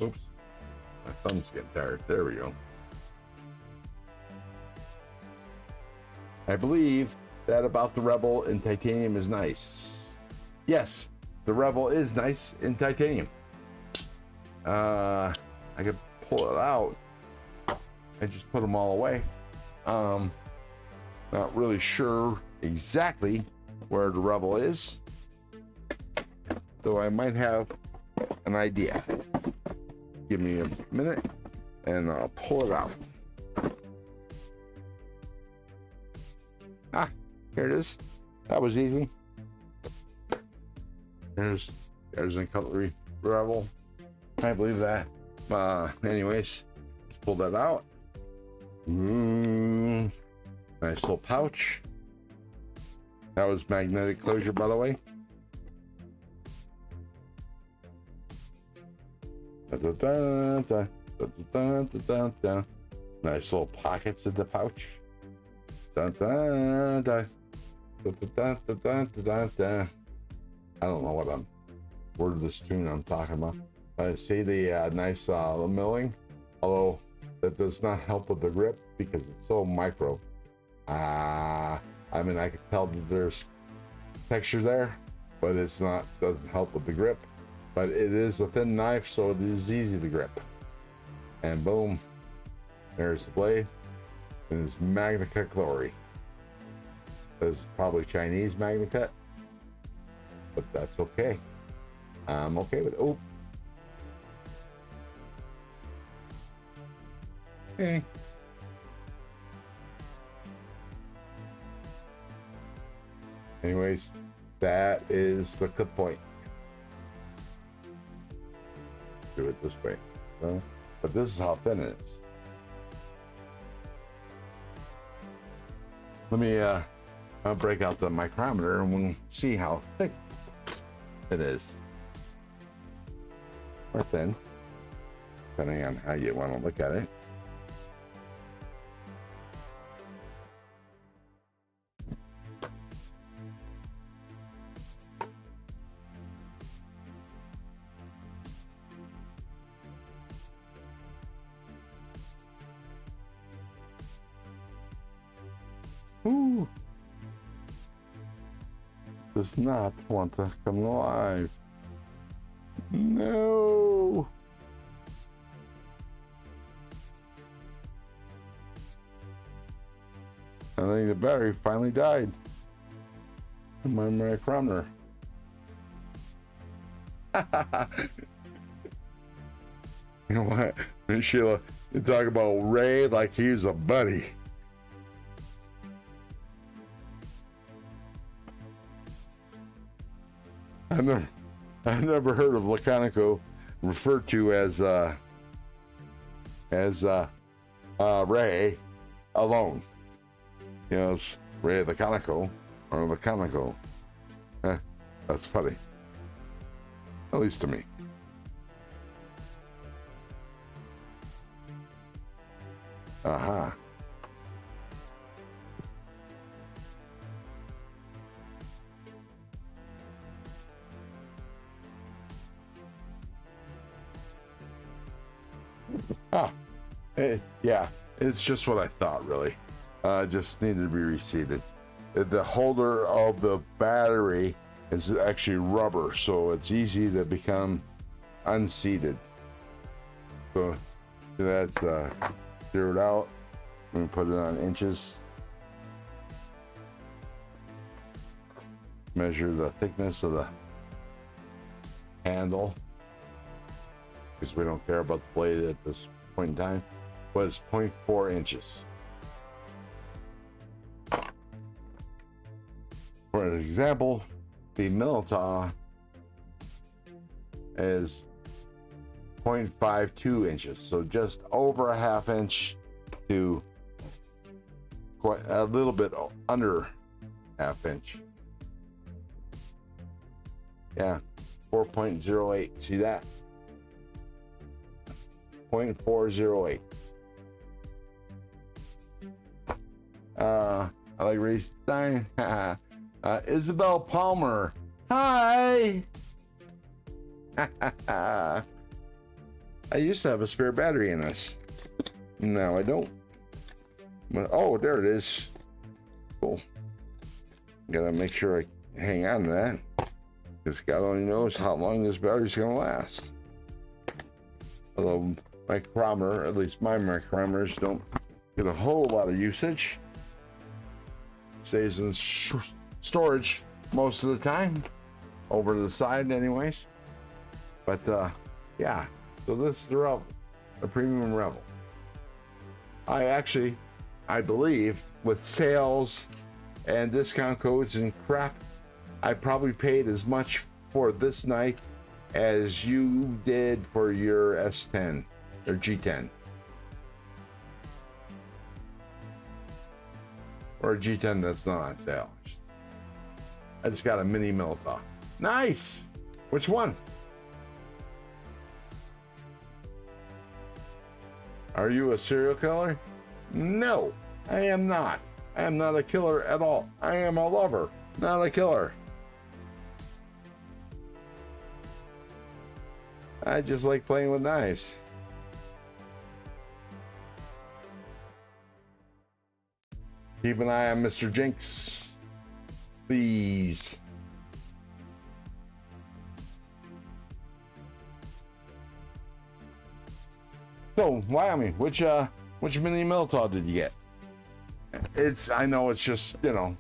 A: Oops, my thumb's getting tired. There we go. I believe that about the Rebel in titanium is nice. Yes, the Rebel is nice in titanium. I could pull it out. I just put them all away. Not really sure exactly where the Rebel is, though I might have an idea. Give me a minute and I'll pull it out. Ah, here it is. That was easy. There's a cutlery Rebel. Can't believe that. Anyways, let's pull that out. Nice little pouch. That was magnetic closure, by the way. Nice little pockets in the pouch. I don't know what word of this tune I'm talking about. I see the nice milling, although that does not help with the grip because it's so micro. I mean, I can tell that there's texture there, but it's not, doesn't help with the grip. But it is a thin knife, so it is easy to grip. And boom, there's the blade, and it's Magna Cut Glory. It's probably Chinese Magna Cut, but that's okay. I'm okay with it. Oh. Okay. Anyways, that is the clip point. Do it this way. But this is how thin it is. Let me I'll break out the micrometer and we'll see how thick it is. Or thin, depending on how you want to look at it. Ooh. Does not want to come alive. No. I think the battery finally died. My micrometer. You know what? And Sheila, you talk about Ray like he's a buddy. I've never heard of Laconico referred to as Ray alone. You know, it's Ray Laconico or Laconico. That's funny. At least to me. Uh-huh. Yeah, it's just what I thought, really. Just needed to be reseated. The holder of the battery is actually rubber, so it's easy to become unseated. So that's zeroed out. I'm gonna put it on inches. Measure the thickness of the handle, because we don't care about the blade at this point in time, but it's 0.4 inches. For an example, the Minotaur is 0.52 inches, so just over a half inch to quite a little bit under half inch. Yeah, 4.08. See that? 0.408. I like Ray Stein. Isabel Palmer. Hi. I used to have a spare battery in this. Now I don't. Oh, there it is. Cool. Gotta make sure I hang on to that, because God only knows how long this battery's gonna last. Although my chronometer, at least my micrometers, don't get a whole lot of usage. Stays in storage most of the time, over to the side anyways. But yeah, so this is the Rebel, the Premium Rebel. I believe with sales and discount codes and crap, I probably paid as much for this knife as you did for your S10 or G10. Or a G10 that's not on sale. I just got a mini Minotaur. Nice! Which one? Are you a serial killer? No, I am not. I am not a killer at all. I am a lover, not a killer. I just like playing with knives. Keep an eye on Mr. Jinx, please. So, Wyoming, which mini Minotaur did you get? I know it's just, you know,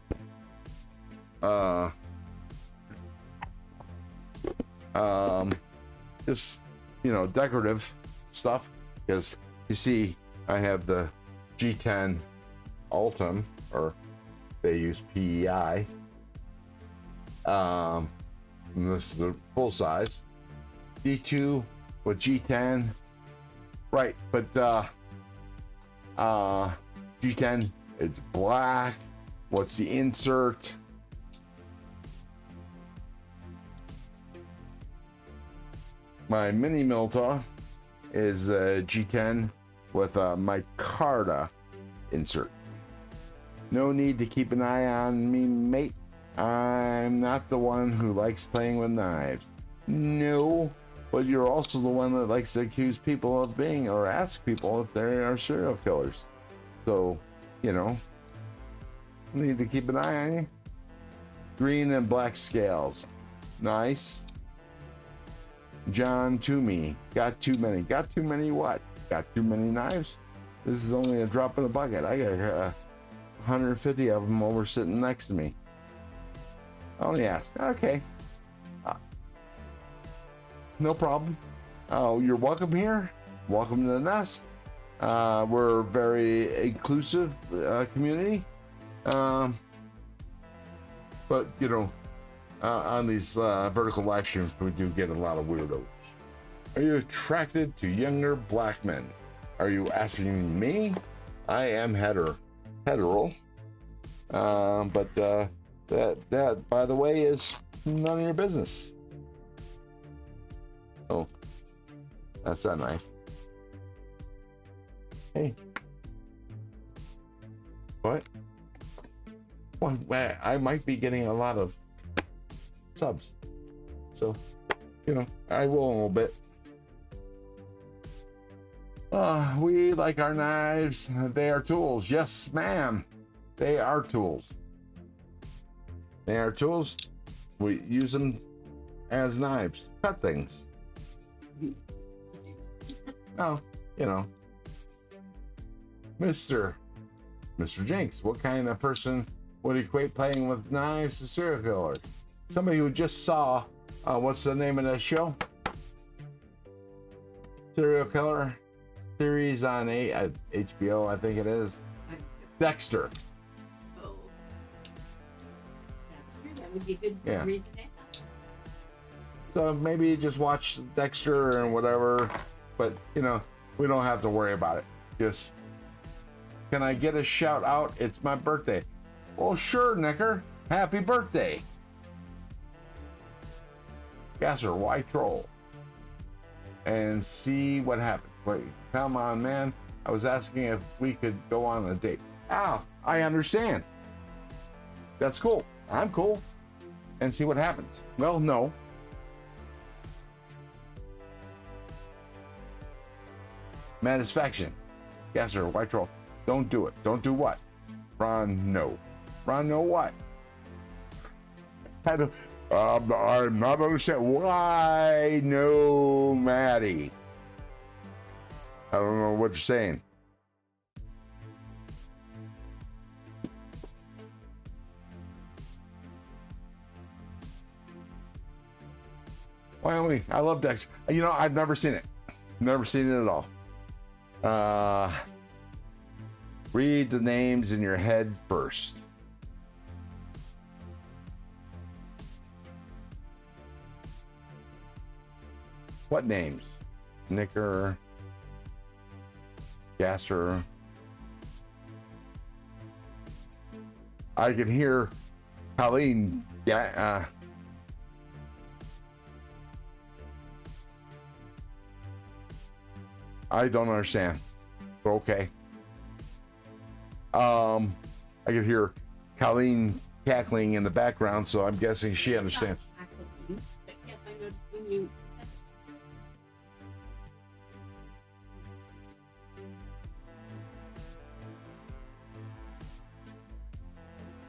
A: just, you know, decorative stuff, because you see I have the G10 Ultim, or they use PEI. And this is the full size D2 with G10, right? But G10, it's black. What's the insert? My mini Minotaur is a G10 with a micarta insert. No need to keep an eye on me, mate. I'm not the one who likes playing with knives. No, but you're also the one that likes to accuse people of being, or ask people if they are serial killers. So, you know, need to keep an eye on you. Green and black scales. Nice. John Toomey. Got too many. Got too many what? Got too many knives? This is only a drop in the bucket. I got 150 of them over sitting next to me. I only asked. Okay. no problem. Oh, you're welcome here. Welcome to the nest. We're a very inclusive community. But you know, on these vertical live streams, we do get a lot of weirdos. Are you attracted to younger black men? Are you asking me? I am hetero. But that, by the way, is none of your business. Oh, that's that knife. Hey. What? Well, I might be getting a lot of subs. So, you know, I will in a little bit. We like our knives. They are tools. Yes, ma'am. They are tools. They are tools. We use them as knives. Cut things. Oh, you know. Mr. Jinx, what kind of person would equate playing with knives to serial killer? Somebody who just saw, what's the name of that show? Serial killer series on HBO, I think it is. Dexter.
B: Oh. That would be a good read today.
A: So maybe you just watch Dexter and whatever, but you know, we don't have to worry about it. Just, can I get a shout out? It's my birthday. Well, sure, Nicker. Happy birthday. Gasser, why troll? And see what happens. Wait, come on, man. I was asking if we could go on a date. Ah, I understand. That's cool. I'm cool. And see what happens. Well, no. Satisfaction. Gasser, white troll. Don't do it. Don't do what? Ron, no. Ron, no what? I'm not understand. Why no, Maddie? I don't know what you're saying. Wyoming. I love Dexter. You know, I've never seen it. Never seen it at all. Read the names in your head first. What names? Nicker, Gasser. I can hear Colleen. Yeah. I don't understand. But okay. I could hear Colleen cackling in the background, so I'm guessing she understands.
B: But yes, I noticed when you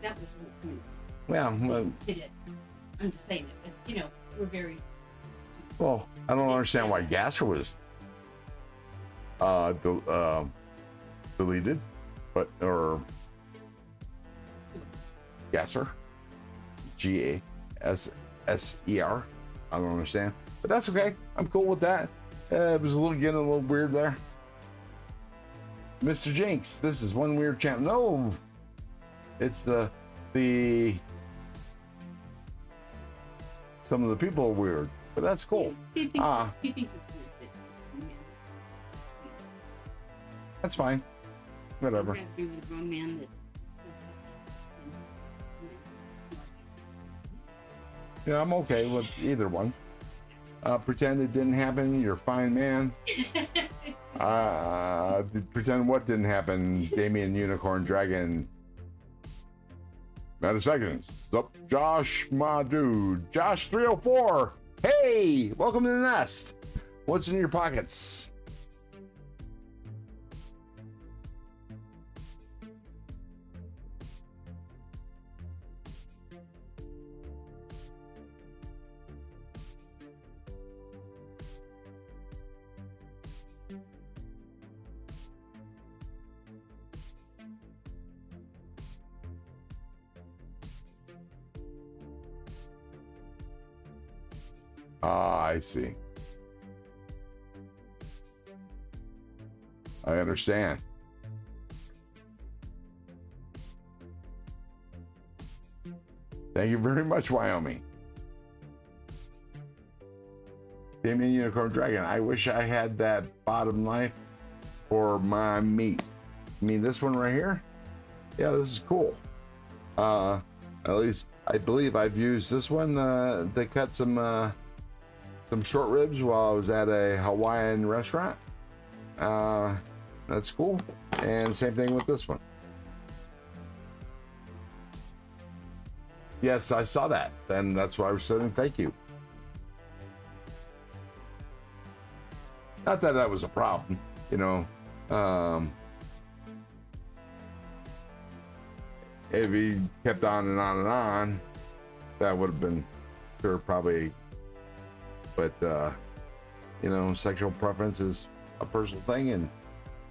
B: that was the point.
A: Well,
B: Did it? I'm just saying it, but you know, we're very.
A: well, I don't understand why Gasser was deleted, but or Gasser, Gasser. I don't understand, but that's okay. I'm cool with that. It was getting a little weird there. Mr. Jinx, this is one weird channel. No, it's the some of the people are weird, but that's cool.
B: He thinks it's weird that,
A: That's fine. Whatever.
B: I agree with a grown man that.
A: Yeah, I'm okay with either one. Pretend it didn't happen. You're a fine man. Pretend what didn't happen. Damien, Unicorn, Dragon. Seconds. Up, Josh, my dude. Josh 304. Hey, welcome to the nest. What's in your pockets? Ah, I see. I understand. Thank you very much, Wyoming. Damien Unicorn Dragon. I wish I had that bottom knife for my meat. You mean this one right here? Yeah, this is cool. At least I believe I've used this one to cut some short ribs while I was at a Hawaiian restaurant. That's cool. And same thing with this one. Yes, I saw that. And that's why I was saying thank you. Not that that was a problem, you know. If he kept on and on and on, that would have been sure probably. But you know, sexual preference is a personal thing, and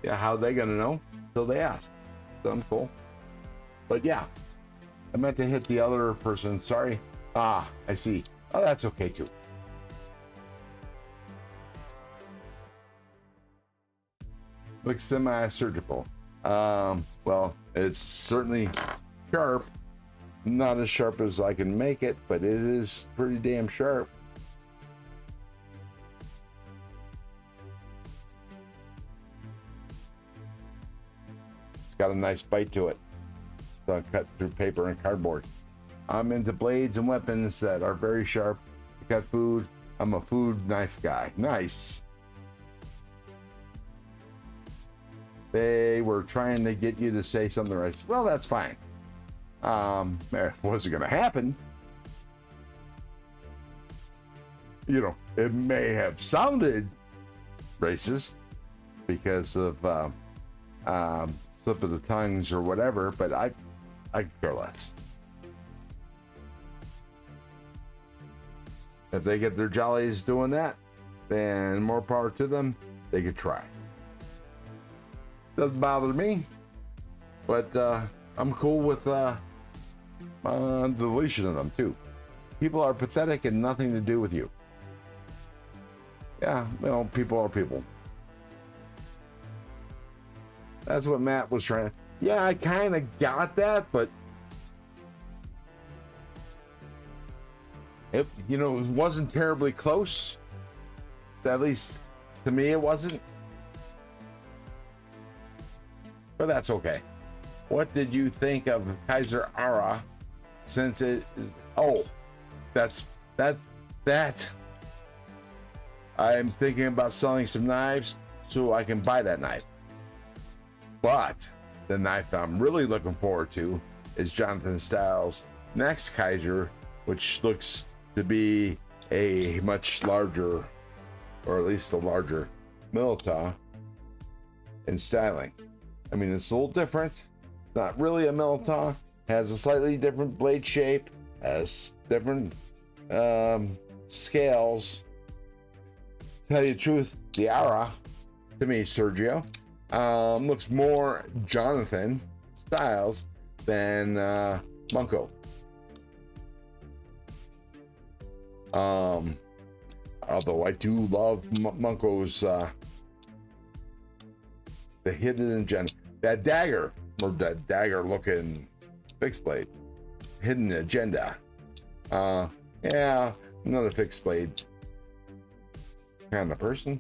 A: yeah, how are they gonna know until they ask? So cool. But yeah, I meant to hit the other person. Sorry. Ah, I see. Oh, that's okay too. Looks semi-surgical. Well, it's certainly sharp. Not as sharp as I can make it, but it is pretty damn sharp. It's got a nice bite to it. So I cut through paper and cardboard. I'm into blades and weapons that are very sharp to cut food. I'm a food knife guy. Nice. They were trying to get you to say something right. Well, that's fine. What's going to happen? You know, it may have sounded racist because of slip of the tongues or whatever, but I could care less. If they get their jollies doing that, then more power to them. They could try. Doesn't bother me, but I'm cool with deletion of them too. People are pathetic and nothing to do with you. Yeah, well, people are people. That's what Matt was trying. Yeah, I kind of got that, but it, you know, it wasn't terribly close. At least to me, it wasn't. But that's okay. What did you think of Kaiser Ara? Since it is, oh, that. I'm thinking about selling some knives so I can buy that knife. But the knife I'm really looking forward to is Jonathan Styles' next Kaiser, which looks to be a much larger, or at least a larger Milita in styling. I mean, it's a little different. It's not really a Milita. Has a slightly different blade shape. Has different scales. Tell you the truth, the Ara, to me, Sergio, looks more Jonathan Styles than Munko. Although I do love Munko's the hidden agenda, that dagger, or that dagger looking fixed blade, hidden agenda. Yeah, another fixed blade kind of person.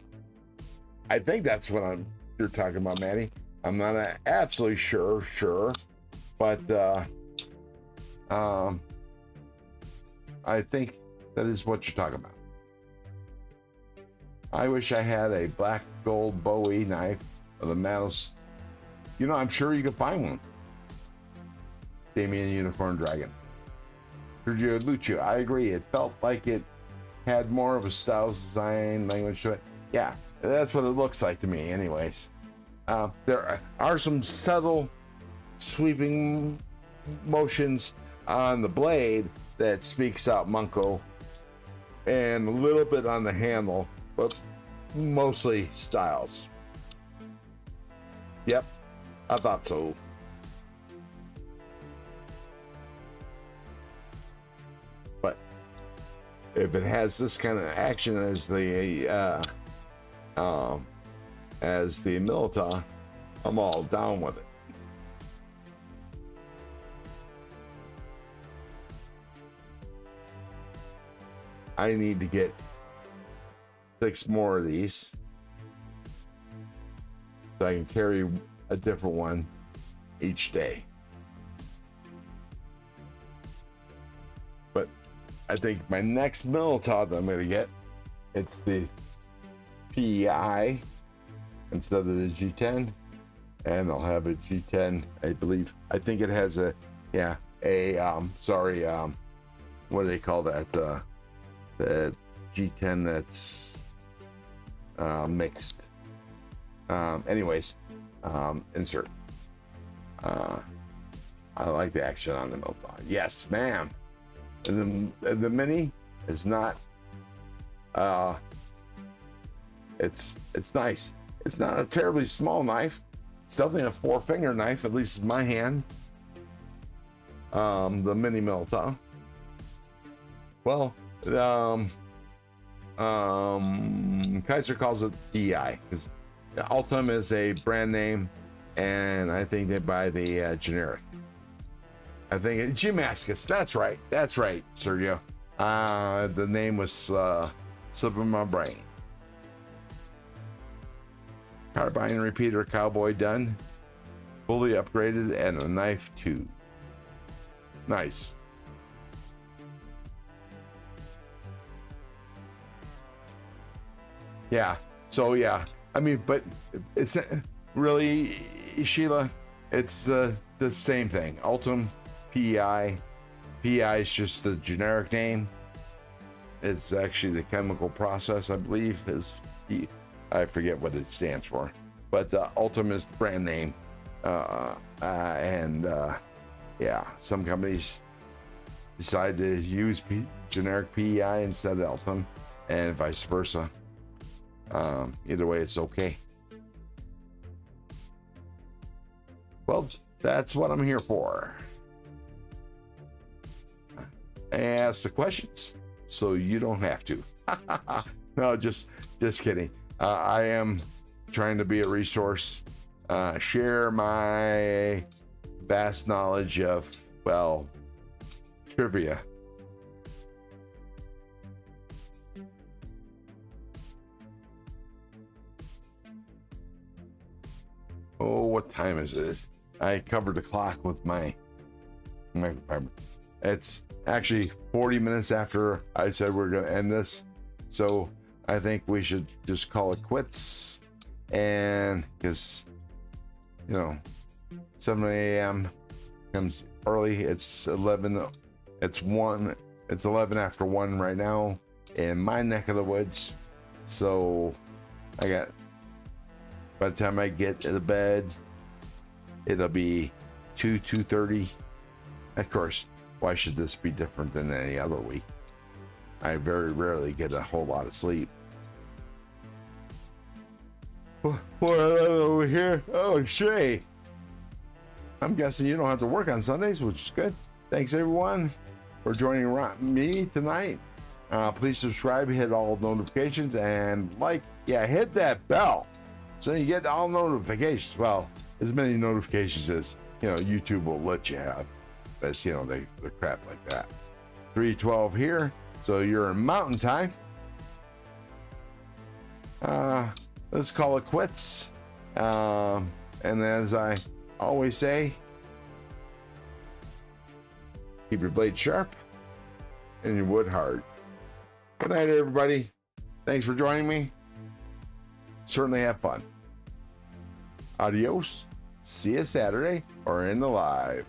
A: I think that's what you're talking about, Maddie. I'm not absolutely sure, but I think that is what you're talking about. I wish I had a black gold Bowie knife with a mouse. You know, I'm sure you could find one. Damien Unicorn Dragon. Sergio Lucio, I agree. It felt like it had more of a Styles design language to it. Yeah, that's what it looks like to me anyways. There are some subtle sweeping motions on the blade that speaks out Munko, and a little bit on the handle, but mostly Styles. Yep, I thought so. But if it has this kind of action as the as the Milita, I'm all down with it. I need to get 6 more of these so I can carry a different one each day. But I think my next Milita that I'm going to get, it's the PEI instead of the G10, and I'll have a G10, I believe. I think it has a what do they call that? The G10 that's mixed. Insert. I like the action on the Milita. Yes, ma'am. And the Mini is not. It's nice. It's not a terribly small knife. It's definitely a 4-finger knife, at least in my hand. The Mini Milita. Well, Kaiser calls it DI because Ultim is a brand name, and I think they buy the generic. I think Gmascus. That's right, Sergio. The name was slipping my brain. Carbine repeater cowboy done, fully upgraded, and a knife too. Nice. Yeah. So yeah, I mean, but it's really, Sheila, it's the same thing. Ultim, PEI. PEI is just the generic name. It's actually the chemical process, I believe, is I forget what it stands for, but Ultim is the brand name. Yeah, some companies decide to use generic PEI instead of Ultim, and vice versa. Either way, it's okay. Well, that's what I'm here for. Ask the questions so you don't have to. No, just kidding. I am trying to be a resource, share my vast knowledge of, well, trivia. Oh, what time is it? I covered the clock with my it's actually 40 minutes after I said we're going to end this. So I think we should just call it quits. And because, 7 a.m. comes early. It's 11. It's 1. It's 11 after 1 right now in my neck of the woods. So by the time I get to the bed, it'll be 2:30. Of course, why should this be different than any other week? I very rarely get a whole lot of sleep. Over here. Oh, Shay. I'm guessing you don't have to work on Sundays, which is good. Thanks, everyone, for joining me tonight. Please subscribe, hit all notifications, and hit that bell so you get all notifications. Well, as many notifications as YouTube will let you have. That's the crap like that. 3:12 here, so you're in Mountain Time. Let's call it quits. And as I always say, keep your blade sharp and your wood hard. Good night, everybody. Thanks for joining me. Certainly have fun. Adios. See you Saturday or in the live.